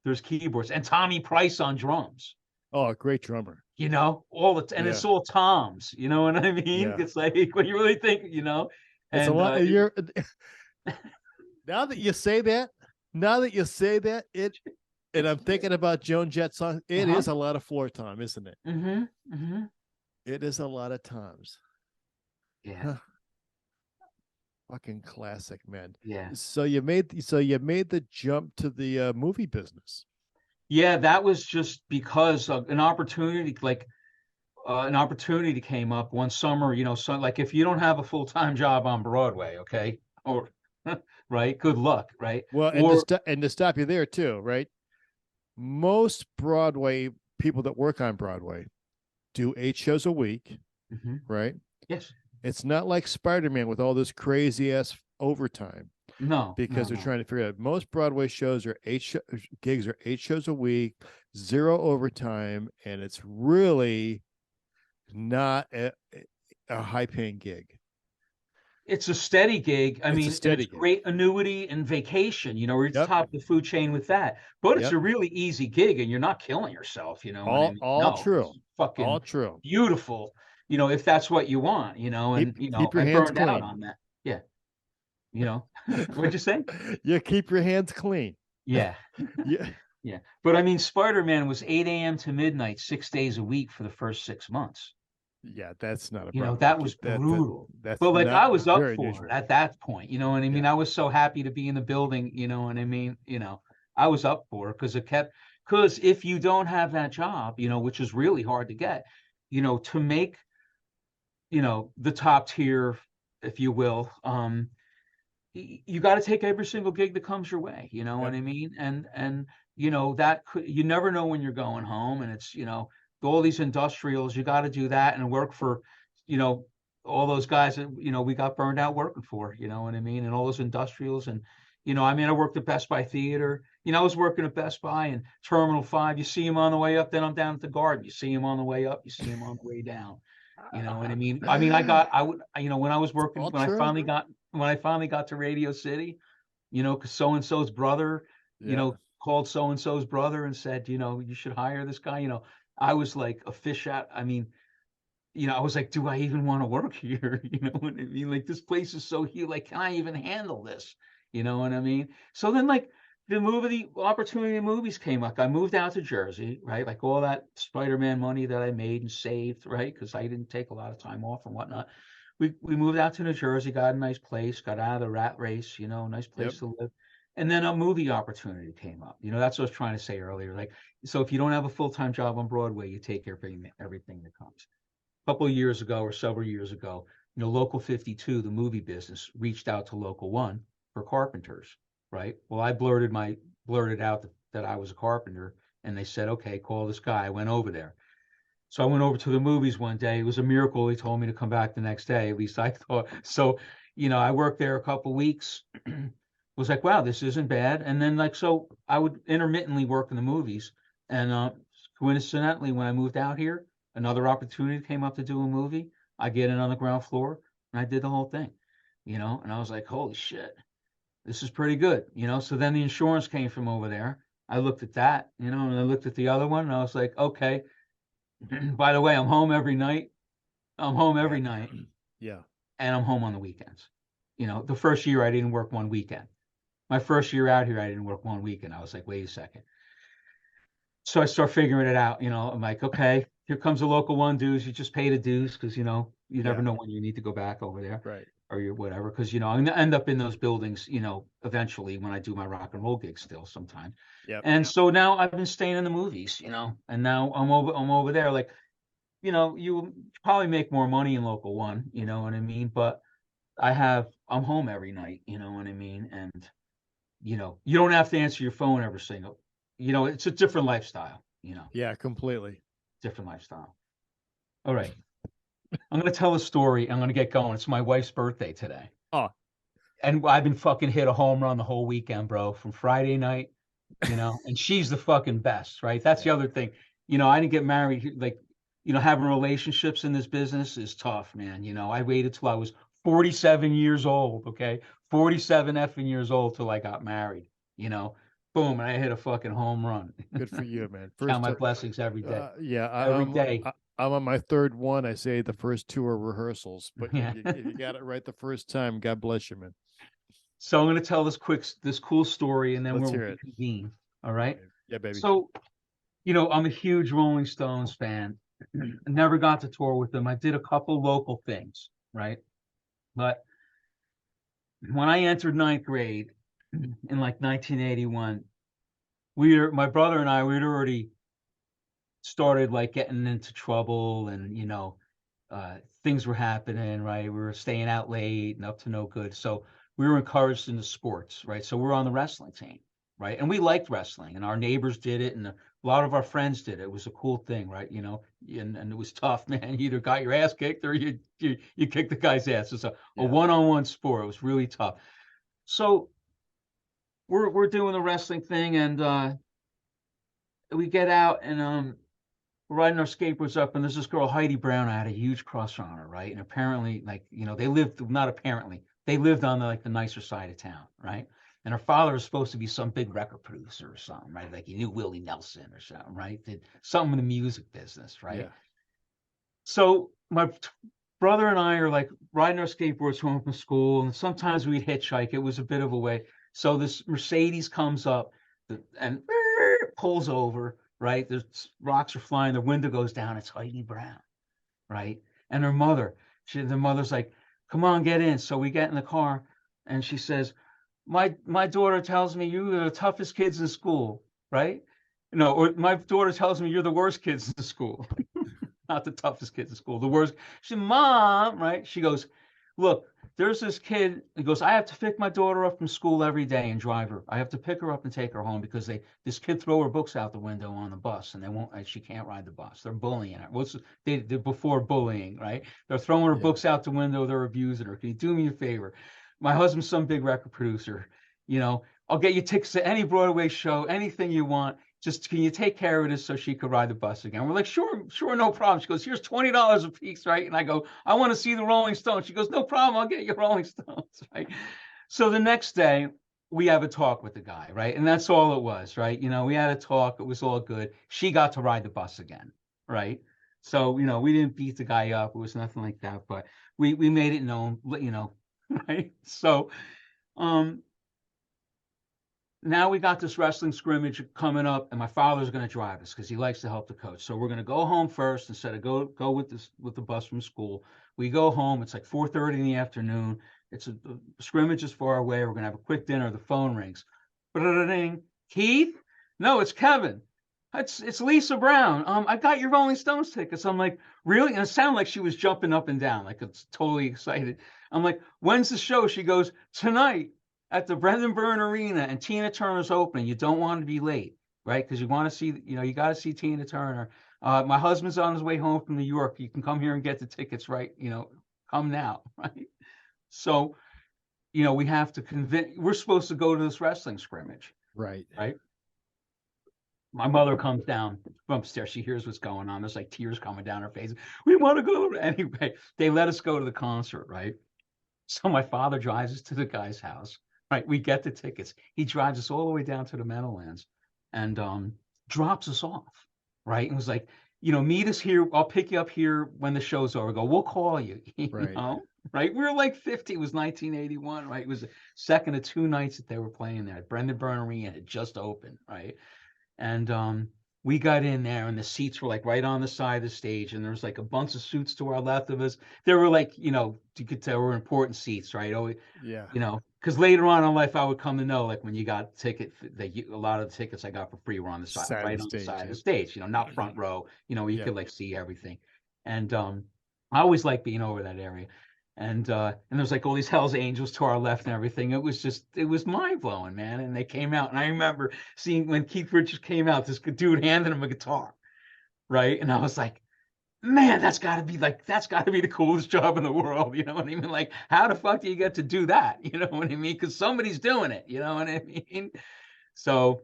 [SPEAKER 2] there's keyboards, and Tommy Price on drums.
[SPEAKER 1] Oh, a great drummer.
[SPEAKER 2] And it's all toms. You know what I mean?
[SPEAKER 1] Yeah.
[SPEAKER 2] It's like when you really think,
[SPEAKER 1] It's a
[SPEAKER 2] and
[SPEAKER 1] lot. Now that you say that, and I'm thinking about Joan Jett song, it is a lot of floor time, isn't it? It is a lot of times.
[SPEAKER 2] Yeah.
[SPEAKER 1] Huh. Fucking classic, man.
[SPEAKER 2] Yeah.
[SPEAKER 1] So you made the jump to the movie business.
[SPEAKER 2] Yeah, that was just because of an opportunity, like an opportunity came up one summer, so like if you don't have a full-time job on Broadway, okay, or right, good luck, right?
[SPEAKER 1] Well,
[SPEAKER 2] Or
[SPEAKER 1] and to stop you there too, right? Most Broadway people that work on Broadway do 8 shows a week, right?
[SPEAKER 2] yes,
[SPEAKER 1] It's not like Spider-Man with all this crazy ass overtime.
[SPEAKER 2] no,
[SPEAKER 1] Because they're trying to figure out most Broadway shows are gigs are 8 shows a week, 0 overtime, and it's really not a high paying gig.
[SPEAKER 2] it's a steady gig. I mean,
[SPEAKER 1] steady
[SPEAKER 2] it's
[SPEAKER 1] gig.
[SPEAKER 2] great annuity and vacation, we're at the
[SPEAKER 1] Yep.
[SPEAKER 2] top of the food chain with that. But it's
[SPEAKER 1] Yep.
[SPEAKER 2] a really easy gig and you're not killing yourself, what I mean?
[SPEAKER 1] All
[SPEAKER 2] No,
[SPEAKER 1] true.
[SPEAKER 2] it's fucking
[SPEAKER 1] All true.
[SPEAKER 2] beautiful, if that's what you want, and
[SPEAKER 1] keep your
[SPEAKER 2] I
[SPEAKER 1] hands
[SPEAKER 2] burned
[SPEAKER 1] clean.
[SPEAKER 2] out on that. Yeah. What'd you say?
[SPEAKER 1] Yeah, keep your hands clean.
[SPEAKER 2] Yeah.
[SPEAKER 1] Yeah.
[SPEAKER 2] Yeah. But I mean, Spider-Man was 8 a.m. to midnight, 6 days a week for the first 6 months.
[SPEAKER 1] Yeah, that's not a problem.
[SPEAKER 2] That was brutal.
[SPEAKER 1] That's
[SPEAKER 2] but like I was up for
[SPEAKER 1] unusual.
[SPEAKER 2] it at that point. You know what I mean?
[SPEAKER 1] Yeah.
[SPEAKER 2] I was so happy to be in the building, you know what I mean? I was up for it because if you don't have that job, which is really hard to get, to make, the top tier, if you will, you got to take every single gig that comes your way, what I mean? And that you never know when you're going home, and it's all these industrials, you got to do that and work for all those guys that we got burned out working for, what I mean? And all those industrials. And I mean, I worked at Best Buy Theater. I was working at Best Buy and Terminal 5. You see him on the way up, then I'm down at the Garden. You see him on the way up, you see him on the way down. What I mean? I would, when I was working, when I finally got to Radio City, because so-and-so's brother, called so-and-so's brother and said, you should hire this guy. I was like a fish out. I mean, I was like, do I even want to work here? What I mean? Like, this place is so huge. Like, can I even handle this? You know what I mean? So then, like, the opportunity movies came up. I moved out to Jersey, right? Like all that Spider-Man money that I made and saved, right? Because I didn't take a lot of time off and whatnot. We moved out to New Jersey, got a nice place, got out of the rat race, nice place to live. And then a movie opportunity came up. That's what I was trying to say earlier. Like, so if you don't have a full-time job on Broadway, you take everything that comes. A couple of years ago or several years ago, Local 52, the movie business, reached out to Local 1 for carpenters, right? Well, I blurted out that I was a carpenter, and they said, okay, call this guy. I went over there. So I went over to the movies one day. It was a miracle. He told me to come back the next day. At least I thought. So, I worked there a couple of weeks. Was like, wow, this isn't bad. And then so I would intermittently work in the movies. And coincidentally, when I moved out here, another opportunity came up to do a movie. I get in on the ground floor and I did the whole thing, and I was like, holy shit, this is pretty good. So then the insurance came from over there. I looked at that, and I looked at the other one and I was like, okay, by the way, I'm home every night.
[SPEAKER 1] Yeah.
[SPEAKER 2] And I'm home on the weekends. The first year I didn't work one weekend. My first year out here, I didn't work one weekend. I was like, wait a second. So I start figuring it out. I'm like, okay, here comes the Local 1 dues. You just pay the dues because, you never know when you need to go back over there.
[SPEAKER 1] Right.
[SPEAKER 2] Or you're whatever. Because, I'm going to end up in those buildings, eventually when I do my rock and roll gigs still sometime. And so now I've been staying in the movies, and now I'm over there. Like, you probably make more money in Local 1, you know what I mean? But I'm home every night, you know what I mean? And, you don't have to answer your phone every single, it's a different lifestyle,
[SPEAKER 1] Yeah, completely.
[SPEAKER 2] different lifestyle. All right. I'm going to tell a story. I'm going to get going. It's my wife's birthday today.
[SPEAKER 1] Oh.
[SPEAKER 2] And I've been fucking hit a home run the whole weekend, bro, from Friday night, and she's the fucking best, right? That's the other thing. I didn't get married. Like, having relationships in this business is tough, man. I waited till I was 47 years old, okay? 47 effing years old till I got married, Boom, and I hit a fucking home run.
[SPEAKER 1] Good for you, man.
[SPEAKER 2] Count my blessings every day.
[SPEAKER 1] Every
[SPEAKER 2] day.
[SPEAKER 1] I'm on my third one. I say the first 2 are rehearsals, but if you got it right the first time, God bless you, man.
[SPEAKER 2] So I'm going to tell this cool story, and then
[SPEAKER 1] Let's
[SPEAKER 2] we'll
[SPEAKER 1] hear it.
[SPEAKER 2] reconvene. All right.
[SPEAKER 1] Yeah, baby.
[SPEAKER 2] So, I'm a huge Rolling Stones fan. I never got to tour with them. I did a couple local things, right? But when I entered ninth grade in like 1981, my brother and I, we'd already started like getting into trouble, and things were happening, right? We were staying out late and up to no good. So we were encouraged into sports, right? So we're on the wrestling team, right? And we liked wrestling, and our neighbors did it, and a lot of our friends did it. It was a cool thing, right? And it was tough, man. You either got your ass kicked or you kicked the guy's ass. It's a one-on-one sport. It was really tough. So we're doing the wrestling thing, and we get out, and we're riding our skateboards up, and there's this girl, Heidi Brown. I had a huge crush on her, right? And apparently, like, they lived, not apparently, they lived on the nicer side of town, right? And her father was supposed to be some big record producer or something, right? Like he knew Willie Nelson or something, right? Did something in the music business, right?
[SPEAKER 1] Yeah.
[SPEAKER 2] So my brother and I are like riding our skateboards home from school, and sometimes we'd hitchhike. It was a bit of a way. So this Mercedes comes up and pulls over, right? There's rocks are flying, the window goes down. It's Heidi Brown, right? And her mother, the mother's like, "Come on, get in." So we get in the car, and she says, My daughter tells me you're the toughest kids in school, right? No, or my daughter tells me you're the worst kids in school." Not the toughest kids in school, the worst. She said, "Mom," right? She goes, "Look, there's this kid." He goes, "I have to pick my daughter up from school every day and drive her. I have to pick her up and take her home because this kid throw her books out the window on the bus, and she can't ride the bus. They're bullying her." They before bullying, right? They're throwing her books out the window. They're abusing her. "Can you do me a favor? My husband's some big record producer. I'll get you tickets to any Broadway show, anything you want. Just can you take care of this so she could ride the bus again?" We're like, "Sure, no problem." She goes, "Here's $20 a piece," right? And I go, "I want to see the Rolling Stones." She goes, "No problem, I'll get you Rolling Stones," right? So the next day we have a talk with the guy, right? And that's all it was, right? We had a talk, it was all good. She got to ride the bus again, right? So, we didn't beat the guy up, it was nothing like that, but we made it known, right? So now we got this wrestling scrimmage coming up, and my father's going to drive us because he likes to help the coach. So we're going to go home first instead of go with the bus from school. We go home. It's like 4:30 in the afternoon. The scrimmage is far away. We're going to have a quick dinner. The phone rings. Ba-da-da-ding. "Keith? No, it's Kevin. It's Lisa Brown. I got your Rolling Stones tickets." I'm like, "Really?" And it sounded like she was jumping up and down, like it's totally excited. I'm like, "When's the show?" She goes, "Tonight at the Brendan Byrne Arena, and Tina Turner's opening. You don't want to be late, right? Because you want to see, you got to see Tina Turner. My husband's on his way home from New York. You can come here and get the tickets, right? Come now," right? So, we have to convince. We're supposed to go to this wrestling scrimmage,
[SPEAKER 1] Right.
[SPEAKER 2] right? My mother comes down from upstairs. She hears what's going on. There's like tears coming down her face. "We want to go." Anyway, they let us go to the concert, right? So my father drives us to the guy's house. Right, we get the tickets. He drives us all the way down to the Meadowlands, and drops us off. Right, and was like, "Meet us here. I'll pick you up here when the show's over." We'll call you.
[SPEAKER 1] Right.
[SPEAKER 2] Right. We were like 50. It was 1981. Right, it was the second of two nights that they were playing there. Brendan Byrne Arena had just opened. Right, and we got in there, and the seats were like right on the side of the stage, and there was like a bunch of suits to our left of us. There were like, you could tell were important seats, right? Oh,
[SPEAKER 1] Yeah.
[SPEAKER 2] because later on in life I would come to know, like when you got a lot of the tickets I got for free were on the side, right on the side of the stage, not front row, where you could like see everything. And I always liked being over that area. And there's like all these Hell's Angels to our left and everything. It was mind blowing, man. And they came out, and I remember seeing when Keith Richards came out, this dude handed him a guitar, right? And I was like, "Man, that's got to be the coolest job in the world." You know what I mean? Like, how the fuck do you get to do that? You know what I mean? Because somebody's doing it. You know what I mean? So,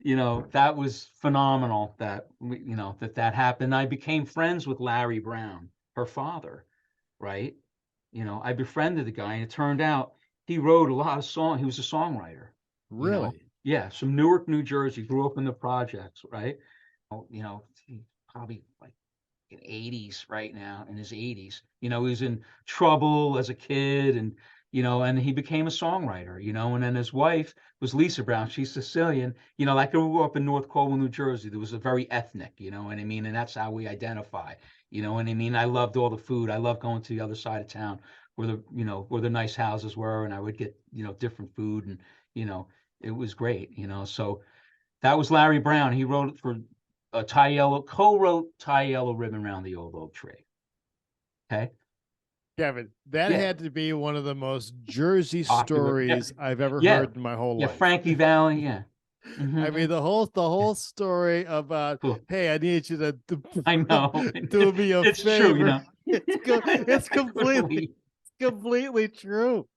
[SPEAKER 2] that was phenomenal that that happened. I became friends with Larry Brown, her father, right? I befriended the guy, and it turned out he wrote a lot of songs. He was a songwriter.
[SPEAKER 1] Really?
[SPEAKER 2] Yeah, from Newark, New Jersey. Grew up in the projects, right? He probably like in his 80s. He was in trouble as a kid, and and he became a songwriter, and then his wife was Lisa Brown. She's Sicilian, like I grew up in North Colwell, New Jersey. There was a very ethnic, you know what I mean? And that's how we identify, you know what I mean? I loved all the food. I loved going to the other side of town where the nice houses were, and I would get, different food, and, it was great, so that was Larry Brown. He wrote for co-wrote Tie Yellow Ribbon Round the Old Oak Tree. Okay.
[SPEAKER 1] Kevin, that
[SPEAKER 2] Yeah.
[SPEAKER 1] had to be one of the most Jersey
[SPEAKER 2] Popular. Yeah.
[SPEAKER 1] stories I've ever
[SPEAKER 2] Yeah.
[SPEAKER 1] heard in my whole
[SPEAKER 2] Yeah,
[SPEAKER 1] life.
[SPEAKER 2] Frankie Valli, yeah. Mhm.
[SPEAKER 1] I mean, the whole story about,
[SPEAKER 2] Cool.
[SPEAKER 1] hey, I need you to
[SPEAKER 2] I know.
[SPEAKER 1] do me a
[SPEAKER 2] It's
[SPEAKER 1] favor.
[SPEAKER 2] true, you know.
[SPEAKER 1] It's completely true.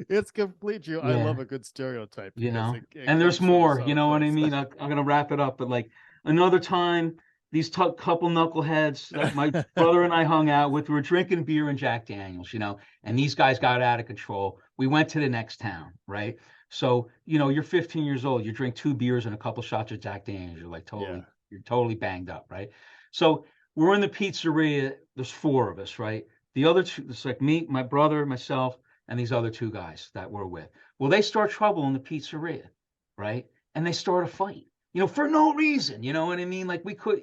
[SPEAKER 1] It's completely true. I
[SPEAKER 2] Yeah.
[SPEAKER 1] love a good stereotype.
[SPEAKER 2] You
[SPEAKER 1] because
[SPEAKER 2] know,
[SPEAKER 1] it
[SPEAKER 2] and there's
[SPEAKER 1] comes from
[SPEAKER 2] more,
[SPEAKER 1] solid
[SPEAKER 2] you know what I
[SPEAKER 1] place.
[SPEAKER 2] mean? I'm going to wrap it up, but like another time, these couple knuckleheads that my brother and I hung out with, we were drinking beer and Jack Daniels, and these guys got out of control. We went to the next town, right? So, you're 15 years old, you drink 2 beers and a couple shots of Jack Daniels, you're like you're totally banged up, right? So we're in the pizzeria, there's 4 of us, right? The other 2, it's like me, my brother, myself, and these other 2 guys that we're with. Well, they start trouble in the pizzeria, right? And they start a fight, for no reason, you know what I mean? Like we could,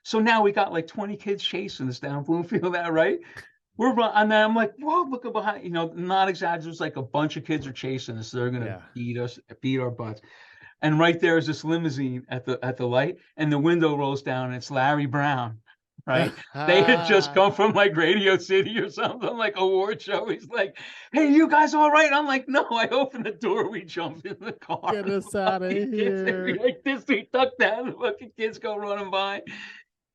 [SPEAKER 2] so now we got like 20 kids chasing us down Bloomfield, right? And then I'm like, whoa, look behind, not exaggerating. It's like a bunch of kids are chasing us. They're going to beat our butts. And right there is this limousine at the light, and the window rolls down, and it's Larry Brown. Right. They had just come from like Radio City or something, like award show. He's like, hey, you guys all right? I'm like, no, I open the door, we jump in the car.
[SPEAKER 1] Get us out of here.
[SPEAKER 2] Like this, we tuck down, the fucking kids go running by,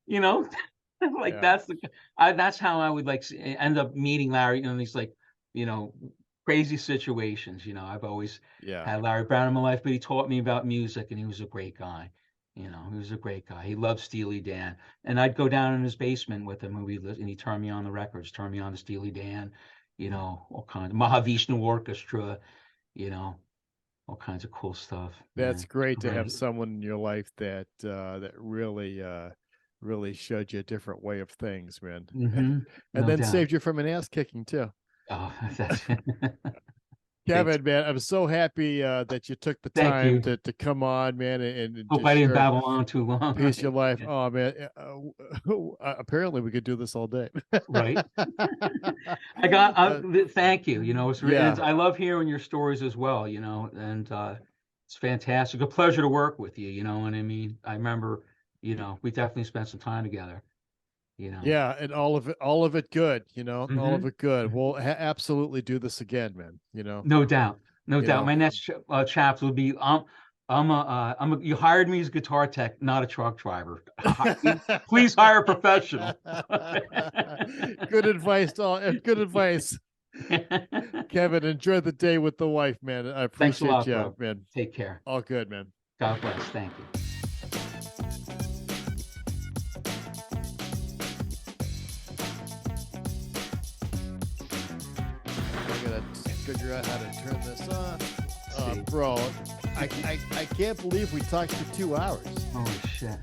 [SPEAKER 2] like that's how I would like end up meeting Larry in these like, crazy situations. I've always had Larry Brown in my life, but he taught me about music, and he was a great guy. He was a great guy. He loved Steely Dan, and I'd go down in his basement with him, and he turned me on the records, turned me on to Steely Dan, all kinds of Mahavishnu Orchestra, all kinds of cool stuff.
[SPEAKER 1] That's great to have someone in your life that really showed you a different way of things, man.
[SPEAKER 2] Mm-hmm.
[SPEAKER 1] And then saved you from an ass kicking too.
[SPEAKER 2] Oh, that's
[SPEAKER 1] Kevin, man, I'm so happy that you took the time to come on, man, and
[SPEAKER 2] hope I didn't babble on too long.
[SPEAKER 1] Piece of your life. Oh man, apparently we could do this all day.
[SPEAKER 2] Right. Thank you. I love hearing your stories as well. And it's fantastic. A pleasure to work with you. You know what I mean? I remember, we definitely spent some time together.
[SPEAKER 1] Yeah, and all of it good,
[SPEAKER 2] Mm-hmm.
[SPEAKER 1] all of it good. We'll absolutely do this again, man.
[SPEAKER 2] No doubt. My next chapter will be you hired me as a guitar tech, not a truck driver. Please hire a professional.
[SPEAKER 1] Good advice, good advice. Kevin, enjoy the day with the wife, man. I appreciate you,
[SPEAKER 2] bro.
[SPEAKER 1] man.
[SPEAKER 2] Take care.
[SPEAKER 1] All good, man.
[SPEAKER 2] God bless. Thank you.
[SPEAKER 1] Figure out how to turn this on. Bro, I can't believe we talked for 2 hours.
[SPEAKER 2] Holy shit.